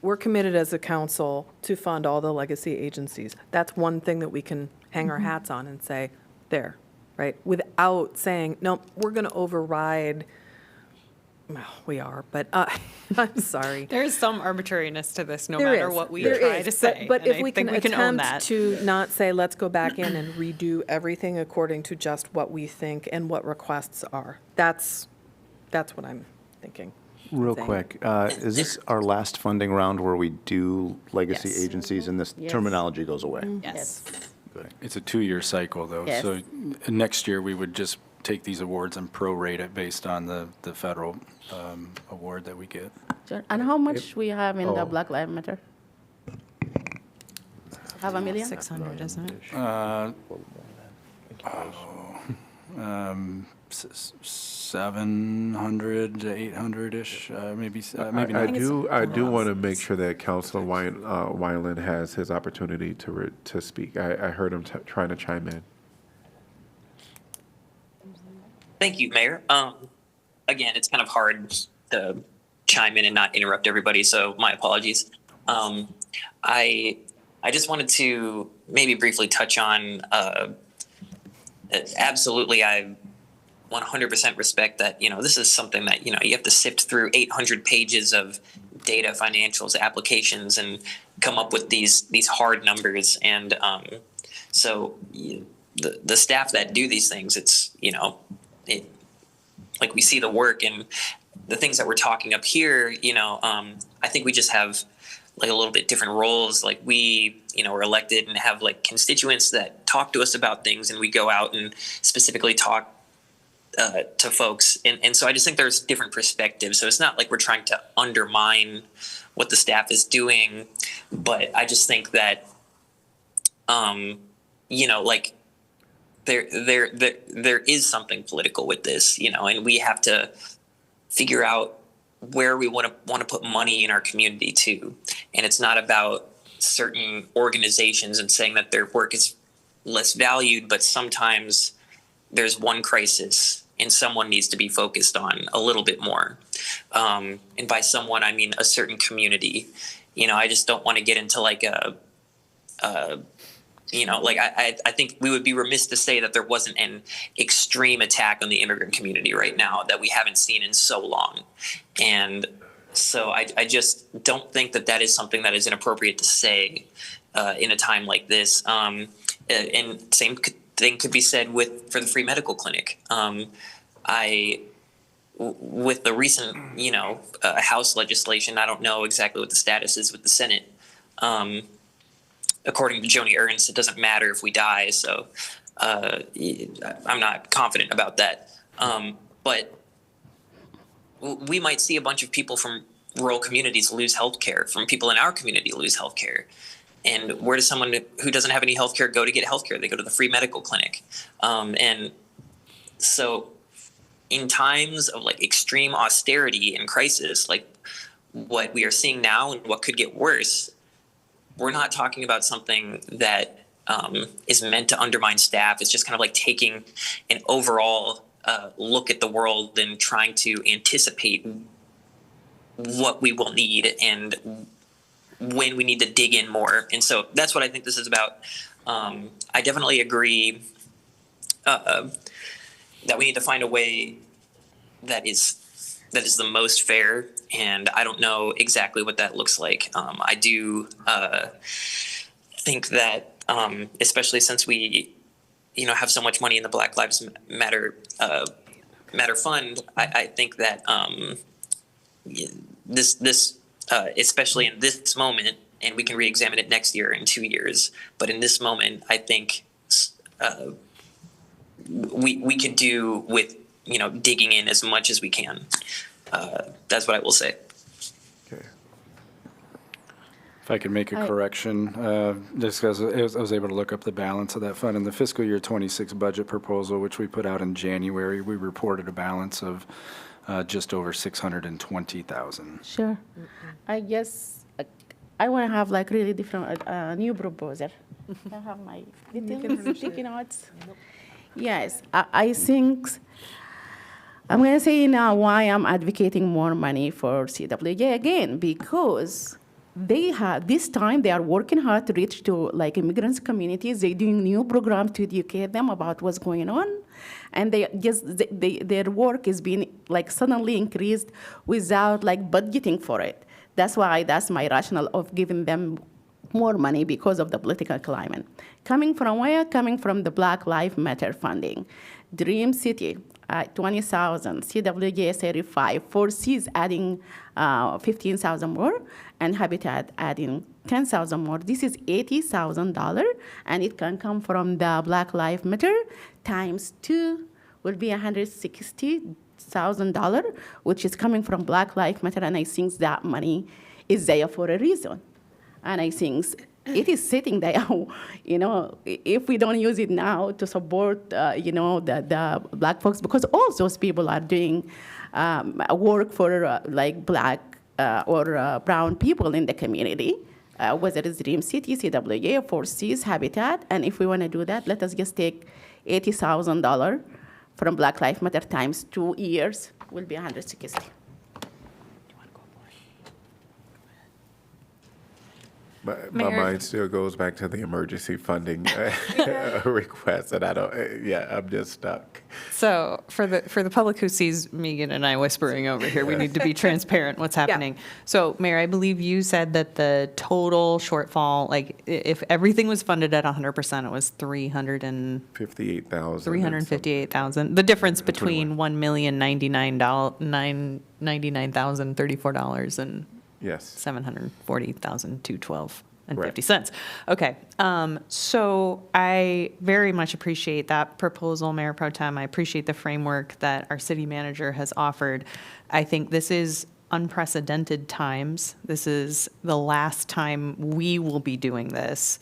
we're committed as a council to fund all the legacy agencies, that's one thing that we can hang our hats on and say, there, right? Without saying, no, we're going to override. Well, we are, but I'm sorry. There is some arbitrariness to this, no There matter is. what we There try is. to say. But and if I we think can we can own that. attempt to not say, let's go back in and redo everything according to just what we think and what requests are. That's what I'm thinking. Real saying. quick, is this our last funding round where we do legacy Yes. agencies and this Yes. terminology goes away? Yes. Good. It's a 2-year cycle, though. Yes. So next year, we would just take these awards and prorate it based on the federal award that we get. Sure. And how much we have in the Black Lives Matter? Have a million? 600, isn't it? 700 to 800-ish, maybe I not. do want to make sure that Councilor Weiland has his opportunity to speak. I heard him trying to chime in. Thank you, Mayor. Again, it's kind of hard to chime in and not interrupt everybody, so my apologies. I just wanted to maybe briefly touch on, absolutely, I 100% respect that, this is something that, you have to sift through 800 pages of data, financials, applications, and come up with these hard numbers. And so the staff that do these things, it's, like we see the work and the things that we're talking up here, I think we just have like a little bit different roles. Like we, are elected and have like constituents that talk to us about things, and we go out and specifically talk to folks. And so I just think there's different perspectives. So it's not like we're trying to undermine what the staff is doing, but I just think that, like there is something political with this, and we have to figure out where we want to put money in our community too. And it's not about certain organizations and saying that their work is less valued, but sometimes there's one crisis and someone needs to be focused on a little bit more. And by someone, I mean a certain community. I just don't want to get into like I think we would be remiss to say that there wasn't an extreme attack on the immigrant community right now that we haven't seen in so long. And so I just don't think that is something that is inappropriate to say in a time like this. And same thing could be said for the free medical clinic. With the recent, House legislation, I don't know exactly what the status is with the Senate. According to Joni Ernst, it doesn't matter if we die, so I'm not confident about that. But we might see a bunch of people from rural communities lose health care, from people in our community lose health care. And where does someone who doesn't have any health care go to get health care? They go to the free medical clinic. And so in times of like extreme austerity and crisis, like what we are seeing now and what could get worse, we're not talking about something that is meant to undermine staff. It's just kind of like taking an overall look at the world and trying to anticipate what we will need and when we need to dig in more. And so that's what I think this is about. I definitely agree that we need to find a way that is the most fair, and I don't know exactly what that looks like. I do think that, especially since we, have so much money in the Black Lives Matter fund, I think that this especially in this moment, and we can re-examine it next year in 2 years, but in this moment, I think we could do with digging in as much as we can. That's what I will say. Okay. If I could make a correction, just because I was able to look up the balance of that fund in the fiscal year 26 budget proposal, which we put out in January, we reported a balance of just over 620,000. Sure. I guess I want to have like really different new proposal. I have my little sticky notes. Yes, I think I'm going to say now why I'm advocating more money for CWJ again, because they have, this time they are working hard to reach to like immigrants communities. They're doing new programs to educate them about what's going on. And their work is being like suddenly increased without like budgeting for it. That's my rationale of giving them more money, because of the political climate. Coming from where? Coming from the Black Lives Matter funding. Dream City, 20,000, CWJ 35, 4Cs adding 15,000 more, and Habitat adding 10,000 more. This is $80,000, and it can come from the Black Lives Matter times 2 will be $160,000, which is coming from Black Lives Matter, and I think that money is there for a reason. And I think it is sitting there, if we don't use it now to support, the Black folks, because all those people are doing work for like Black or brown people in the community, whether it's Dream City, CWJ, 4Cs, Habitat. And if we want to do that, let us just take $80,000 from Black Lives Matter times 2 years will be 160. My Mayor- mind still goes back to the emergency funding request, and I don't, I'm just stuck. So for the public who sees Megan and I whispering over here, we need to be transparent what's happening. So Mayor, I believe you said that the total shortfall, like if everything was funded at 100%, it was 58,000. 358,000. The difference between $1,099,034 and Yes. $740,212.50. Okay. So I very much appreciate that proposal, Mayor Pro Tem. I appreciate the framework that our city manager has offered. I think this is unprecedented times. This is the last time we will be doing this.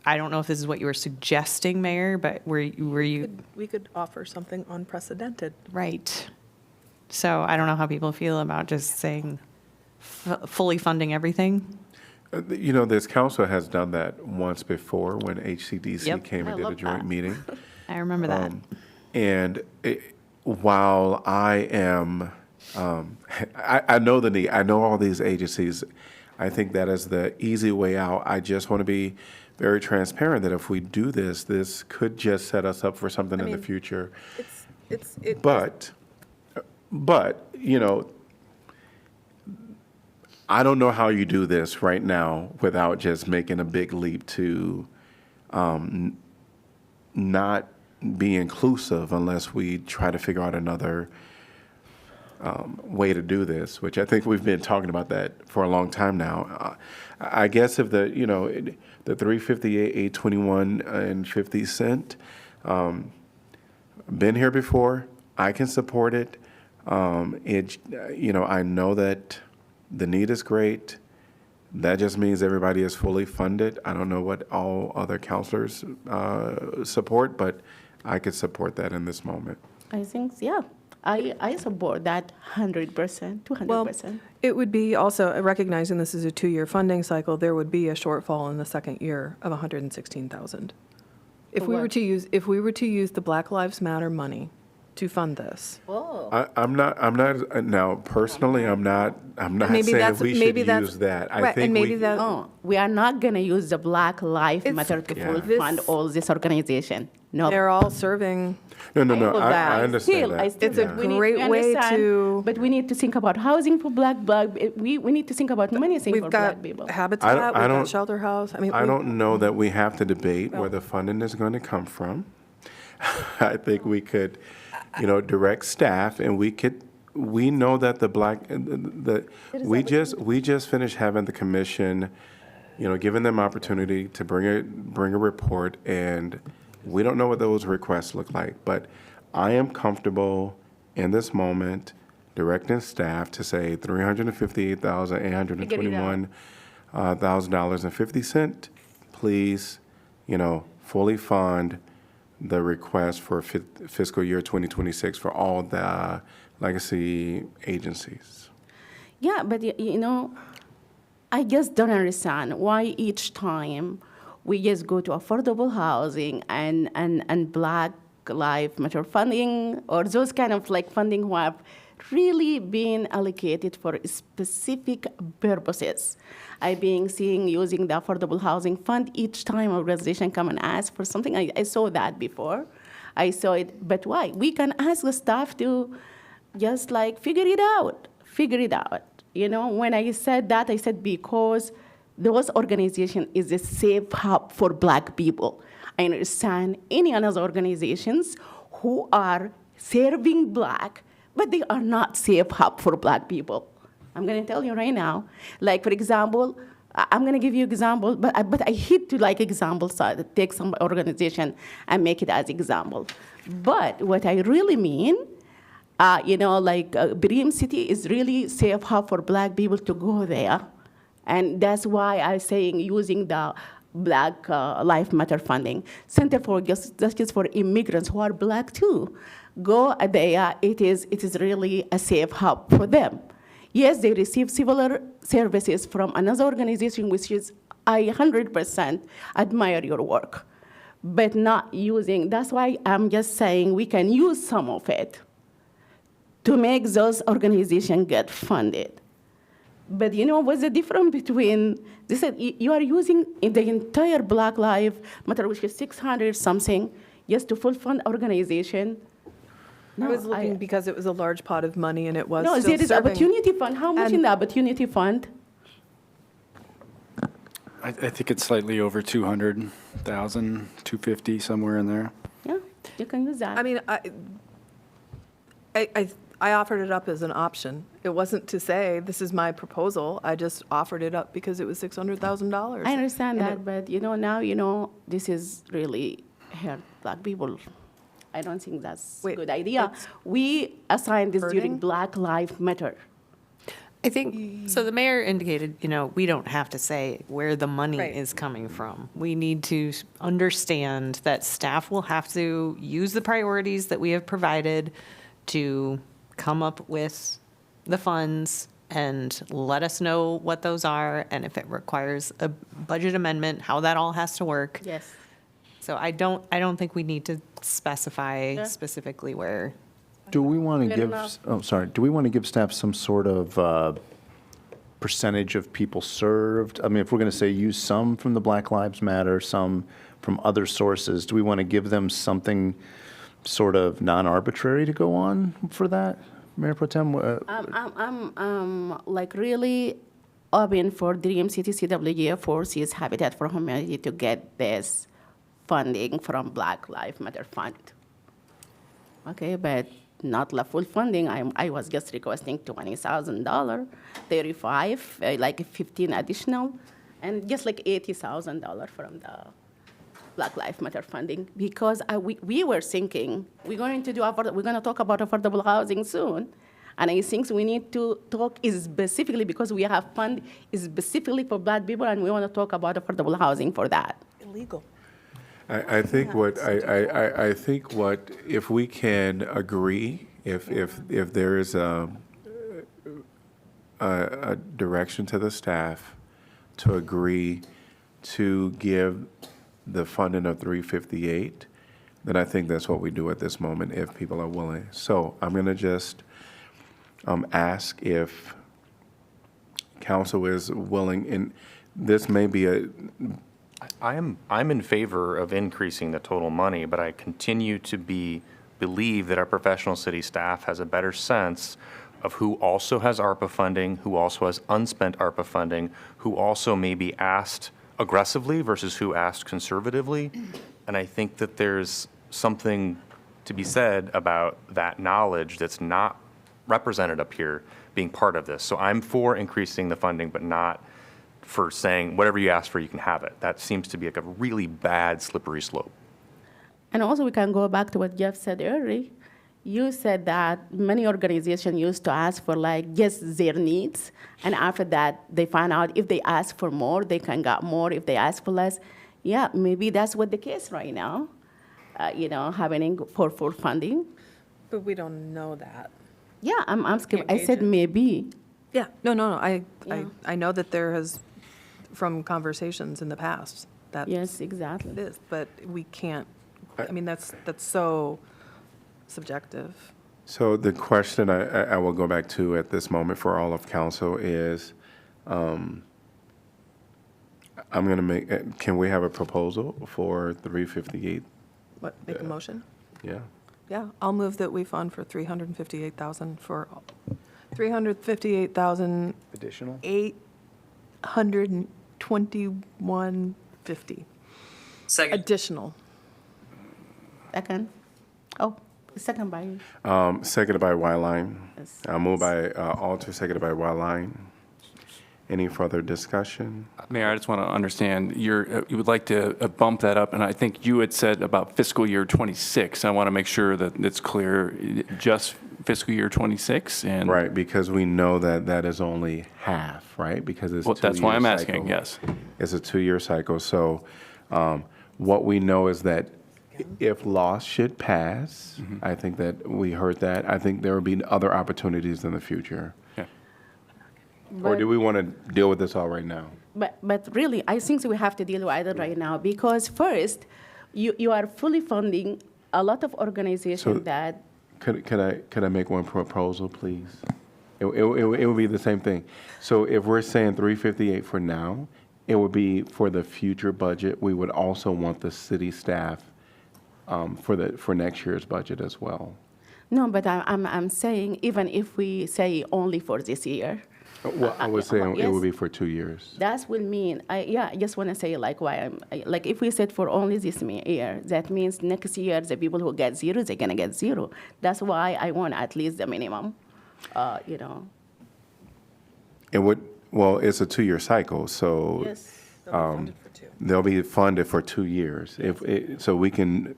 I don't know if this is what you were suggesting, Mayor, but were you? We could offer something unprecedented. Right. So I don't know how people feel about just saying fully funding everything. You know, this council has done that once before when HCDC Yep. came and did a joint meeting. I remember that. And while I am, I know the need, I know all these agencies, I think that is the easy way out. I just want to be very transparent that if we do this, this could just set us up for something in the future. But, you know, I don't know how you do this right now without just making a big leap to not be inclusive unless we try to figure out another way to do this, which I think we've been talking about that for a long time now. I guess if the 358, 821 and 50 cent, been here before, I can support it. I know that the need is great. That just means everybody is fully funded. I don't know what all other counselors support, but I could support that in this moment. I think, yeah, I support that 100%, 200%. Well, it would be also, recognizing this is a 2-year funding cycle, there would be a shortfall in the second year of 116,000. If we were to use the Black Lives Matter money to fund this. I'm not now personally. I'm not Maybe saying that's- we maybe should that's- use that. I right, think and maybe we, that- No, we are not going to use the Black Lives Matter to full fund all this organization. No. They're all serving. No. all of that. I understand that. It's a great way to. But we need to think about housing for Black. We need to think about many things for Black people. Habitat, we've got Shelter House. I don't know that we have to debate where the funding is going to come from. I think we could, direct staff, and we know that we just finished having the commission, giving them opportunity to bring a report, and we don't know what those requests look like. But I am comfortable in this moment directing staff to say $358,821,000.50. Please, fully fund the request for fiscal year 2026 for all the legacy agencies. Yeah, but I just don't understand why each time we just go to affordable housing and Black Lives Matter funding or those kind of funding who have really been allocated for specific purposes. I've been seeing using the Affordable Housing Fund each time organization come and ask for something. I saw that before. I saw it, but why? We can ask the staff to just figure it out. When I said that, I said because those organization is a safe hub for Black people. I understand any other organizations who are serving Black, but they are not safe hub for Black people. I'm going to tell you right now. For example, I'm going to give you example, but I hate to examples, take some organization and make it as example. But what I really mean, Bream City is really safe hub for Black people to go there. And that's why I'm saying using the Black Lives Matter funding. Center for Justice for Immigrants who are Black too. Go there, it is really a safe hub for them. Yes, they receive similar services from another organization, which is I 100% admire your work. but not using. That's why I'm just saying we can use some of it to make those organizations get funded. But you know what's the difference between this? You are using in the entire Black Lives Matter, which is 600 something, just to full fund organization. I was looking because it was a large pot of money and it was No, still there is serving. opportunity fund. How much in the opportunity fund? I think it's slightly over 200,000, 250, somewhere in there. Yeah, you can use that. I mean, I offered it up as an option. It wasn't to say, this is my proposal. I just offered it up because it was $600,000. I understand And that, but now this is really hurt Black people. I don't think that's a good idea. We assigned this during Black Lives Matter. I think, so the mayor indicated, we don't have to say where the money Right. is coming from. We need to understand that staff will have to use the priorities that we have provided to come up with the funds and let us know what those are, and if it requires a budget amendment, how that all has to work. Yes. So I don't think we need to specify Yeah. specifically where. Do we want to Fair give, enough. do we want to give staff some sort of percentage of people served? I mean, if we're going to say use some from the Black Lives Matter, some from other sources, do we want to give them something sort of non-arbitrary to go on for that, Mayor Pro Tem? I'm like really open for Dream City CWG Forces Habitat for Humanity to get this funding from Black Lives Matter Fund. Okay, but not the full funding. I was just requesting $20,000, 35, like 15 additional, and just like $80,000 from the Black Lives Matter funding, because we were thinking we're going to talk about affordable housing soon, and I think we need to talk specifically because we have fund specifically for Black people, and we want to talk about affordable housing for that. Illegal. I think I think what if we can agree, if there is a direction to the staff to agree to give the funding of 358, then I think that's what we do at this moment if people are willing. So I'm going to just ask if council is willing, and this may be I'm in favor of increasing the total money, but I continue to believe that our professional city staff has a better sense of who also has ARPA funding, who also has unspent ARPA funding, who also may be asked aggressively versus who asked conservatively. And I think that there's something to be said about that knowledge that's not represented up here being part of this. So I'm for increasing the funding, but not for saying whatever you ask for, you can have it. That seems to be like a really bad slippery slope. And also we can go back to what Jeff said earlier. You said that many organizations used to ask for like just their needs, and after that they find out if they ask for more, they can get more. If they ask for less, yeah, maybe that's what the case right now. Happening for full funding. But we don't know that. Yeah, I'm scared. I said maybe. Yeah, no. I know that there has, from conversations in the past, that yes, exactly. it is, but we can't. I mean, that's so subjective. So the question I will go back to at this moment for all of council is, I'm going to make, can we have a proposal for 358? What, make a motion? Yeah. Yeah, I'll move that we fund for $358,000 for $358,000 additional $821.50. Second. Additional. Second. Oh, second by. Seconded by Wyline. Yes. Moved by Alter, seconded by Wyline. Any further discussion? Mayor, I just want to understand, you would like to bump that up, and I think you had said about fiscal year 26. I want to make sure that it's clear, just fiscal year 26? And Right, because we know that that is only half, right? Because it's a 2-year that's why I'm asking, cycle. yes. It's a 2-year cycle. So what we know is that if loss should pass, I think that we heard that. I think there will be other opportunities in the future. Or do we want to deal with this all right now? But really, I think we have to deal with it right now because first, you are fully funding a lot of organizations So- that, Could I make one proposal, please? It would be the same thing. So if we're saying 358 for now, it would be for the future budget. We would also want the city staff for next year's budget as well. no, but I'm saying, even if we say only for this year, Well, I would say it yes. would be for 2 years. that will mean, I just want to say like why like if we said for only this year, that means next year the people who get zero, they're gonna get zero. That's why I want at least the minimum, you know. It would, well, it's a 2-year cycle, so. Yes. They'll be funded for 2 years. So we can,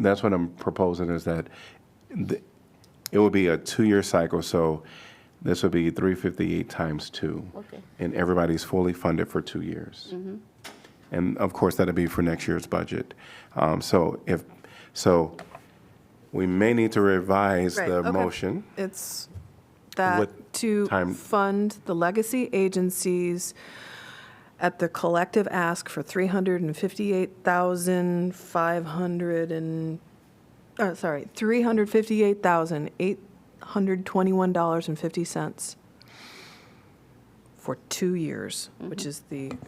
that's what I'm proposing is that it will be a 2-year cycle, so this would be 358 times 2. Okay. And everybody's fully funded for 2 years. Mm-hmm. And of course, that'll be for next year's budget. So we may need to revise Right, the okay. motion. It's that What to time? fund the legacy agencies at the collective ask for $358,821.50 for 2 years, which is the should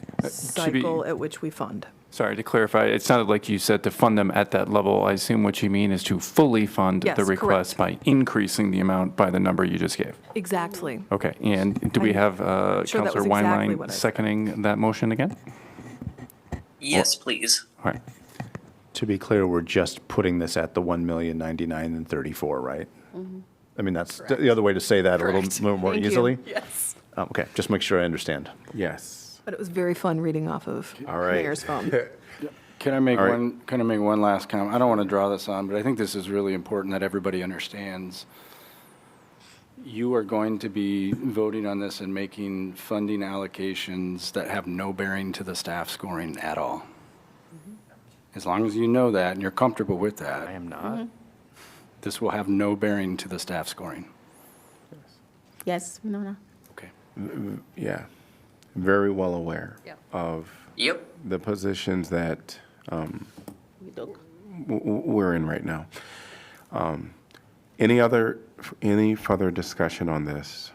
be- cycle at which we fund. Sorry, to clarify, it sounded like you said to fund them at that level. I assume what you mean is to fully fund Yes, the request by increasing the amount by the number you just gave. Exactly. Okay, and do we I'm have sure that was Counselor exactly Weinlein what I said. seconding that motion again? Yes, please. All right. To be clear, we're just putting this at the 1,099,034, right? I mean, that's the other way to say that a little more Thank you. easily. Yes. Okay, just make sure I understand. Yes. But it was very fun reading off of All right. Mayor's phone. Can I make All right. one last comment? I don't want to draw this on, but I think this is really important that everybody understands. You are going to be voting on this and making funding allocations that have no bearing to the staff scoring at all. As long as you know that and you're comfortable with that. I am not. This will have no bearing to the staff scoring. Yes, no. Okay. Yeah, very well aware Yep. of Yep. the positions that We do. we're in right now. Any further discussion on this?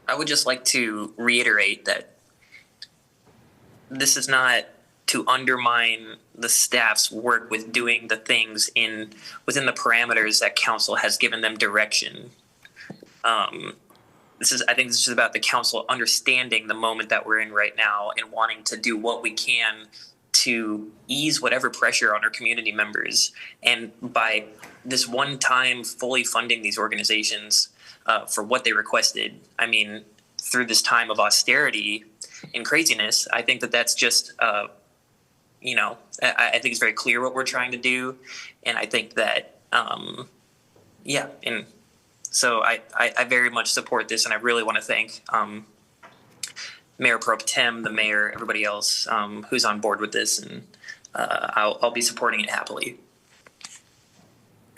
I would just like to reiterate that this is not to undermine the staff's work with doing the things within the parameters that council has given them direction. I think this is about the council understanding the moment that we're in right now and wanting to do what we can to ease whatever pressure on our community members. And by this one time fully funding these organizations for what they requested, I mean, through this time of austerity and craziness, I think that that's just, I think it's very clear what we're trying to do. And I think that, and so I very much support this, and I really want to thank Mayor Pro Tem, the mayor, everybody else who's on board with this, and I'll be supporting it happily.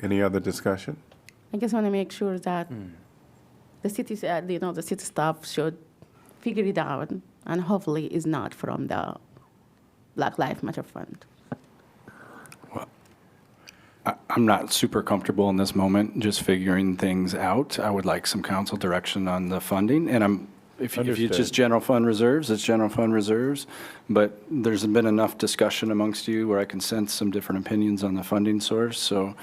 Any other discussion? I just want to make sure that the city, the city staff should figure it out, and hopefully it's not from the Black Lives Matter Fund. I'm not super comfortable in this moment just figuring things out. I would like some council direction on the funding, and if it's Understood. just general fund reserves, it's general fund reserves. But there's been enough discussion amongst you where I can sense some different opinions on the funding source. So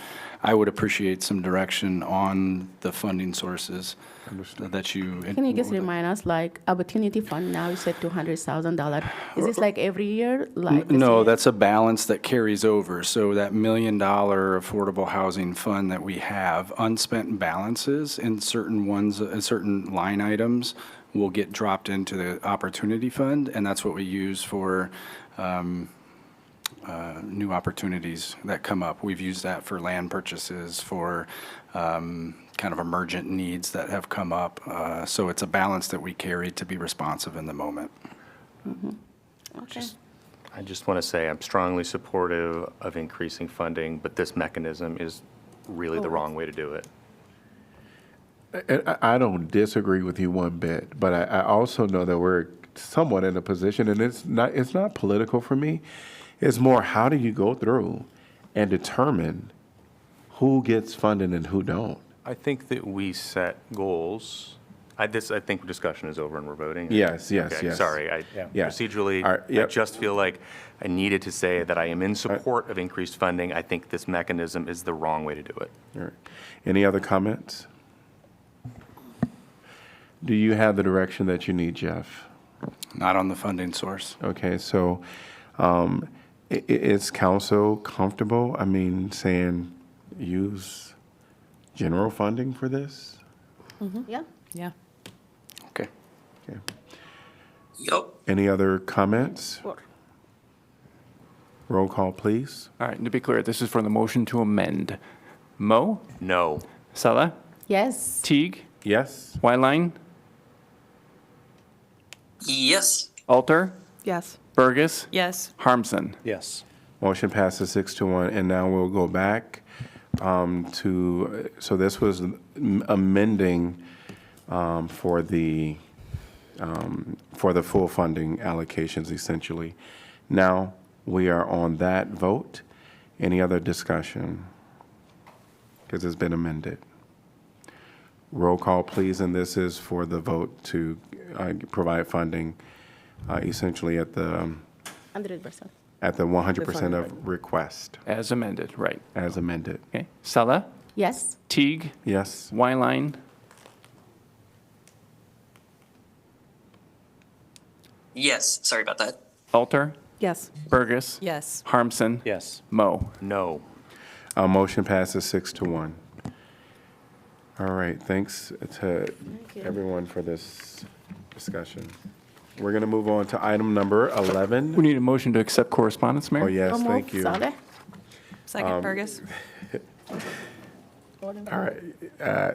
I would appreciate some direction on the funding sources that you. Can you just remind us, like, Opportunity Fund now, you said $200,000. Is this like every year? Like this No, year? that's a balance that carries over. So that $1 million affordable housing fund that we have, unspent balances in certain line items will get dropped into the Opportunity Fund, and that's what we use for new opportunities that come up. We've used that for land purchases, for kind of emergent needs that have come up. So it's a balance that we carry to be responsive in the moment. Okay. I just want to say I'm strongly supportive of increasing funding, but this mechanism is really the wrong way to do it. I don't disagree with you one bit, but I also know that we're somewhat in a position, and it's not political for me. It's more, how do you go through and determine who gets funded and who don't? I think that we set goals. I think discussion is over and we're voting. Yes, Okay, yes. Sorry, Yeah. procedurally, All right, I yep. just feel like I needed to say that I am in support of increased funding. I think this mechanism is the wrong way to do it. All right. Any other comments? Do you have the direction that you need, Jeff? Not on the funding source. Okay, so is council comfortable, saying use general funding for this? Yeah. Yeah. Okay. Okay. Yep. Any other comments? Roll call, please. All right, and to be clear, this is for the motion to amend. Mo? No. Sala? Yes. Teague? Yes. Wyline? Yes. Alter? Yes. Burgess? Yes. Harmson? Yes. Motion passes 6-1, and now we'll go back so this was amending for the full funding allocations, essentially. Now, we are on that vote. Any other discussion? Because it's been amended. Roll call, please, and this is for the vote to provide funding essentially at the 100%. at the 100% of request, As amended, right. as amended. Okay. Sala? Yes. Teague? Yes? Wyline? Yes. Sorry about that. Alter? Yes. Burgess? Yes. Harmson? Yes. Mo? No. Motion passes 6-1. All right, thanks to everyone for this discussion. We're going to move on to item number 11. We need a motion to accept correspondence, Mayor. Oh, yes, thank you. Second, Burgess. All right,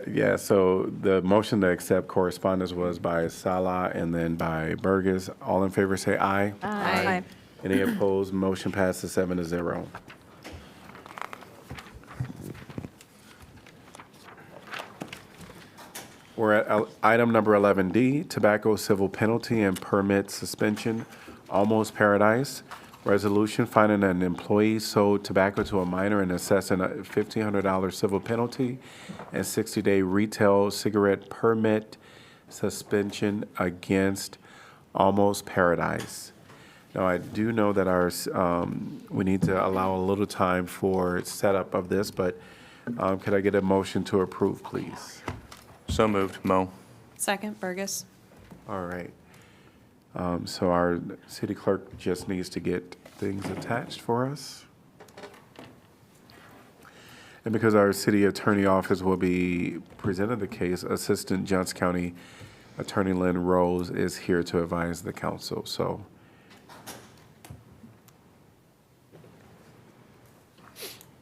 yeah, so the motion to accept correspondence was by Salah and then by Burgess. All in favor, say aye. Aye. Any opposed? Motion passes 7-0. We're at item number 11D, tobacco civil penalty and permit suspension, Almost Paradise. Resolution finding an employee sold tobacco to a minor and assessing a $1,500 civil penalty and 60-day retail cigarette permit suspension against Almost Paradise. Now, I do know that we need to allow a little time for setup of this, but could I get a motion to approve, please? So moved. Mo. Second, Burgess. All right. So our city clerk just needs to get things attached for us. And because our city attorney office will be presenting the case, Assistant Johnson County Attorney Lynn Rose is here to advise the council. So,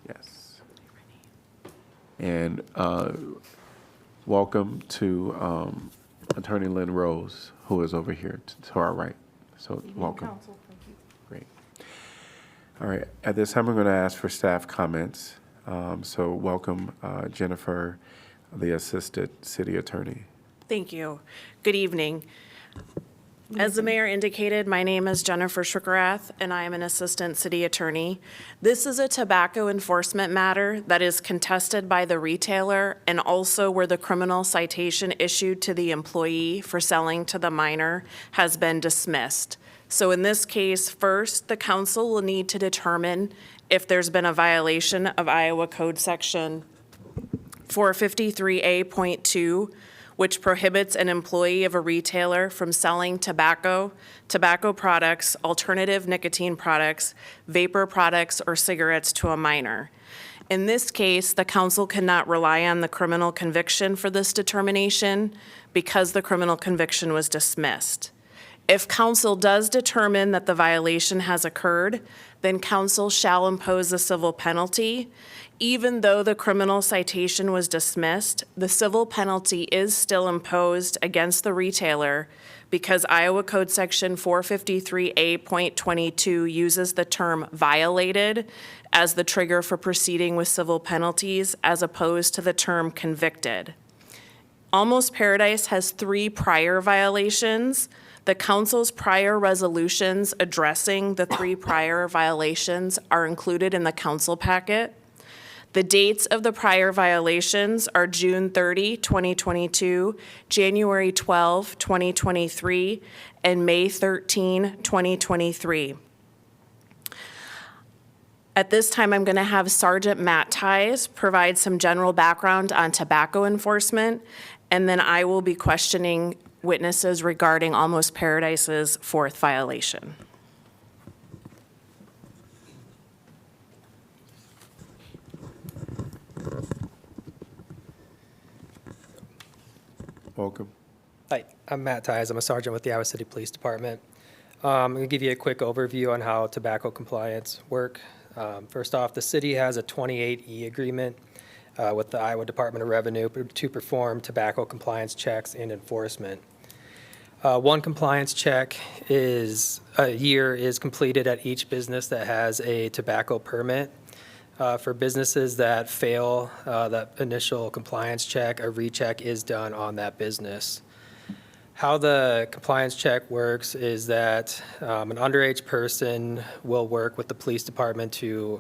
yes. And welcome to Attorney Lynn Rose, who is over here to our right. So welcome. Great. All right. At this time, I'm going to ask for staff comments. So welcome, Jennifer, the Assistant City Attorney. Thank you. Good evening. As the mayor indicated, my name is Jennifer Shukrath, and I am an assistant city attorney. This is a tobacco enforcement matter that is contested by the retailer and also where the criminal citation issued to the employee for selling to the minor has been dismissed. So in this case, first, the council will need to determine if there's been a violation of Iowa Code Section 453A.2, which prohibits an employee of a retailer from selling tobacco, tobacco products, alternative nicotine products, vapor products, or cigarettes to a minor. In this case, the council cannot rely on the criminal conviction for this determination because the criminal conviction was dismissed. If council does determine that the violation has occurred, then council shall impose a civil penalty. Even though the criminal citation was dismissed, the civil penalty is still imposed against the retailer because Iowa Code Section 453A.22 uses the term violated as the trigger for proceeding with civil penalties as opposed to the term convicted. Almost Paradise has 3 prior violations The council's prior resolutions addressing the 3 prior violations are included in the council packet. The dates of the prior violations are June 30, 2022, January 12, 2023, and May 13, 2023. At this time, I'm going to have Sergeant Matt Ties provide some general background on tobacco enforcement, and then I will be questioning witnesses regarding Almost Paradise's 4th violation. Welcome. Hi, I'm Matt Ties. I'm a sergeant with the Iowa City Police Department. I'm going to give you a quick overview on how tobacco compliance work. First off, the city has a 28E agreement with the Iowa Department of Revenue to perform tobacco compliance checks and enforcement. One compliance check a year is completed at each business that has a tobacco permit. For businesses that fail that initial compliance check, a recheck is done on that business. How the compliance check works is that an underage person will work with the police department to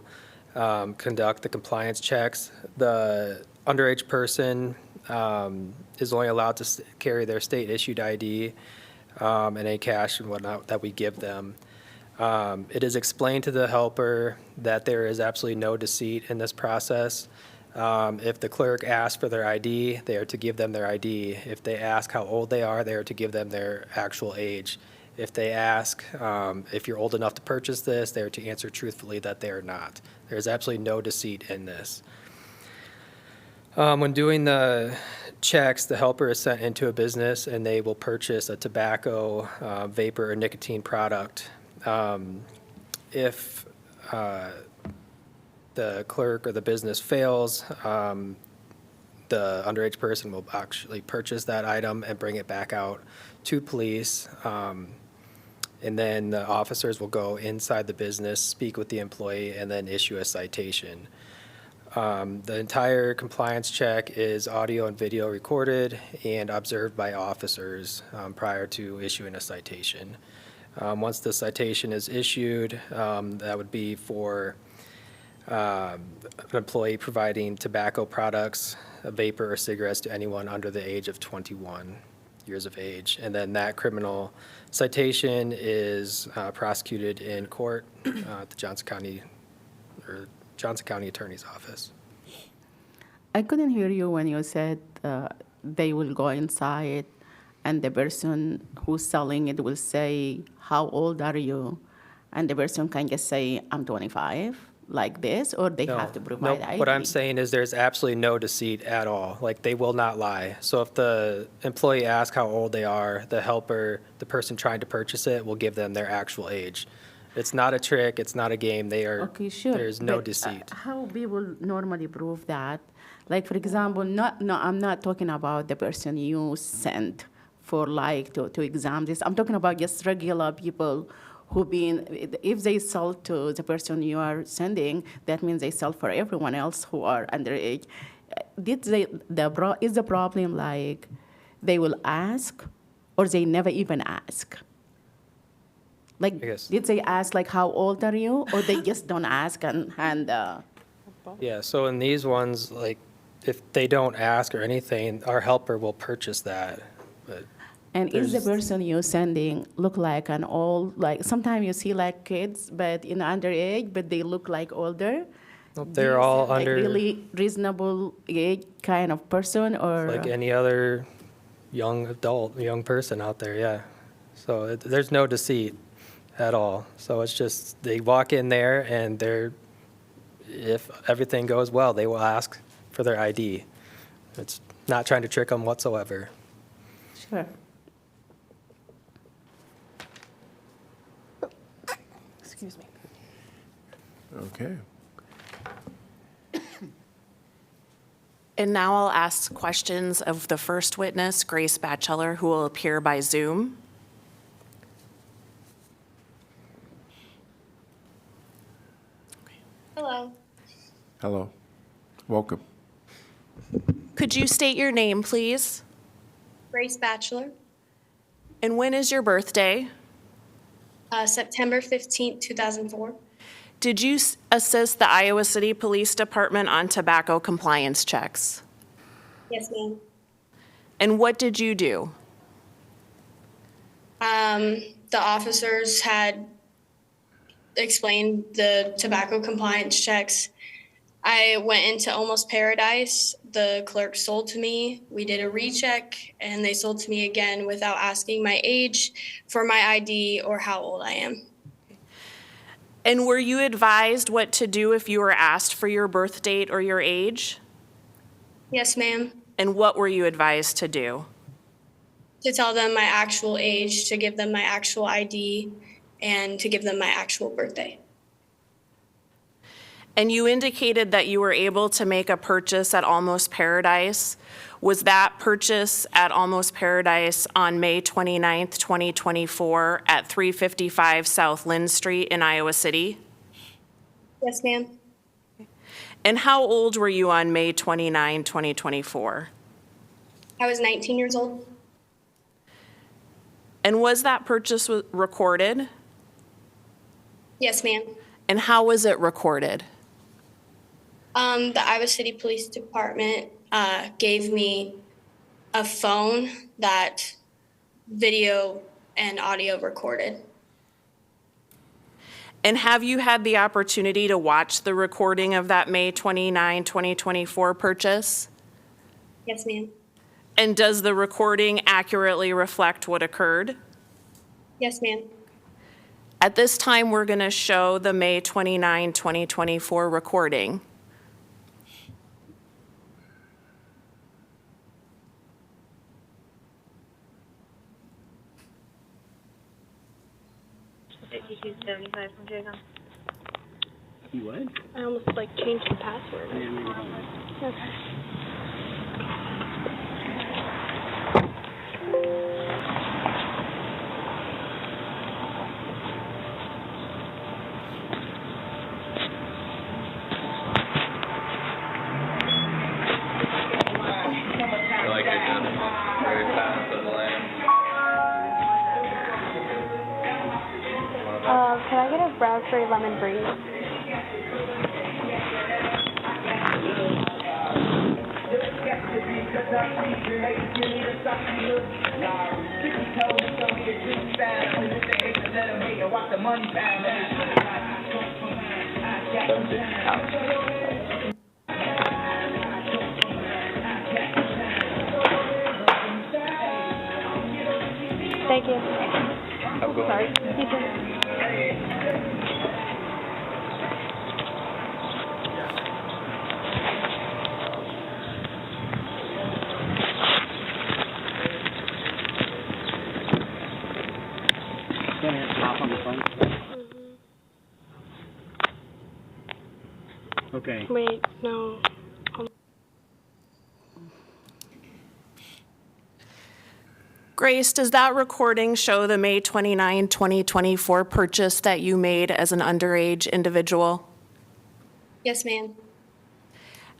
conduct the compliance checks. The underage person is only allowed to carry their state-issued ID and any cash and whatnot that we give them. It is explained to the helper that there is absolutely no deceit in this process. If the clerk asks for their ID, they are to give them their ID. If they ask how old they are to give them their actual age. If they ask if you're old enough to purchase this, they are to answer truthfully that they are not. There's absolutely no deceit in this. When doing the checks, the helper is sent into a business and they will purchase a tobacco, vapor, or nicotine product. If the clerk or the business fails, the underage person will actually purchase that item and bring it back out to police. And then the officers will go inside the business, speak with the employee, and then issue a citation. The entire compliance check is audio and video recorded and observed by officers prior to issuing a citation. Once the citation is issued, that would be for an employee providing tobacco products, a vapor or cigarettes to anyone under the age of 21 years of age. And then that criminal citation is prosecuted in court at the Johnson County Attorney's Office. I couldn't hear you when you said they will go inside and the person who's selling it will say, how old are you? And the person can just say, I'm 25, like this, or they have to provide ID? What I'm saying is there's absolutely no deceit at all. Like, they will not lie. So if the employee asks how old they are, the helper, the person trying to purchase it, will give them their actual age. It's not a trick, it's not a game, Okay, sure. there's no But, deceit. how people normally prove that? Like, for example, I'm not talking about the person you sent for like to exam this. I'm talking about just regular people who if they sell to the person you are sending, that means they sell for everyone else who are underage. Is the problem like they will ask or they never even ask? Like, did they ask like, how old are you? Or they just don't ask and Yeah, so in these ones, like, if they don't ask or anything, our helper will purchase that. But And is the person you're sending look like an old, like, sometimes you see like kids, but in underage, but they look like older? they're all Like under, really reasonable age kind of person, or? like any other young person out there, yeah. So there's no deceit at all. So it's just, they walk in there and if everything goes well, they will ask for their ID. It's not trying to trick them whatsoever. Sure. Excuse me. Okay. And now I'll ask questions of the first witness, Grace Batchelor, who will appear by Zoom. Hello. Hello. Welcome. Could you state your name, please? Grace Batchelor. And when is your birthday? September 15th, 2004. Did you assist the Iowa City Police Department on tobacco compliance checks? Yes, ma'am. And what did you do? The officers had explained the tobacco compliance checks. I went into Almost Paradise. The clerk sold to me. We did a recheck, and they sold to me again without asking my age for my ID or how old I am. And were you advised what to do if you were asked for your birth date or your age? Yes, ma'am. And what were you advised to do? To tell them my actual age, to give them my actual ID, and to give them my actual birthday. And you indicated that you were able to make a purchase at Almost Paradise. Was that purchase at Almost Paradise on May 29th, 2024 at 355 South Lynn Street in Iowa City? Yes, ma'am. And how old were you on May 29, 2024? I was 19 years old. And was that purchase recorded? Yes, ma'am. And how was it recorded? The Iowa City Police Department gave me a phone that video and audio recorded. And have you had the opportunity to watch the recording of that May 29, 2024 purchase? Yes, ma'am. And does the recording accurately reflect what occurred? Yes, ma'am. At this time, we're going to show the May 29, 2024 recording. You what? I almost changed the password. Okay. Can I get a raspberry lemon breeze? Thank you. Sorry. You too. Okay. Wait, no. Grace, does that recording show the May 29, 2024 purchase that you made as an underage individual? Yes, ma'am.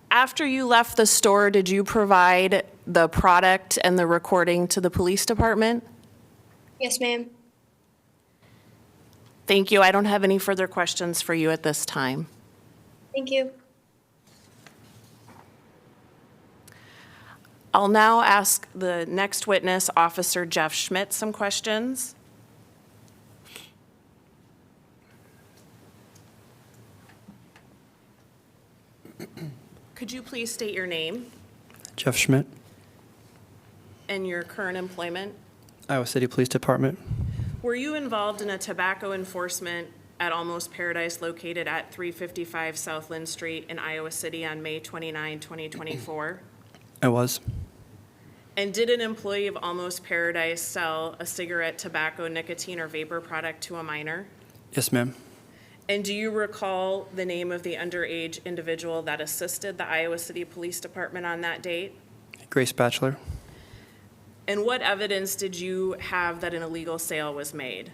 After you left the store, did you provide the product and the recording to the police department? Yes, ma'am. Thank you. I don't have any further questions for you at this time. Thank you. I'll now ask the next witness, Officer Jeff Schmidt, some questions. Could you please state your name Jeff Schmidt, and your current employment? Iowa City Police Department. Were you involved in a tobacco enforcement at Almost Paradise located at 355 South Lynn Street in Iowa City on May 29, 2024? I was. And did an employee of Almost Paradise sell a cigarette, tobacco, nicotine, or vapor product to a minor? Yes, ma'am. And do you recall the name of the underage individual that assisted the Iowa City Police Department on that date? Grace Batchelor. And what evidence did you have that an illegal sale was made?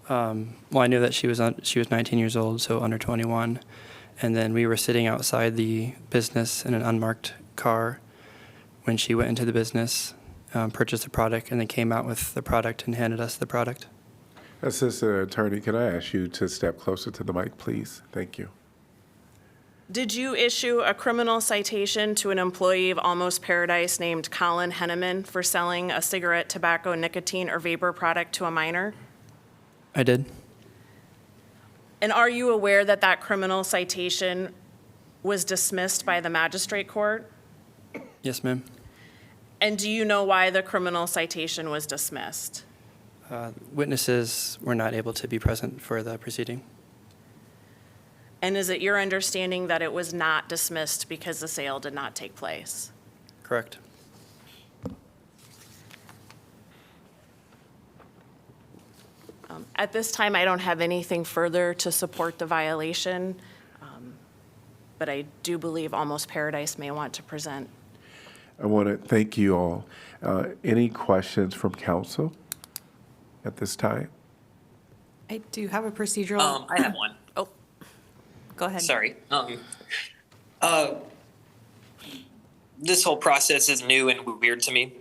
Well, I knew that she was 19 years old, so under 21. And then we were sitting outside the business in an unmarked car when she went into the business. purchased the product, and they came out with the product and handed us the product. Assistant Attorney, can I ask you to step closer to the mic, please? Thank you. Did you issue a criminal citation to an employee of Almost Paradise named Colin Henneman for selling a cigarette, tobacco, nicotine, or vapor product to a minor? I did. And are you aware that that criminal citation was dismissed by the magistrate court? Yes, ma'am. And do you know why the criminal citation was dismissed? Witnesses were not able to be present for the proceeding. And is it your understanding that it was not dismissed because the sale did not take place? Correct. At this time, I don't have anything further to support the violation, but I do believe Almost Paradise may want to present. I want to thank you all. Any questions from council at this time? I do have a procedural. I have one. Oh, go ahead. Sorry. This whole process is new and weird to me.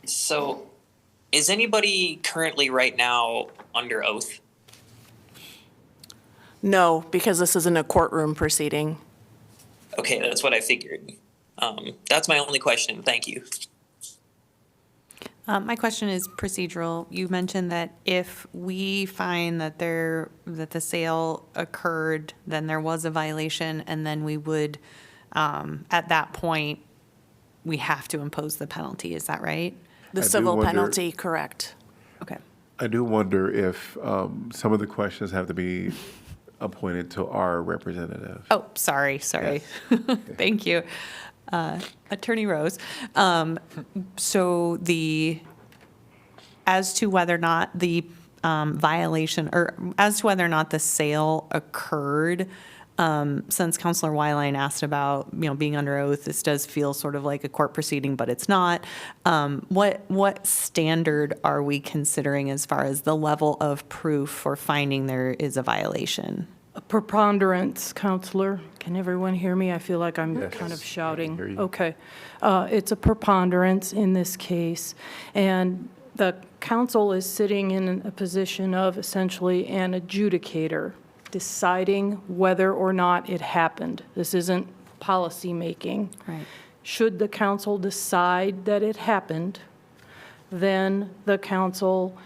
So, is anybody currently right now under oath? No, because this isn't a courtroom proceeding. Okay, that's what I figured. That's my only question. Thank you. My question is procedural. You mentioned that if we find that the sale occurred, then there was a violation, and then we would, at that point, we have to impose the penalty. Is that right? The civil penalty, correct. Okay. I do wonder if some of the questions have to be appointed to our representative. Oh, sorry. Thank you. Attorney Rose. So as to whether or not the violation, or as to whether or not the sale occurred, since Councilor Weiline asked about, being under oath, this does feel sort of like a court proceeding, but it's not. What standard are we considering as far as the level of proof for finding there is a violation? A preponderance, Counselor. Can everyone hear me? I feel like I'm Yes. kind of shouting. I can hear you. Okay. It's a preponderance in this case, and the council is sitting in a position of essentially an adjudicator, deciding whether or not it happened. This isn't policy making. Right. Should the council decide that it happened, then the council,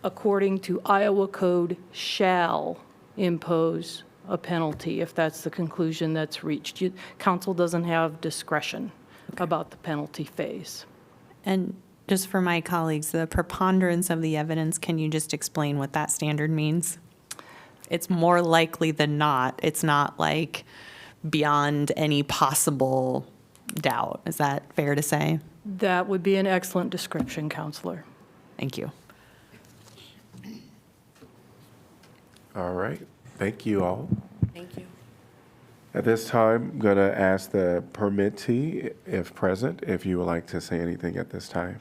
according to Iowa code, shall impose a penalty if that's the conclusion that's reached. Council doesn't have discretion about the penalty phase. And just for my colleagues, the preponderance of the evidence, can you just explain what that standard means? It's more likely than not. It's not like beyond any possible doubt. Is that fair to say? That would be an excellent description, Counselor. Thank you. All right. Thank you all. Thank you. At this time, I'm going to ask the permittee, if present, if you would like to say anything at this time.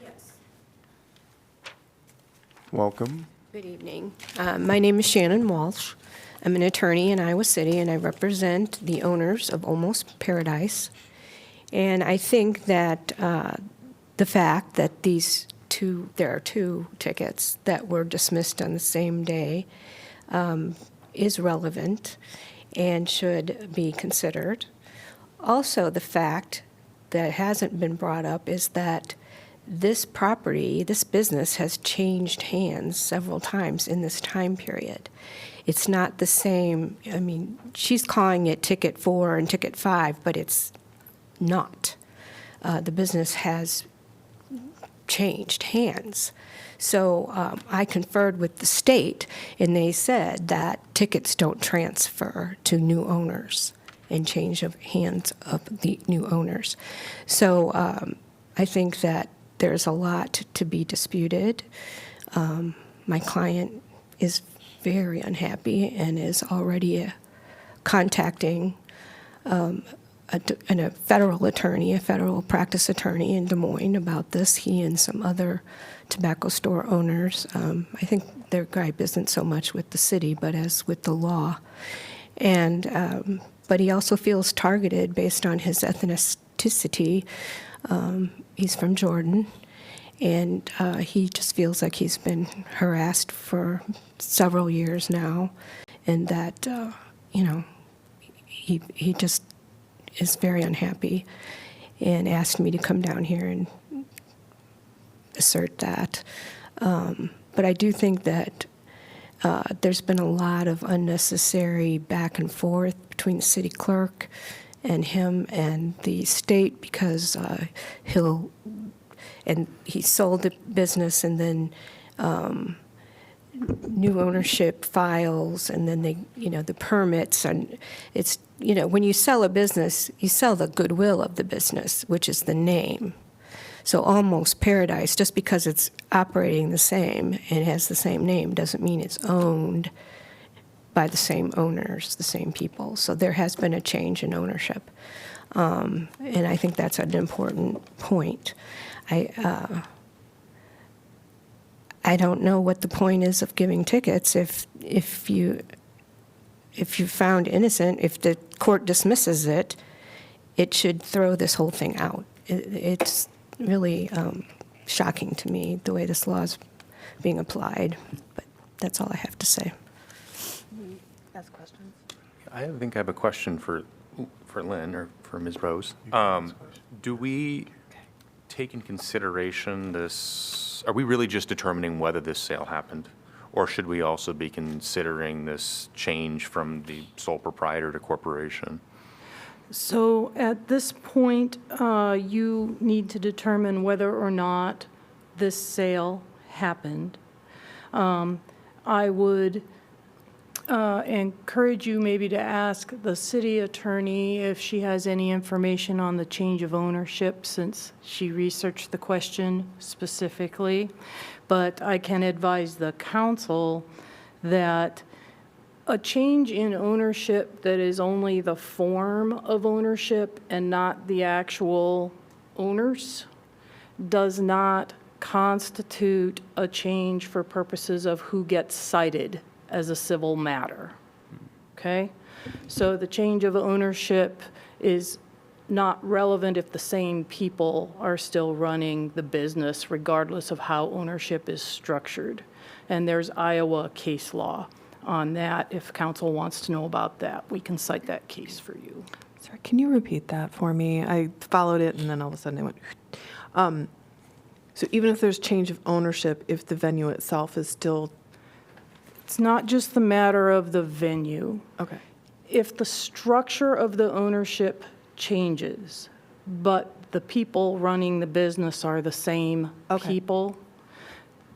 Yes. Welcome. Good evening. My name is Shannon Walsh. I'm an attorney in Iowa City, and I represent the owners of Almost Paradise. And I think that the fact that there are two tickets that were dismissed on the same day is relevant and should be considered. Also, the fact that hasn't been brought up is that this property, this business has changed hands several times in this time period. It's not the same. I mean, she's calling it ticket 4 and ticket 5, but it's not. The business has changed hands. So I conferred with the state, and they said that tickets don't transfer to new owners and change of hands of the new owners. So I think that there's a lot to be disputed. My client is very unhappy and is already contacting a federal attorney, a federal practice attorney in Des Moines about this. He and some other tobacco store owners. I think their gripe isn't so much with the city, but as with the law. And but he also feels targeted based on his ethnicity. He's from Jordan, and he just feels like he's been harassed for several years now, and that, he just is very unhappy and asked me to come down here and assert that. But I do think that there's been a lot of unnecessary back and forth between the city clerk and him and the state because he sold the business and then new ownership files and then the permits, and it's, when you sell a business, you sell the goodwill of the business, which is the name. So Almost Paradise, just because it's operating the same and has the same name, doesn't mean it's owned by the same owners, the same people. So there has been a change in ownership. And I think that's an important point. I don't know what the point is of giving tickets if you're found innocent. If the court dismisses it, it should throw this whole thing out. It's really shocking to me the way this law is being applied. But that's all I have to say. Ask questions. I think I have a question for Lynn or for Ms. Rose. Do we take in consideration this? Are we really just determining whether this sale happened? Or should we also be considering this change from the sole proprietor to corporation? So at this point, you need to determine whether or not this sale happened. I would encourage you maybe to ask the city attorney if she has any information on the change of ownership, since she researched the question specifically. But I can advise the council that a change in ownership that is only the form of ownership and not the actual owners does not constitute a change for purposes of who gets cited as a civil matter. Okay? So the change of ownership is not relevant if the same people are still running the business, regardless of how ownership is structured. And there's Iowa case law on that. If council wants to know about that, we can cite that case for you. Sorry, can you repeat that for me? I followed it and then all of a sudden it went. So even if there's change of ownership, if the venue itself is still... It's not just the matter of the venue. Okay. If the structure of the ownership changes, but the people running the business are the same people,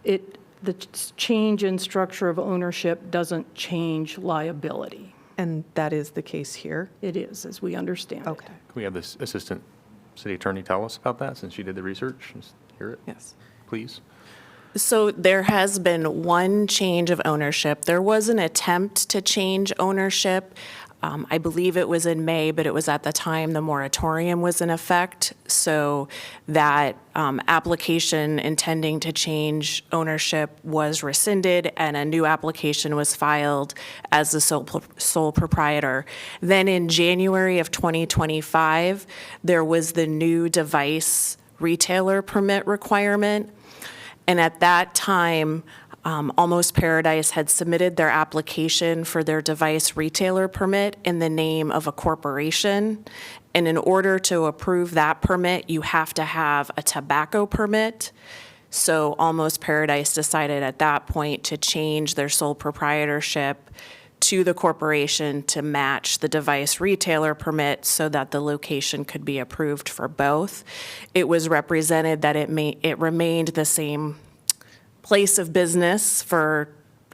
the change in structure of ownership doesn't change liability. And that is the case here? It is, as we understand it. Can we have this assistant city attorney tell us about that, since she did the research? Just hear it? Yes. Please. So there has been one change of ownership. There was an attempt to change ownership. I believe it was in May, but it was at the time the moratorium was in effect. So that application intending to change ownership was rescinded and a new application was filed as the sole proprietor. Then in January of 2025, there was the new device retailer permit requirement. And at that time, Almost Paradise had submitted their application for their device retailer permit in the name of a corporation. And in order to approve that permit, you have to have a tobacco permit. So Almost Paradise decided at that point to change their sole proprietorship to the corporation to match the device retailer permit so that the location could be approved for both. It was represented that it remained the same place of business for,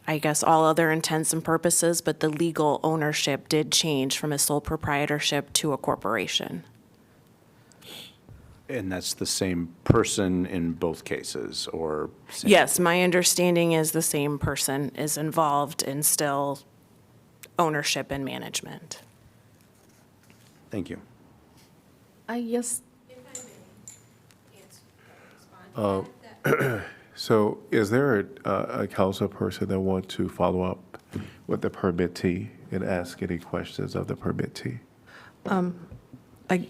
I guess, all other intents and purposes, but the legal ownership did change from a sole proprietorship to a corporation. And that's the same person in both cases, or? Yes, my understanding is the same person is involved in still ownership and management. Thank you. Yes. So is there a council person that wants to follow up with the permittee and ask any questions of the permittee? I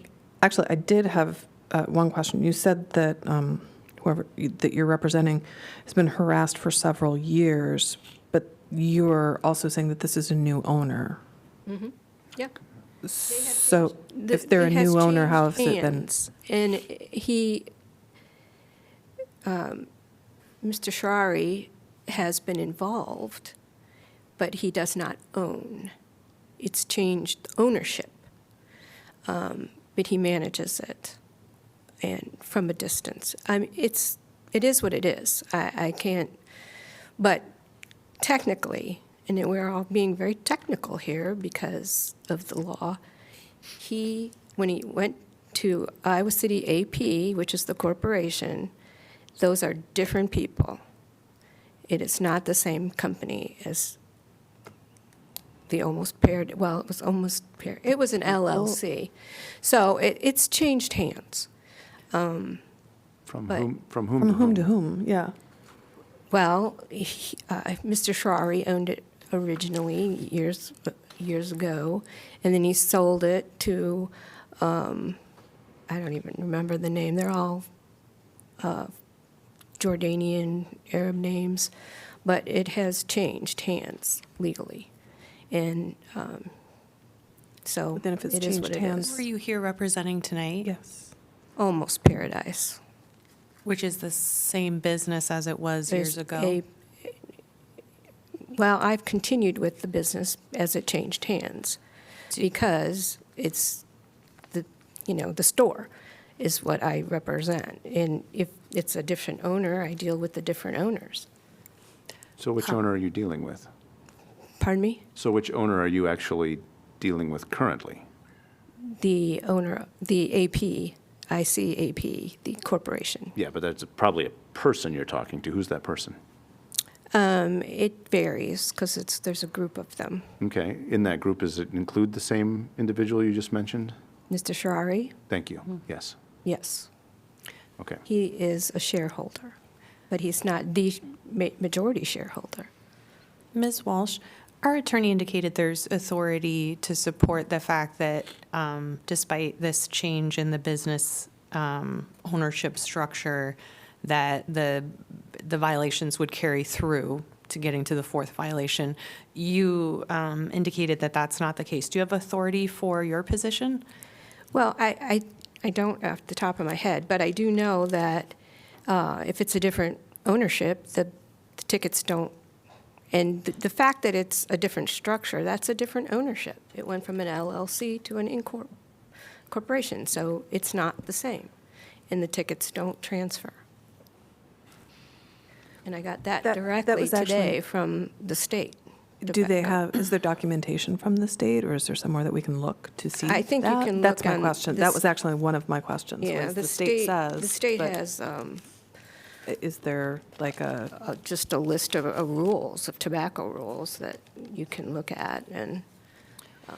did have one question. You said that that you're representing has been harassed for several years, but you're also saying that this is a new owner. Mm-hmm. Yeah. So if they're a new owner, how has it been? And he, Mr. Shrari has been involved, but he does not own. It's changed ownership, but he manages it, and from a distance. I mean, it is what it is. I can't, but technically, and we're all being very technical here because of the law, when he went to Iowa City AP, which is the corporation, those are different people. It is not the same company as the almost paired, well, it was almost paired, it was an LLC. So it's changed hands. From whom From whom to whom, yeah. Well, Mr. Shrari owned it originally years ago, and then he sold it to, I don't even remember the name. They're all Jordanian Arab names, but it has changed hands legally, and so But then if it's it is changed what it hands- is. Were you here representing tonight? Yes. Almost Paradise. Which is the same business as it was years ago? Well, I've continued with the business as it changed hands because it's the store is what I represent. And if it's a different owner, I deal with the different owners. So which owner are you dealing with? Pardon me? So which owner are you actually dealing with currently? The owner, the AP, ICAP, the corporation. Yeah, but that's probably a person you're talking to. Who's that person? It varies because there's a group of them. Okay. In that group, does it include the same individual you just mentioned? Mr. Shrari? Thank you. Yes. Yes. Okay. He is a shareholder, but he's not the majority shareholder. Ms. Walsh, our attorney indicated there's authority to support the fact that despite this change in the business ownership structure, that the violations would carry through to getting to the fourth violation. You indicated that that's not the case. Do you have authority for your position? Well, I don't off the top of my head, but I do know that if it's a different ownership, the tickets don't. And the fact that it's a different structure, that's a different ownership. It went from an LLC to an corporation, so it's not the same. And the tickets don't transfer. And I got that directly was actually- today from the state. Do they have, is there documentation from the state, or is there somewhere that we can look to see I think you that? can That's look my on question. this- That was actually one of my questions, Yeah, was the state says. The state but has Is there like just a list of rules, of tobacco rules that you can look at, and, I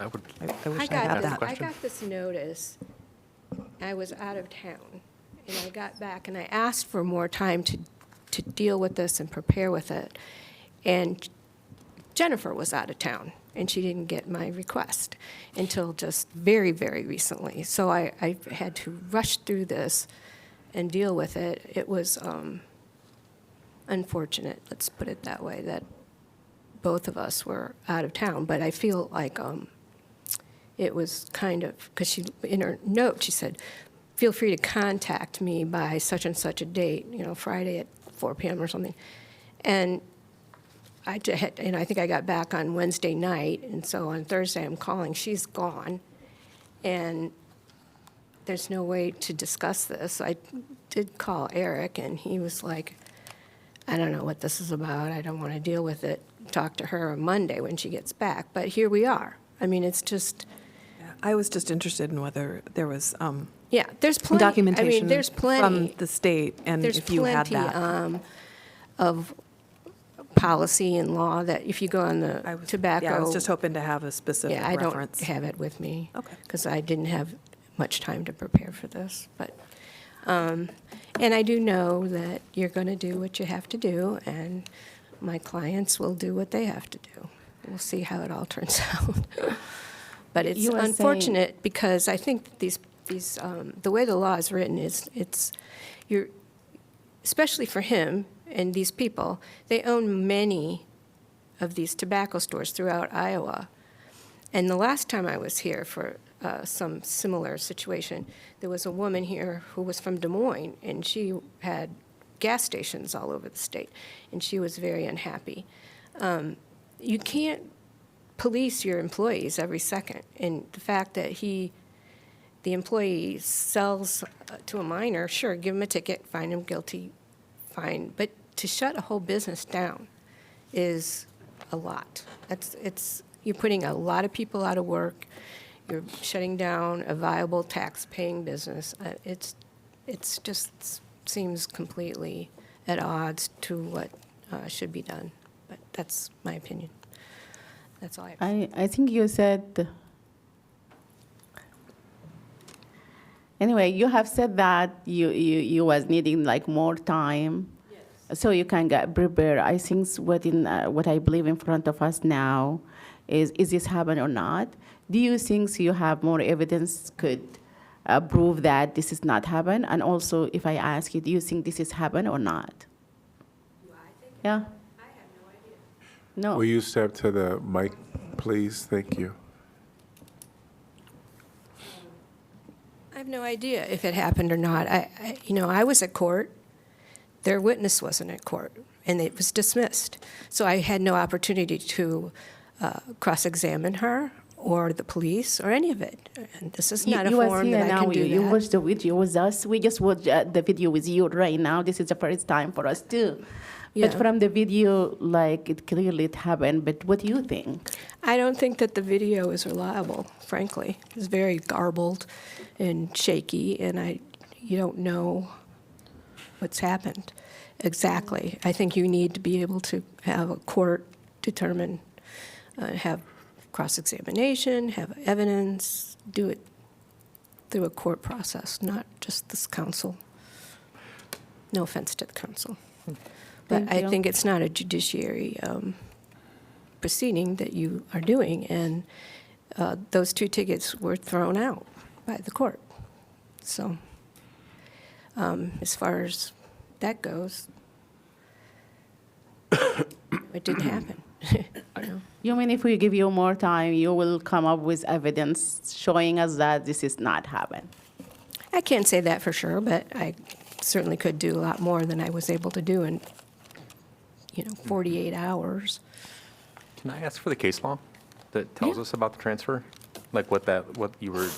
would. I wish I had that. I got this notice. I was out of town, and I got back, and I asked for more time to deal with this and prepare with it. And Jennifer was out of town, and she didn't get my request until just very, very recently. So I had to rush through this and deal with it. It was unfortunate, let's put it that way, that both of us were out of town. But I feel like it was kind of, because she, in her note, she said, feel free to contact me by such and such a date, Friday at 4 p.m. or something. And I think I got back on Wednesday night, and so on Thursday I'm calling. She's gone, and there's no way to discuss this. I did call Eric, and he was like, I don't know what this is about. I don't want to deal with it. Talk to her on Monday when she gets back. But here we are. I mean, it's just... I was just interested in whether there was yeah, there's plenty. documentation I mean, there's plenty from the state, and there's if you had plenty, that. Of policy and law that if you go on the tobacco... Yeah, I was just hoping to have a specific Yeah, I reference. don't have it with me. Okay. Because I didn't have much time to prepare for this. But, and I do know that you're going to do what you have to do, and my clients will do what they have to do. we'll see how it all turns out. But it's You were saying- unfortunate because I think these the way the law is written is you're, especially for him and these people, they own many of these tobacco stores throughout Iowa. And the last time I was here for some similar situation, there was a woman here who was from Des Moines, and she had gas stations all over the state, and she was very unhappy. You can't police your employees every second, and the fact that the employee sells to a minor, sure, give him a ticket, find him guilty, fine, but to shut a whole business down is a lot. You're putting a lot of people out of work. You're shutting down a viable tax-paying business. It's just seems completely at odds to what should be done. But that's my opinion. That's all I have. I think you said, anyway, you have said that you was needing like more time. So you can get prepared. I think what I believe in front of us now is this happen or not? Do you think you have more evidence could prove that this is not happen? And also, if I ask you, do you think this is happen or not? Yeah? I have no idea. No. Will you step to the mic, please? Thank you. I have no idea if it happened or not. I was at court. Their witness wasn't at court, and it was dismissed. So I had no opportunity to cross-examine her or the police or any of it. And this is not a forum that I can do that. You watched the video with us. We just watched the video with you right now. This is the first time for us too. Yeah. But from the video, like it clearly happened. But what do you think? I don't think that the video is reliable, frankly. It's very garbled and shaky, and you don't know what's happened exactly. I think you need to be able to have a court determine, have cross-examination, have evidence, do it through a court process, not just this council. No offense to the council. But I think it's not a judiciary proceeding that you are doing, and those 2 tickets were thrown out by the court. So as far as that goes, it didn't happen. You mean if we give you more time, you will come up with evidence showing us that this is not happen? I can't say that for sure, but I certainly could do a lot more than I was able to do in 48 hours. Can I ask for the case law that tells us about the transfer? Like what you were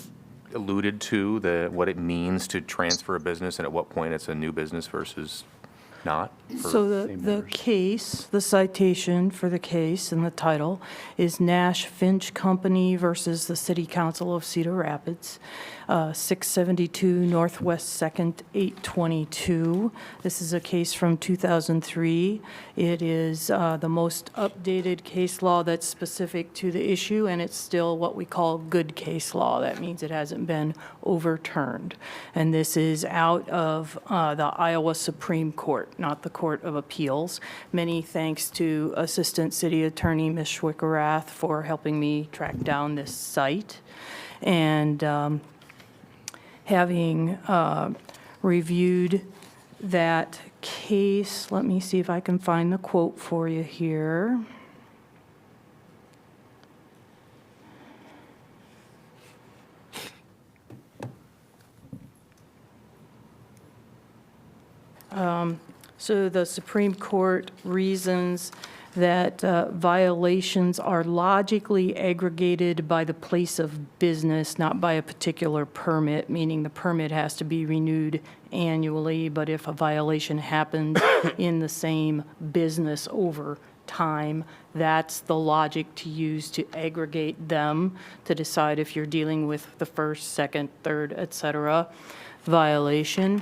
alluded to, what it means to transfer a business and at what point it's a new business versus not? So the case, the citation for the case and the title is Nash Finch Company versus the City Council of Cedar Rapids, 672 Northwest 2nd, 822. This is a case from 2003. It is the most updated case law that's specific to the issue, and it's still what we call good case law. That means it hasn't been overturned. And this is out of the Iowa Supreme Court, not the Court of Appeals. Many thanks to Assistant City Attorney Ms. Schwickerath for helping me track down this site. And having reviewed that case, let me see if I can find the quote for you here. So the Supreme Court reasons that violations are logically aggregated by the place of business, not by a particular permit, meaning the permit has to be renewed annually, but if a violation happens in the same business over time, that's the logic to use to aggregate them to decide if you're dealing with the first, second, third, et cetera, violation.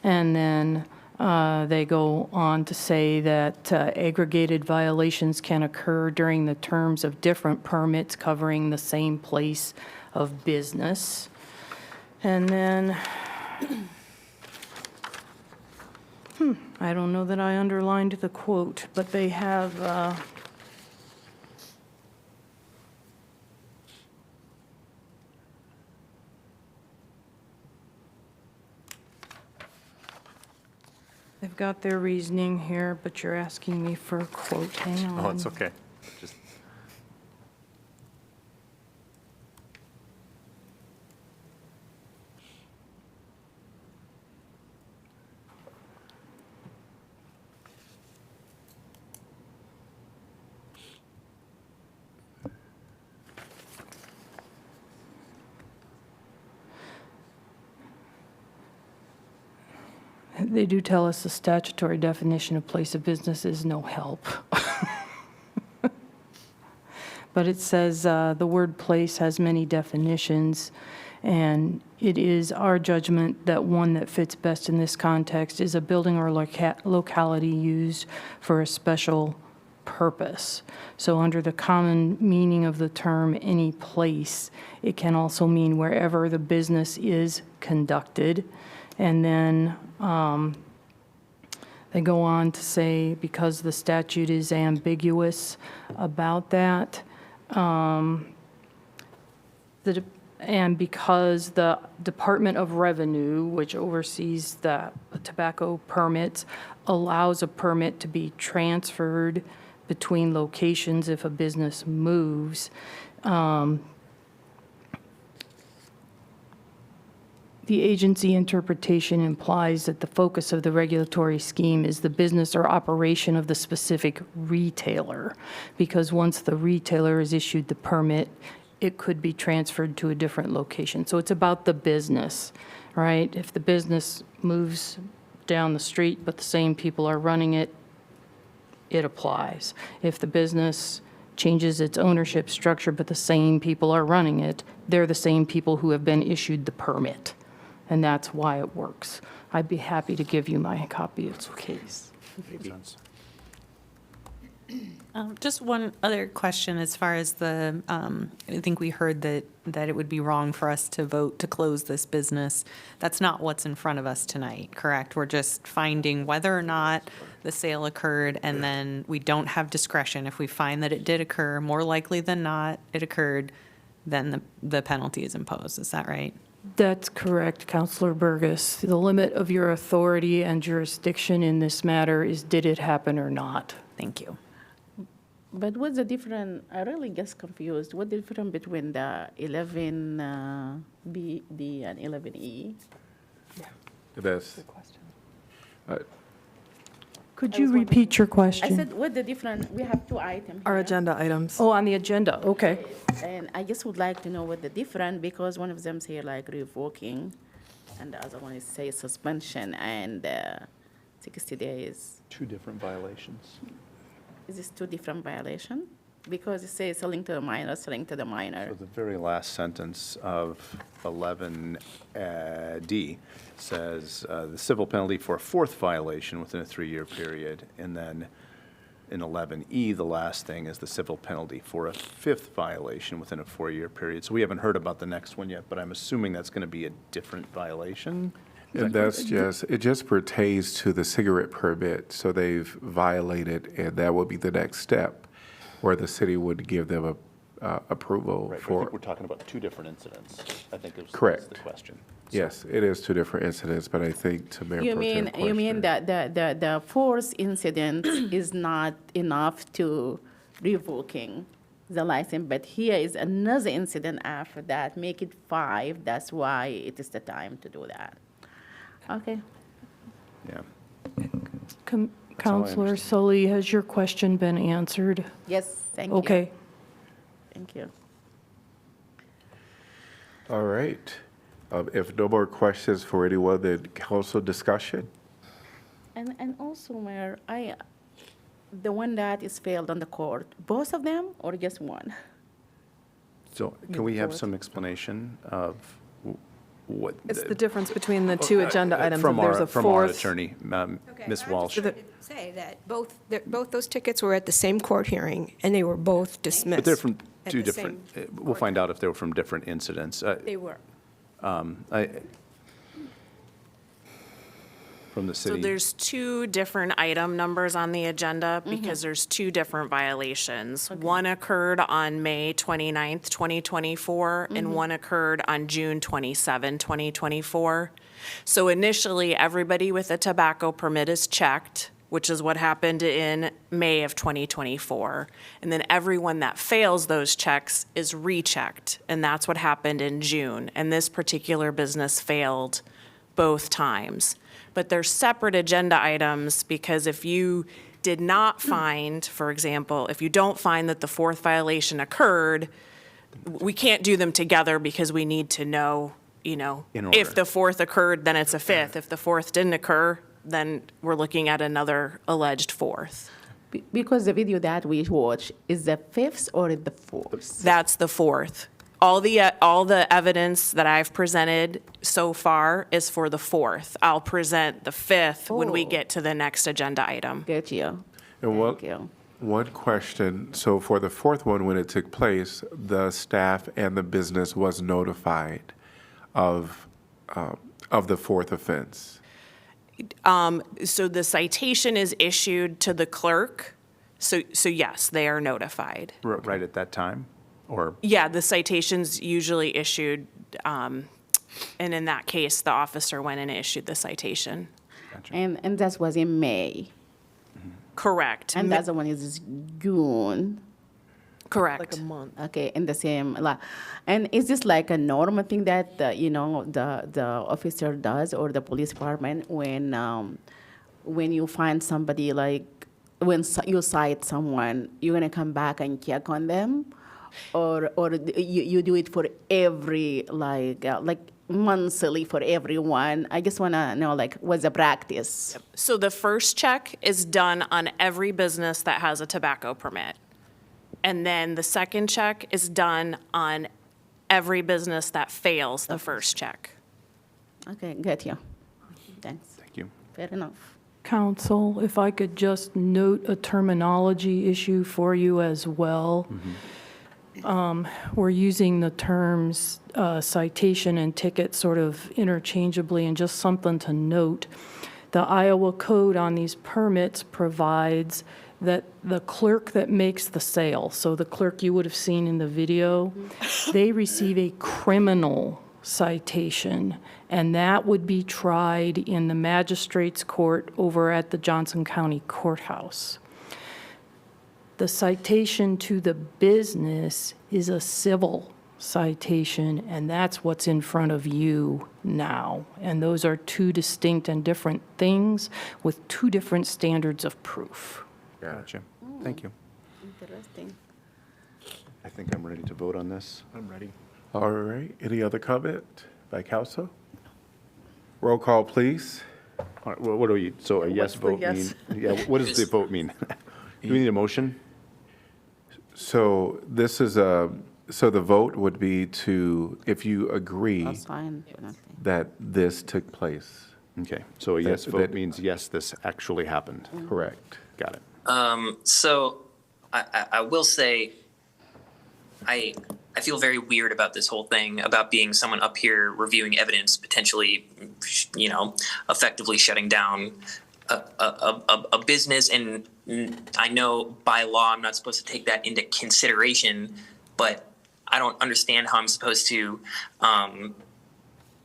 And then they go on to say that aggregated violations can occur during the terms of different permits covering the same place of business. And then, I don't know that I underlined the quote, but they have They've got their reasoning here, but you're asking me for a quote. Hang on. Oh, it's okay. Just They do tell us the statutory definition of place of business is no help. But it says the word place has many definitions, and it is our judgment that one that fits best in this context is a building or locality used for a special purpose. So under the common meaning of the term any place, it can also mean wherever the business is conducted. And then they go on to say, because the statute is ambiguous about that, and because the Department of Revenue, which oversees the tobacco permits, allows a permit to be transferred between locations if a business moves, the agency interpretation implies that the focus of the regulatory scheme is the business or operation of the specific retailer, because once the retailer is issued the permit, it could be transferred to a different location. So it's about the business, right? If the business moves down the street, but the same people are running it, it applies. If the business changes its ownership structure, but the same people are running it, they're the same people who have been issued the permit. And that's why it works. I'd be happy to give you my copy of the case. Just one other question as far as the, I think we heard that it would be wrong for us to vote to close this business. That's not what's in front of us tonight, correct? We're just finding whether or not the sale occurred, and then we don't have discretion. If we find that it did occur, more likely than not it occurred, then the penalty is imposed. Is that right? That's correct, Councilor Burgess. The limit of your authority and jurisdiction in this matter is did it happen or not? Thank you. But what's the difference? I really get confused. What's the difference between the 11B, D, and 11E? That's, Could you repeat your question? I said, what the difference? We have two items Our here. agenda items. Oh, on the agenda, okay. And I just would like to know what the difference, because one of them say like revoking, and the other one is say suspension and 60 days. Two different violations. Is this two different violations? Because it says selling to the minor, selling to the minor. So the very last sentence of 11D says the civil penalty for a fourth violation within a 3-year period. And then in 11E, the last thing is the civil penalty for a fifth violation within a 4-year period. So we haven't heard about the next one yet, but I'm assuming that's going to be a different violation. and that's just, it just pertains to the cigarette permit. So they've violated, and that would be the next step, where the city would give them a approval Right, but I for. think we're talking about two different incidents. I think is Correct. the question. Yes, it is two different incidents, but I think to Mayor You Pro Tem mean question- that the fourth incident is not enough to revoking the license, but here is another incident after that, make it 5. That's why it is the time to do that. Okay. Yeah. Counselor Sully, has your question been answered? Yes, thank you. Okay. Thank you. All right. If no more questions for anyone, then council discussion? And also, Mayor, the one that is failed on the court, both of them or just one? So can we have some explanation of what? It's the difference between the two agenda items. From There's our, a from our fourth. attorney, Ms. Walsh. Say that both those tickets were at the same court hearing, and they were both dismissed. But they're from at two the different, same we'll find out if they were from different incidents. They were. from the So city? there's two different item numbers on the agenda because there's two different violations. One occurred on May 29th, 2024, and one occurred on June 27, 2024. So initially, everybody with a tobacco permit is checked, which is what happened in May of 2024. And then everyone that fails those checks is rechecked, and that's what happened in June. And this particular business failed both times. But they're separate agenda items because if you did not find, for example, if you don't find that the fourth violation occurred, we can't do them together because we need to know, In order. if the fourth occurred, then it's a fifth. If the fourth didn't occur, then we're looking at another alleged fourth. Because the video that we watch is the fifth or the fourth? That's the fourth. All the evidence that I've presented so far is for the fourth. I'll present the fifth when we get to the next agenda item. Get you. And Thank you. one question, so for the fourth one, when it took place, the staff and the business was notified of the fourth offense? So the citation is issued to the clerk. So yes, they are notified. Right at that time? Or, Yeah, the citation's usually issued, and in that case, the officer went and issued the citation. And that was in May. Correct. And that's the one is June. Correct. Like a month. Okay, in the same, and is this like a normal thing that, the officer does or the police department when you find somebody when you cite someone, you're gonna come back and check on them? Or you do it for every, monthly for everyone? I just wanna know, what's the practice? So the first check is done on every business that has a tobacco permit. And then the second check is done on every business that fails the first check. Okay, get you. Thanks. thank you. Fair enough. Counsel, if I could just note a terminology issue for you as well. We're using the terms citation and ticket sort of interchangeably, and just something to note. The Iowa code on these permits provides that the clerk that makes the sale, so the clerk you would have seen in the video, they receive a criminal citation, and that would be tried in the magistrate's court over at the Johnson County Courthouse. The citation to the business is a civil citation, and that's what's in front of you now. And those are two distinct and different things with two different standards of proof. Gotcha. Thank you. Interesting. I think I'm ready to vote on this. I'm ready. All right, any other comment by council? Roll call, please. All right, what do we, so a yes vote mean? Yeah, what does the vote mean? Do we need a motion? So this is so the vote would be to, if you agree I'll sign. that this took place. Okay, so a yes That- vote that- means yes, this actually happened. Correct. Got it. So I will say, I feel very weird about this whole thing, about being someone up here reviewing evidence, potentially, effectively shutting down a business. And I know by law I'm not supposed to take that into consideration, but I don't understand how I'm supposed to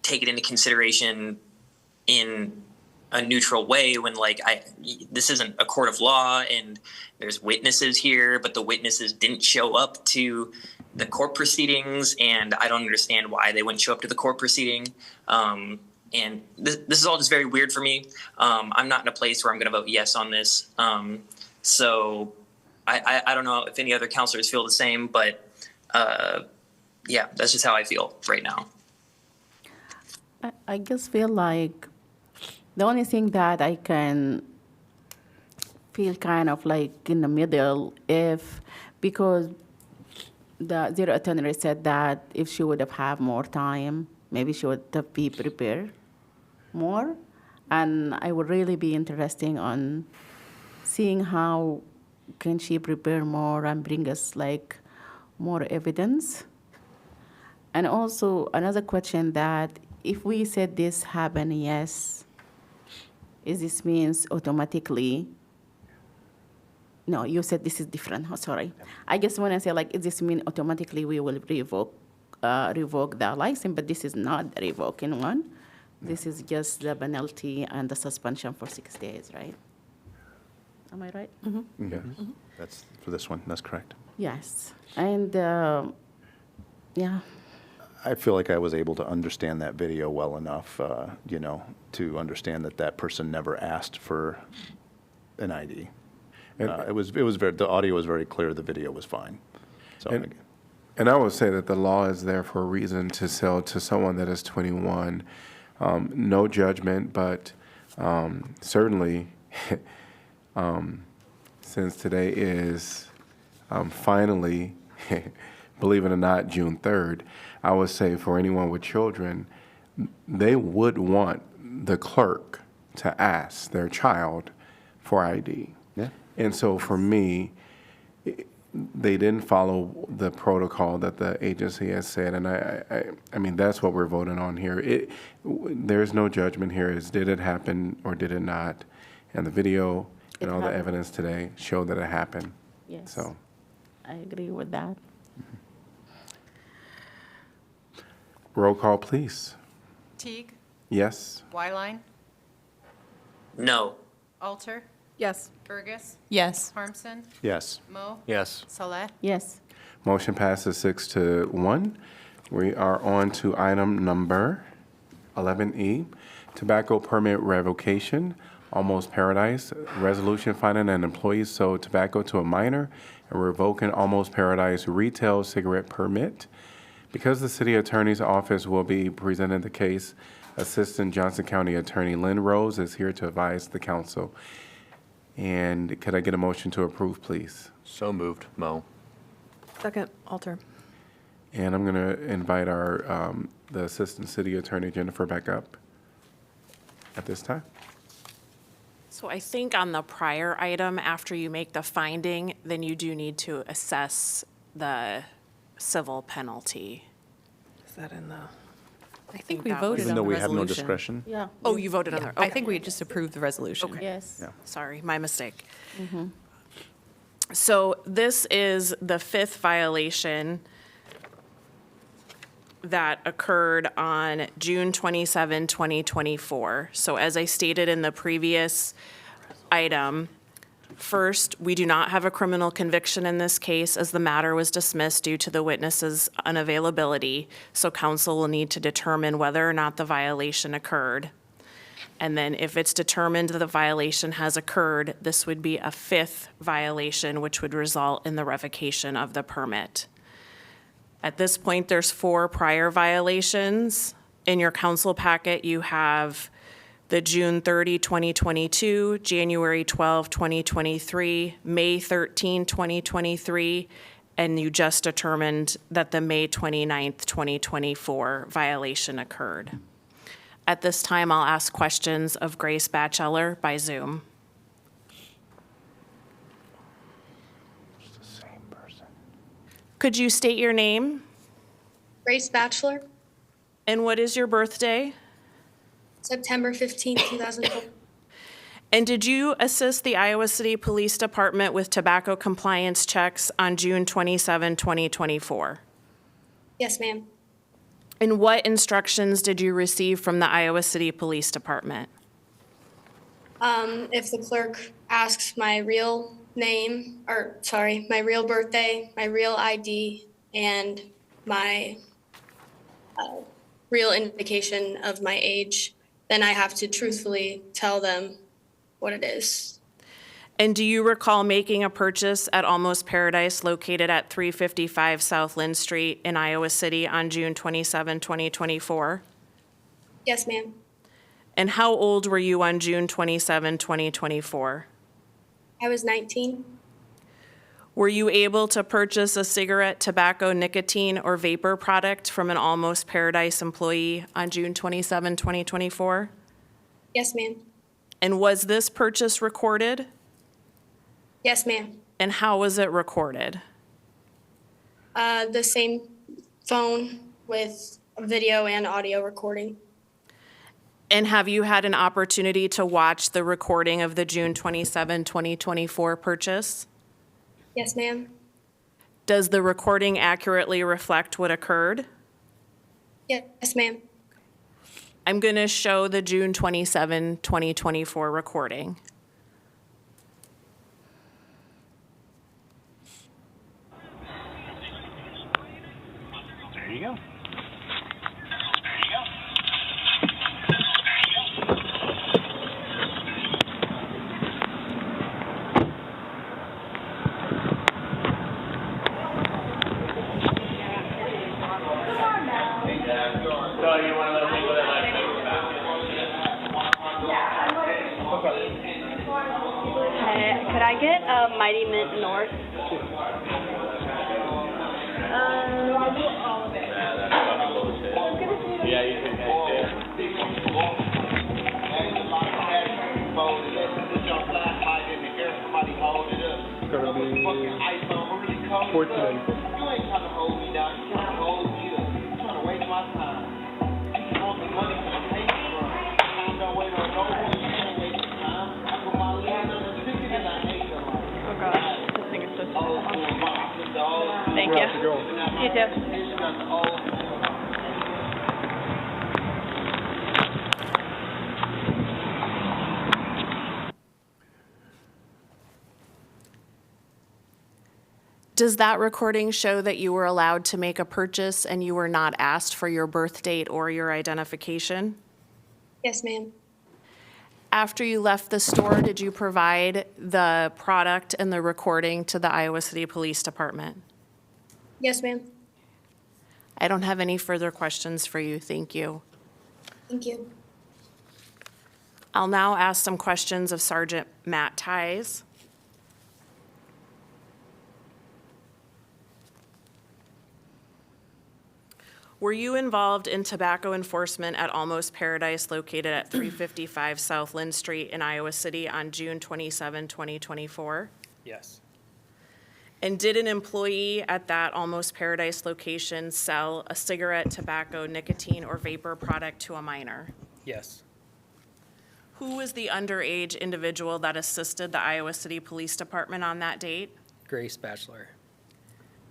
take it into consideration in a neutral way when this isn't a court of law and there's witnesses here, but the witnesses didn't show up to the court proceedings, and I don't understand why they wouldn't show up to the court proceeding. And this is all just very weird for me. I'm not in a place where I'm going to vote yes on this. So I don't know if any other counselors feel the same, but yeah, that's just how I feel right now. I just feel like the only thing that I can feel kind of like in the middle, because the zero attorney said that if she would have had more time, maybe she would have be prepared more. And I would really be interested on seeing how can she prepare more and bring us more evidence. And also another question that if we said this happened, yes, Is this means automatically? No, you said this is different. Oh, sorry. I just want to say, like, is this mean automatically we will revoke the license? But this is not revoking one. This is just the penalty and the suspension for 6 days, right? Am I right? Mm-hmm. Yes. That's for this one. That's correct. Yes. And yeah. I feel like I was able to understand that video well enough, to understand that that person never asked for an ID. It was very, the audio was very clear. The video was fine. So and I would say that the law is there for a reason to sell to someone that is 21. No judgment, but certainly, since today is finally, believe it or not, June 3rd, I would say for anyone with children, they would want the clerk to ask their child for ID. Yeah. And so for me, they didn't follow the protocol that the agency has said, and I mean that's what we're voting on here. There's no judgment here. Did it happen or did it not? And the video and all the evidence today show that it happened. Yes. So I agree with that. roll call, please. Teague, Yes. Wyline, No. Alter, Yes. Burgess, Yes. Harmson, Yes. Mo, Yes. Saleh. Yes. Motion passes 6-1. We are on to item number 11E, tobacco permit revocation, Almost Paradise, resolution finding an employee sold tobacco to a minor and revoking Almost Paradise retail cigarette permit. Because the city attorney's office will be presenting the case, Assistant Johnson County Attorney Lynn Rose is here to advise the council. And could I get a motion to approve, please? So moved, Mo. Second, Alter. And I'm going to invite our the Assistant City Attorney Jennifer back up at this time. So I think on the prior item, after you make the finding, then you do need to assess the civil penalty. Is that in the? I think we that voted was- on Even the though we have no resolution. discretion? Yeah. Oh, you voted on Yeah, the, I okay. think we just approved the resolution. Okay. Yes. Yeah. Sorry, my mistake. So this is the fifth violation that occurred on June 27, 2024. So as I stated in the previous item, first, we do not have a criminal conviction in this case as the matter was dismissed due to the witness's unavailability. So council will need to determine whether or not the violation occurred. And then if it's determined that the violation has occurred, this would be a fifth violation, which would result in the revocation of the permit. At this point, there's 4 prior violations. In your council packet, you have the June 30, 2022, January 12, 2023, May 13, 2023, and you just determined that the May 29th, 2024 violation occurred. At this time, I'll ask questions of Grace Batchelor by Zoom. It's the same person. Could you state your name Grace Bachelor, and what is your birthday? September 15th, 2012. And did you assist the Iowa City Police Department with tobacco compliance checks on June 27, 2024? Yes, ma'am. And what instructions did you receive from the Iowa City Police Department? If the clerk asks my real name, or sorry, my real birthday, my real ID, and my real indication of my age, then I have to truthfully tell them what it is. And do you recall making a purchase at Almost Paradise located at 355 South Lynn Street in Iowa City on June 27, 2024? Yes, ma'am. And how old were you on June 27, 2024? I was 19. Were you able to purchase a cigarette, tobacco, nicotine, or vapor product from an Almost Paradise employee on June 27, 2024? Yes, ma'am. And was this purchase recorded? Yes, ma'am. And how was it recorded? The same phone with video and audio recording. And have you had an opportunity to watch the recording of the June 27, 2024 purchase? Yes, ma'am. Does the recording accurately reflect what occurred? Yes, ma'am. I'm going to show the June 27, 2024 recording. There you go. Could I get Mighty Mint North? Yeah, you can It's gonna be 14. You ain't trying to hold me down. You trying to hold me up. You trying to waste my time. You want the money from the paper run. Time don't wait on no one. You can't waste your time. I put my land on the ticket and I hate them. Oh gosh, this thing is so small. Thank you. You too. Does that recording show that you were allowed to make a purchase and you were not asked for your birth date or your identification? Yes, ma'am. After you left the store, did you provide the product and the recording to the Iowa City Police Department? Yes, ma'am. I don't have any further questions for you. Thank you. Thank you. I'll now ask some questions of Sergeant Matt Ties. Were you involved in tobacco enforcement at Almost Paradise located at 355 South Lynn Street in Iowa City on June 27, 2024? Yes. And did an employee at that Almost Paradise location sell a cigarette, tobacco, nicotine, or vapor product to a minor? Yes. Who was the underage individual that assisted the Iowa City Police Department on that date? Grace Bachelor.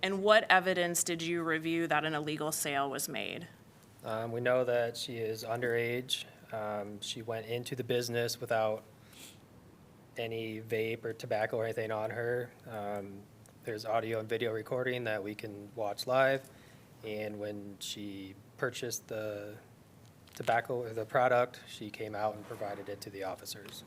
And what evidence did you review that an illegal sale was made? We know that she is underage. She went into the business without any vape or tobacco or anything on her. There's audio and video recording that we can watch live. And when she purchased the tobacco or the product, she came out and provided it to the officers.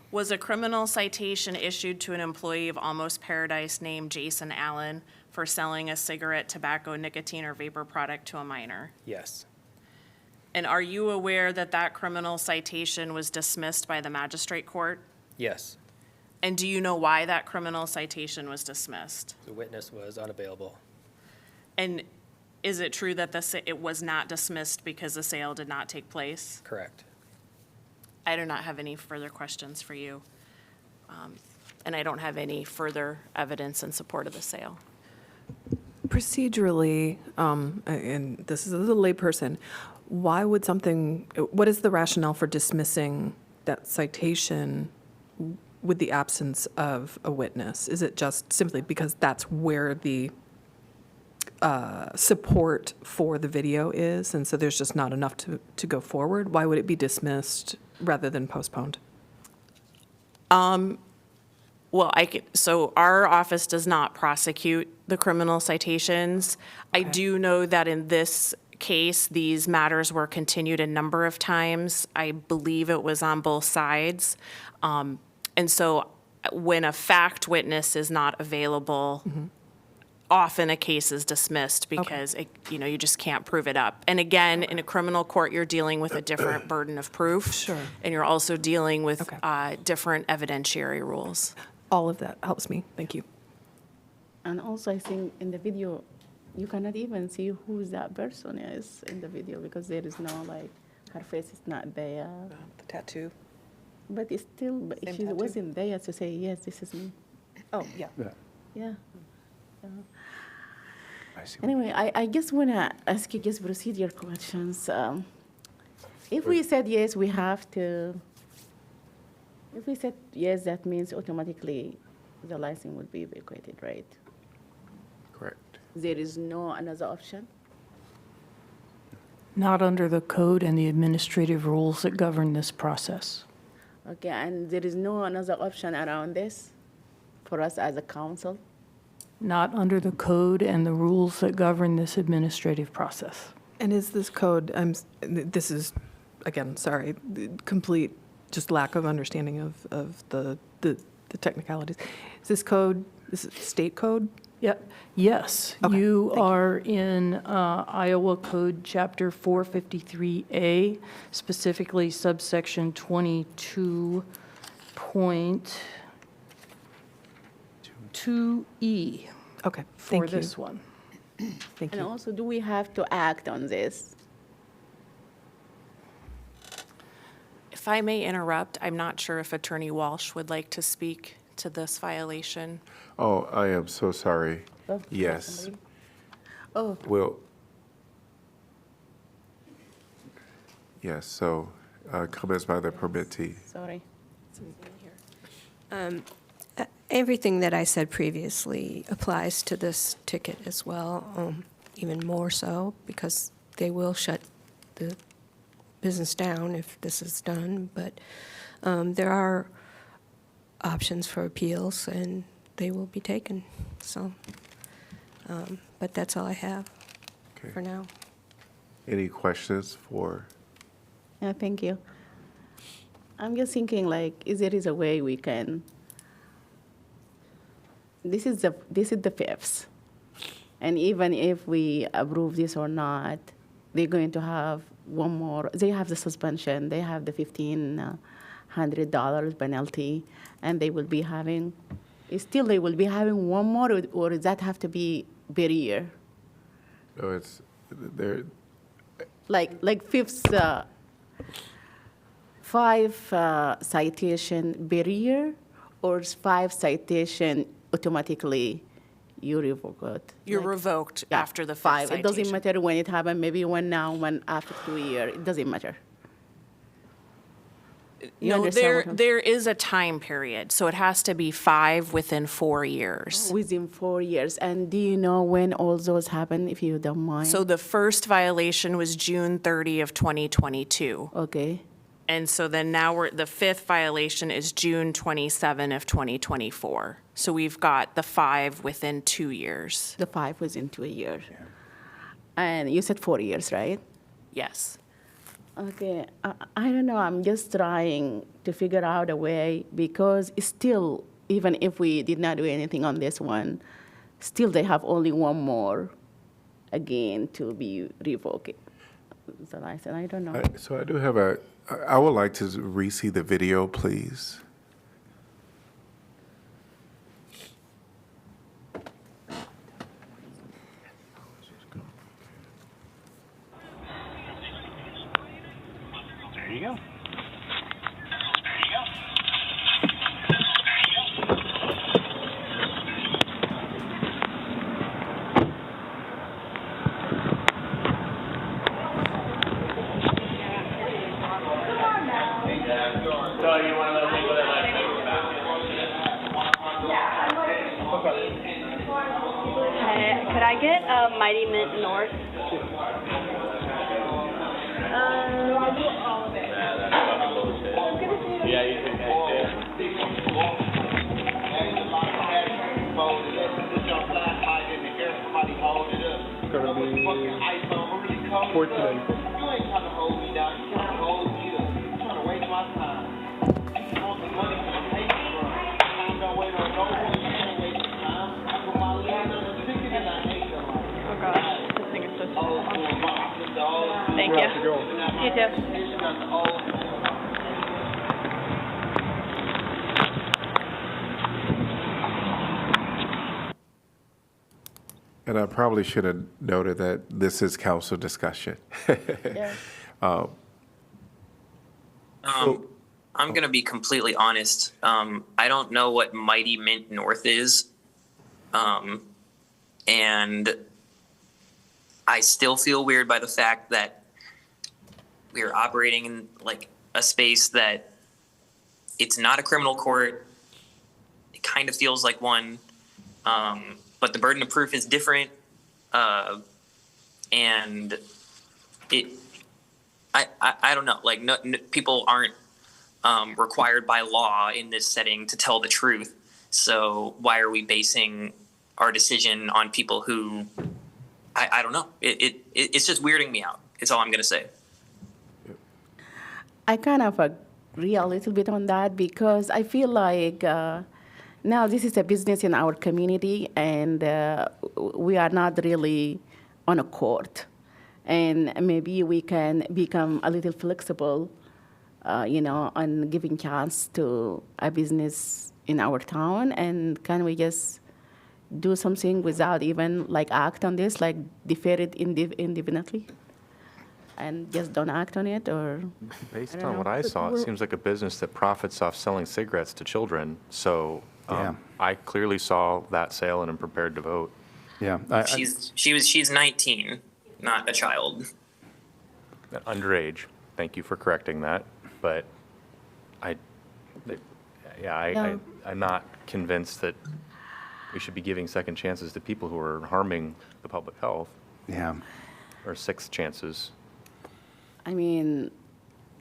Was a criminal citation issued to an employee of Almost Paradise named Jason Allen for selling a cigarette, tobacco, nicotine, or vapor product to a minor? Yes. And are you aware that that criminal citation was dismissed by the magistrate court? Yes. And do you know why that criminal citation was dismissed? The witness was unavailable. And is it true that it was not dismissed because the sale did not take place? Correct. I do not have any further questions for you. And I don't have any further evidence in support of the sale. Procedurally, and this is a layperson, what is the rationale for dismissing that citation with the absence of a witness? Is it just simply because that's where the support for the video is, and so there's just not enough to go forward? Why would it be dismissed rather than postponed? Well, so our office does not prosecute the criminal citations. I do know that in this case, these matters were continued a number of times. I believe it was on both sides. And so when a fact witness is not available, often a case is dismissed because you just can't prove it up. And again, in a criminal court, you're dealing with a different burden of proof. Sure. And you're also dealing with different evidentiary rules. All of that helps me. Thank you. And also, I think in the video, you cannot even see who that person is in the video because there is no, her face is not there. The tattoo. But it's still, Same she tattoo? wasn't there to say, yes, this is me. Oh, yeah. Yeah. Anyway, I just want to ask you just procedure questions. If we said yes, we have to. If we said yes, that means automatically the license will be vacated, right? Correct. There is no another option? Not under the code and the administrative rules that govern this process. Okay, and there is no another option around this for us as a council? Not under the code and the rules that govern this administrative process. And is this code, this is, again, sorry, complete just lack of understanding of the technicalities. Is this code, is it state code? Yep. Yes. Okay, You are in Iowa Code Chapter 453A, specifically subsection 22.2E. Okay, For thank you. this one. Thank And you. also, do we have to act on this? If I may interrupt, I'm not sure if Attorney Walsh would like to speak to this violation. Oh, I am so sorry. Oh, Yes. somebody? Oh, Well, yes, so comments by the permittee. sorry. Everything that I said previously applies to this ticket as well, even more so, because they will shut the business down if this is done. But there are options for appeals, and they will be taken. So, but that's all I have for now. Any questions for? Yeah, thank you. I'm just thinking, like, is there is a way we can. This is the fifth, and even if we approve this or not, they're going to have one more. They have the suspension. They have the $1,500 penalty, and they will be having. Still, they will be having one more, or does that have to be per year? No, it's there. Like fifth, 5 citation per year, or is 5 citation automatically you revoke it? You're revoked Yeah, after the fifth 5. It doesn't citation. matter when it happened. Maybe one now, one after 2 years. It doesn't matter. You No, understand what I'm- there is a time period, so it has to be 5 within 4 years. Within 4 years. And do you know when all those happen, if you don't mind? So the first violation was June 30 of 2022. Okay. And so then now the fifth violation is June 27 of 2024. So we've got the 5 within 2 years. The 5 was in 2 years. And you said 4 years, right? Yes. Okay, I don't know. I'm just trying to figure out a way, because still, even if we did not do anything on this one, still they have only one more again to be revoked. The license, I don't know. So I do have I would like to re-see the video, please. There you go. Could I get Mighty Mint North? Yeah, you can It's gonna be for today. You ain't trying to hold me down. You trying to hold me up. You trying to waste my time. You want the money from the paper run. Time don't wait on no one. You can't waste your time. I put my land on the ticket and I hate them. Oh gosh, this thing is so Old school box. Thank you. You too. And I probably should have noted that this is council discussion. Yeah. I'm going to be completely honest. I don't know what Mighty Mint North is. And I still feel weird by the fact that we are operating in like a space that it's not a criminal court. It kind of feels like one, but the burden of proof is different. And I don't know, like people aren't required by law in this setting to tell the truth. So why are we basing our decision on people who, I don't know. It's just weirding me out. It's all I'm going to say. I kind of agree a little bit on that because I feel like now this is a business in our community and we are not really on a court. And maybe we can become a little flexible, on giving chance to a business in our town. And can we just do something without even like act on this, like defer it indefinitely? And just don't act on it, or based on what I saw, it seems like a business that profits off selling cigarettes to children. So I clearly saw that sale and am prepared to vote. Yeah, She's 19, not a child. Underage. Thank you for correcting that. But I'm not convinced that we should be giving second chances to people who are harming the public health. Yeah. Or sixth chances. I mean,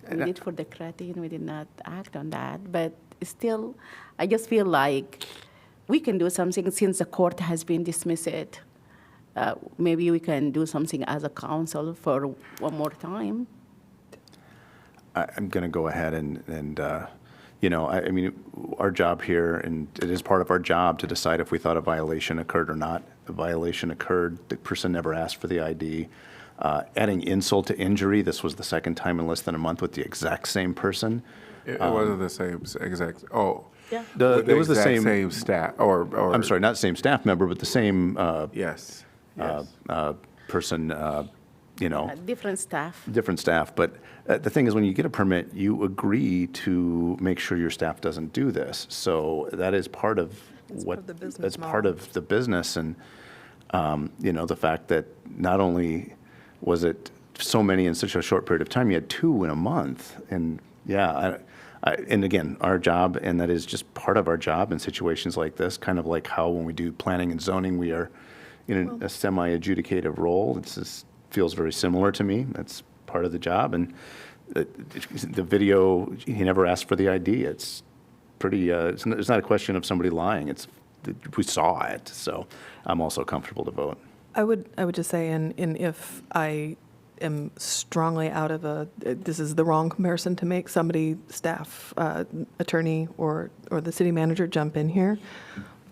we did for the creatine, we did not act on that, but still, I just feel like we can do something since the court has been dismissed. Maybe we can do something as a council for one more time. I'm going to go ahead and I mean, our job here, and it is part of our job to decide if we thought a violation occurred or not. The violation occurred, the person never asked for the ID. Adding insult to injury, this was the second time in less than a month with the exact same person. It wasn't the same exact, Yeah. It was the same staff, or I'm sorry, not same staff member, but the same yes. person, Different staff. different staff. But the thing is, when you get a permit, you agree to make sure your staff doesn't do this. So that is part of that's part of the business. And, the fact that not only was it so many in such a short period of time, you had 2 in a month. And and again, our job, and that is just part of our job in situations like this, kind of like how when we do planning and zoning, we are in a semi-adjudicative role. It feels very similar to me. That's part of the job. And the video, he never asked for the ID. It's pretty, it's not a question of somebody lying. We saw it. So I'm also comfortable to vote. I would just say, and if I am strongly out of this is the wrong comparison to make, somebody, staff, attorney, or the city manager jump in here.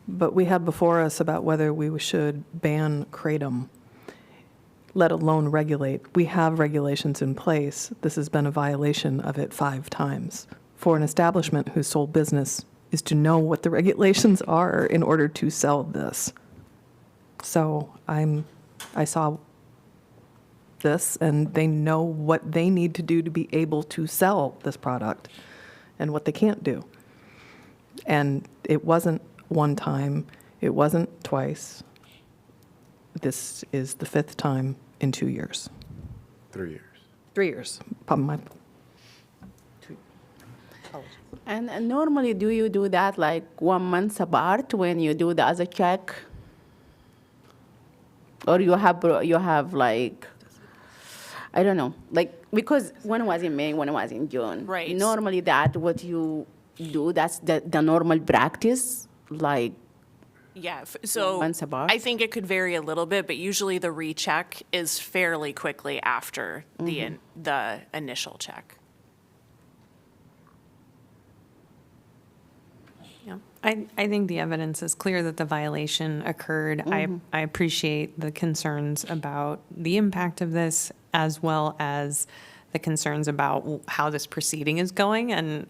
But we had before us about whether we should ban kratom, let alone regulate. We have regulations in place. This has been a violation of it 5 times. For an establishment whose sole business is to know what the regulations are in order to sell this. So I saw this, and they know what they need to do to be able to sell this product and what they can't do. And it wasn't one time, it wasn't twice. This is the 5th time in 2 years. 3 years. 3 years. Probably And normally, do you do that like 1 month apart when you do the other check? Or you have like, I don't know, like, because one was in May, one was in June. Right. Normally that what you do, that's the normal practice, like Yeah, so months apart? I think it could vary a little bit, but usually the recheck is fairly quickly after the initial check. Yeah, I think the evidence is clear that the violation occurred. I appreciate the concerns about the impact of this, as well as the concerns about how this proceeding is going. And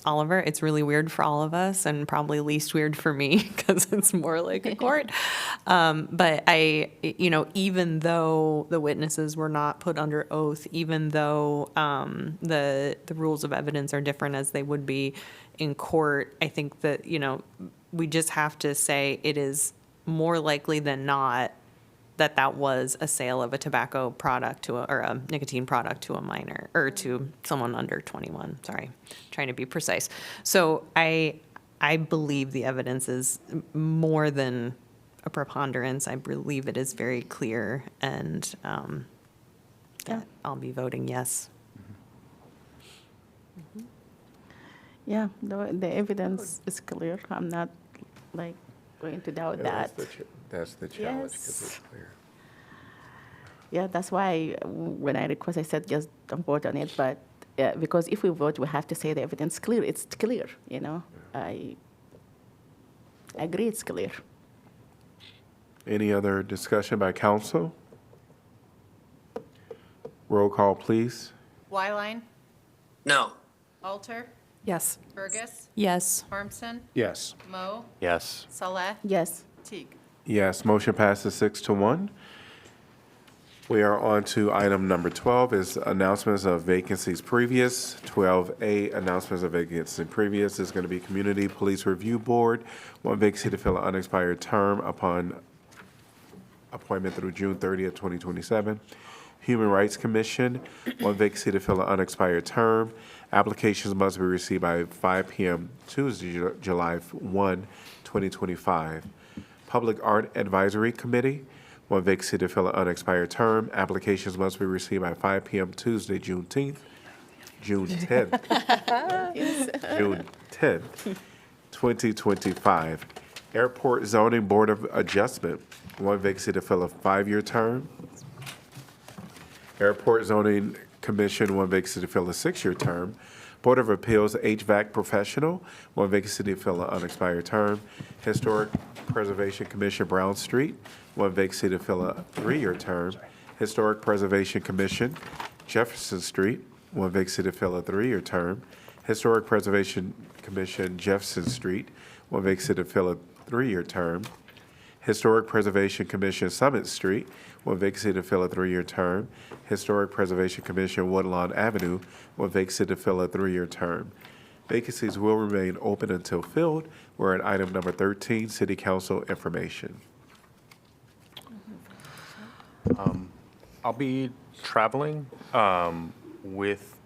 Oliver, it's really weird for all of us, and probably least weird for me because it's more like a court. But even though the witnesses were not put under oath, even though the rules of evidence are different as they would be in court, I think that, we just have to say it is more likely than not that was a sale of a tobacco product or a nicotine product to a minor, or to someone under 21, sorry, trying to be precise. So I believe the evidence is more than a preponderance. I believe it is very clear, and that I'll be voting yes. Yeah, the evidence is clear. I'm not going to doubt that. That's the challenge, 'cause Yes. it's clear. Yeah, that's why when I request, I said just don't vote on it. But because if we vote, we have to say the evidence clear. It's clear, I agree it's clear. Any other discussion by council? Roll call, please. Wyline? No. Alter? Yes. Burgess? Yes. Harmson? Yes. Mo? Yes. Saleh? Yes. Teague? Yes, motion passes 6-1. We are on to item number 12 is announcements of vacancies previous. 12A, announcements of vacancies previous is going to be Community Police Review Board, one vacancy to fill an unexpired term upon appointment through June 30th, 2027. Human Rights Commission, one vacancy to fill an unexpired term. Applications must be received by 5 p.m. Tuesday, July 1, 2025. Public Art Advisory Committee, one vacancy to fill an unexpired term. Applications must be received by 5 p.m. Tuesday, June 10th, June 10th, 2025. Airport Zoning Board of Adjustment, one vacancy to fill a 5-year term. Airport Zoning Commission, one vacancy to fill a 6-year term. Board of Appeals HVAC Professional, one vacancy to fill an unexpired term. Historic Preservation Commission Brown Street, one vacancy to fill a 3-year term. Historic Preservation Commission Jefferson Street, one vacancy to fill a 3-year term. Historic Preservation Commission Jefferson Street, one vacancy to fill a 3-year term. Historic Preservation Commission Summit Street, one vacancy to fill a 3-year term. Historic Preservation Commission Woodlawn Avenue, one vacancy to fill a 3-year term. Vacancies will remain open until filled. We're at item number 13, City Council information. I'll be traveling with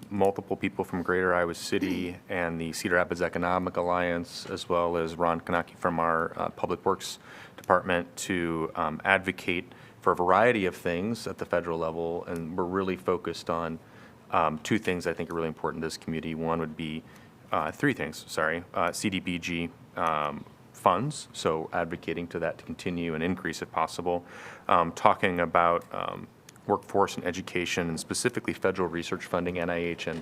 multiple people from Greater Iowa City and the Cedar Rapids Economic Alliance, as well as Ron Kanaki from our Public Works Department, to advocate for a variety of things at the federal level. And we're really focused on 2 things I think are really important to this community. One would be 3 things, sorry. CDBG funds, so advocating to that to continue and increase if possible. Talking about workforce and education, and specifically federal research funding, NIH and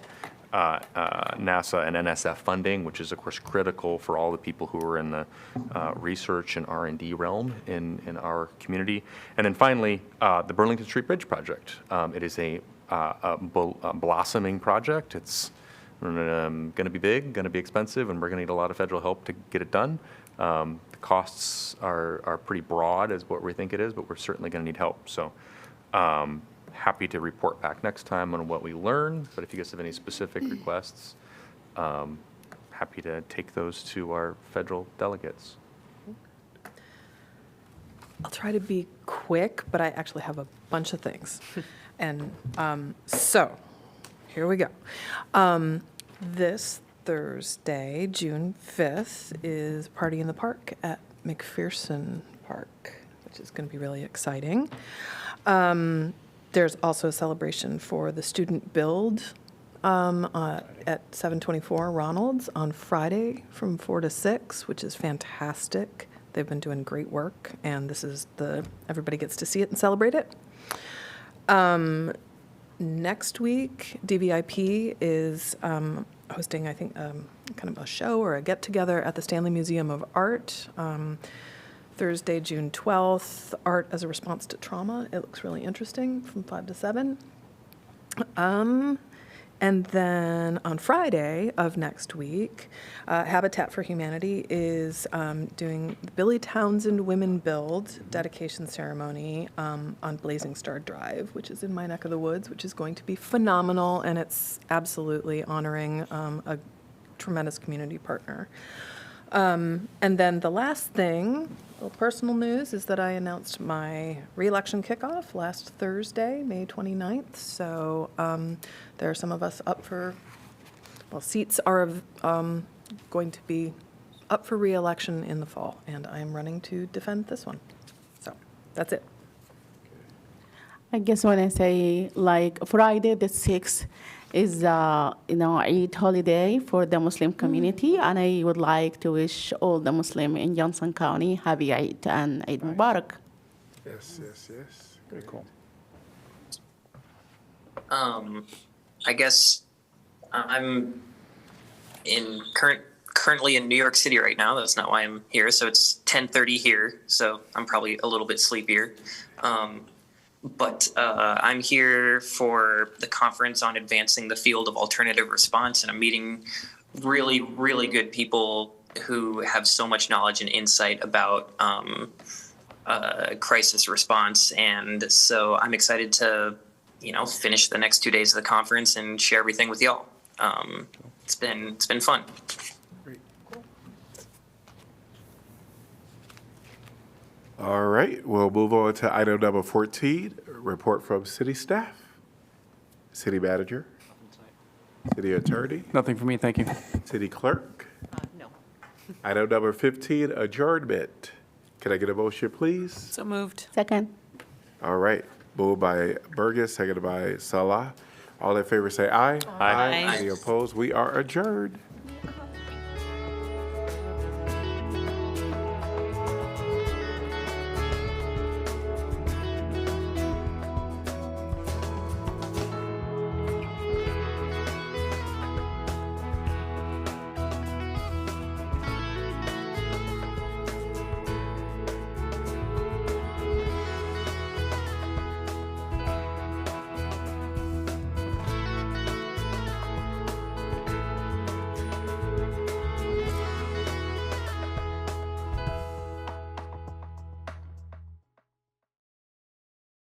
NASA and NSF funding, which is of course critical for all the people who are in the research and R&D realm in our community. And then finally, the Burlington Street Bridge project. It is a blossoming project. It's going to be big, going to be expensive, and we're going to need a lot of federal help to get it done. The costs are pretty broad as what we think it is, but we're certainly going to need help. So happy to report back next time on what we learn, but if you guys have any specific requests, happy to take those to our federal delegates. I'll try to be quick, but I actually have a bunch of things. And so, here we go. This Thursday, June 5th, is Party in the Park at McPherson Park, which is going to be really exciting. There's also a celebration for the Student Build at 724 Ronalds on Friday from 4 to 6, which is fantastic. They've been doing great work, and this is everybody gets to see it and celebrate it. Next week, DVIP is hosting, I think, kind of a show or a get-together at the Stanley Museum of Art. Thursday, June 12th, Art as a Response to Trauma. It looks really interesting, from 5 to 7. And then on Friday of next week, Habitat for Humanity is doing the Billy Townsend Women Build dedication ceremony on Blazing Star Drive, which is in my neck of the woods, which is going to be phenomenal, and it's absolutely honoring a tremendous community partner. And then the last thing Well, personal news is that I announced my reelection kickoff last Thursday, May 29th. So there are some of us up for, well, seats are going to be up for reelection in the fall, and I'm running to defend this one. So that's it. I guess when I say like Friday the 6th is Eid holiday for the Muslim community, and I would like to wish all the Muslim in Johnson County happy Eid and Eid Mubarak. Yes, yes, yes. Very cool. I guess I'm currently in New York City right now. That's not why I'm here. So it's 10:30 here. So I'm probably a little bit sleepier. But I'm here for the conference on advancing the field of alternative response, and I'm meeting really, really good people who have so much knowledge and insight about crisis response. And so I'm excited to, finish the next 2 days of the conference and share everything with y'all. It's been fun. All right, we'll move on to item number 14, report from city staff. City manager. City attorney. Nothing for me, thank you. City clerk. No. Item number 15, adjournment. Can I get a motion, please? So moved. Second. All right, moved by Burgess, seconded by Salah. All in favor say aye. Aye. Any opposed? We are adjourned.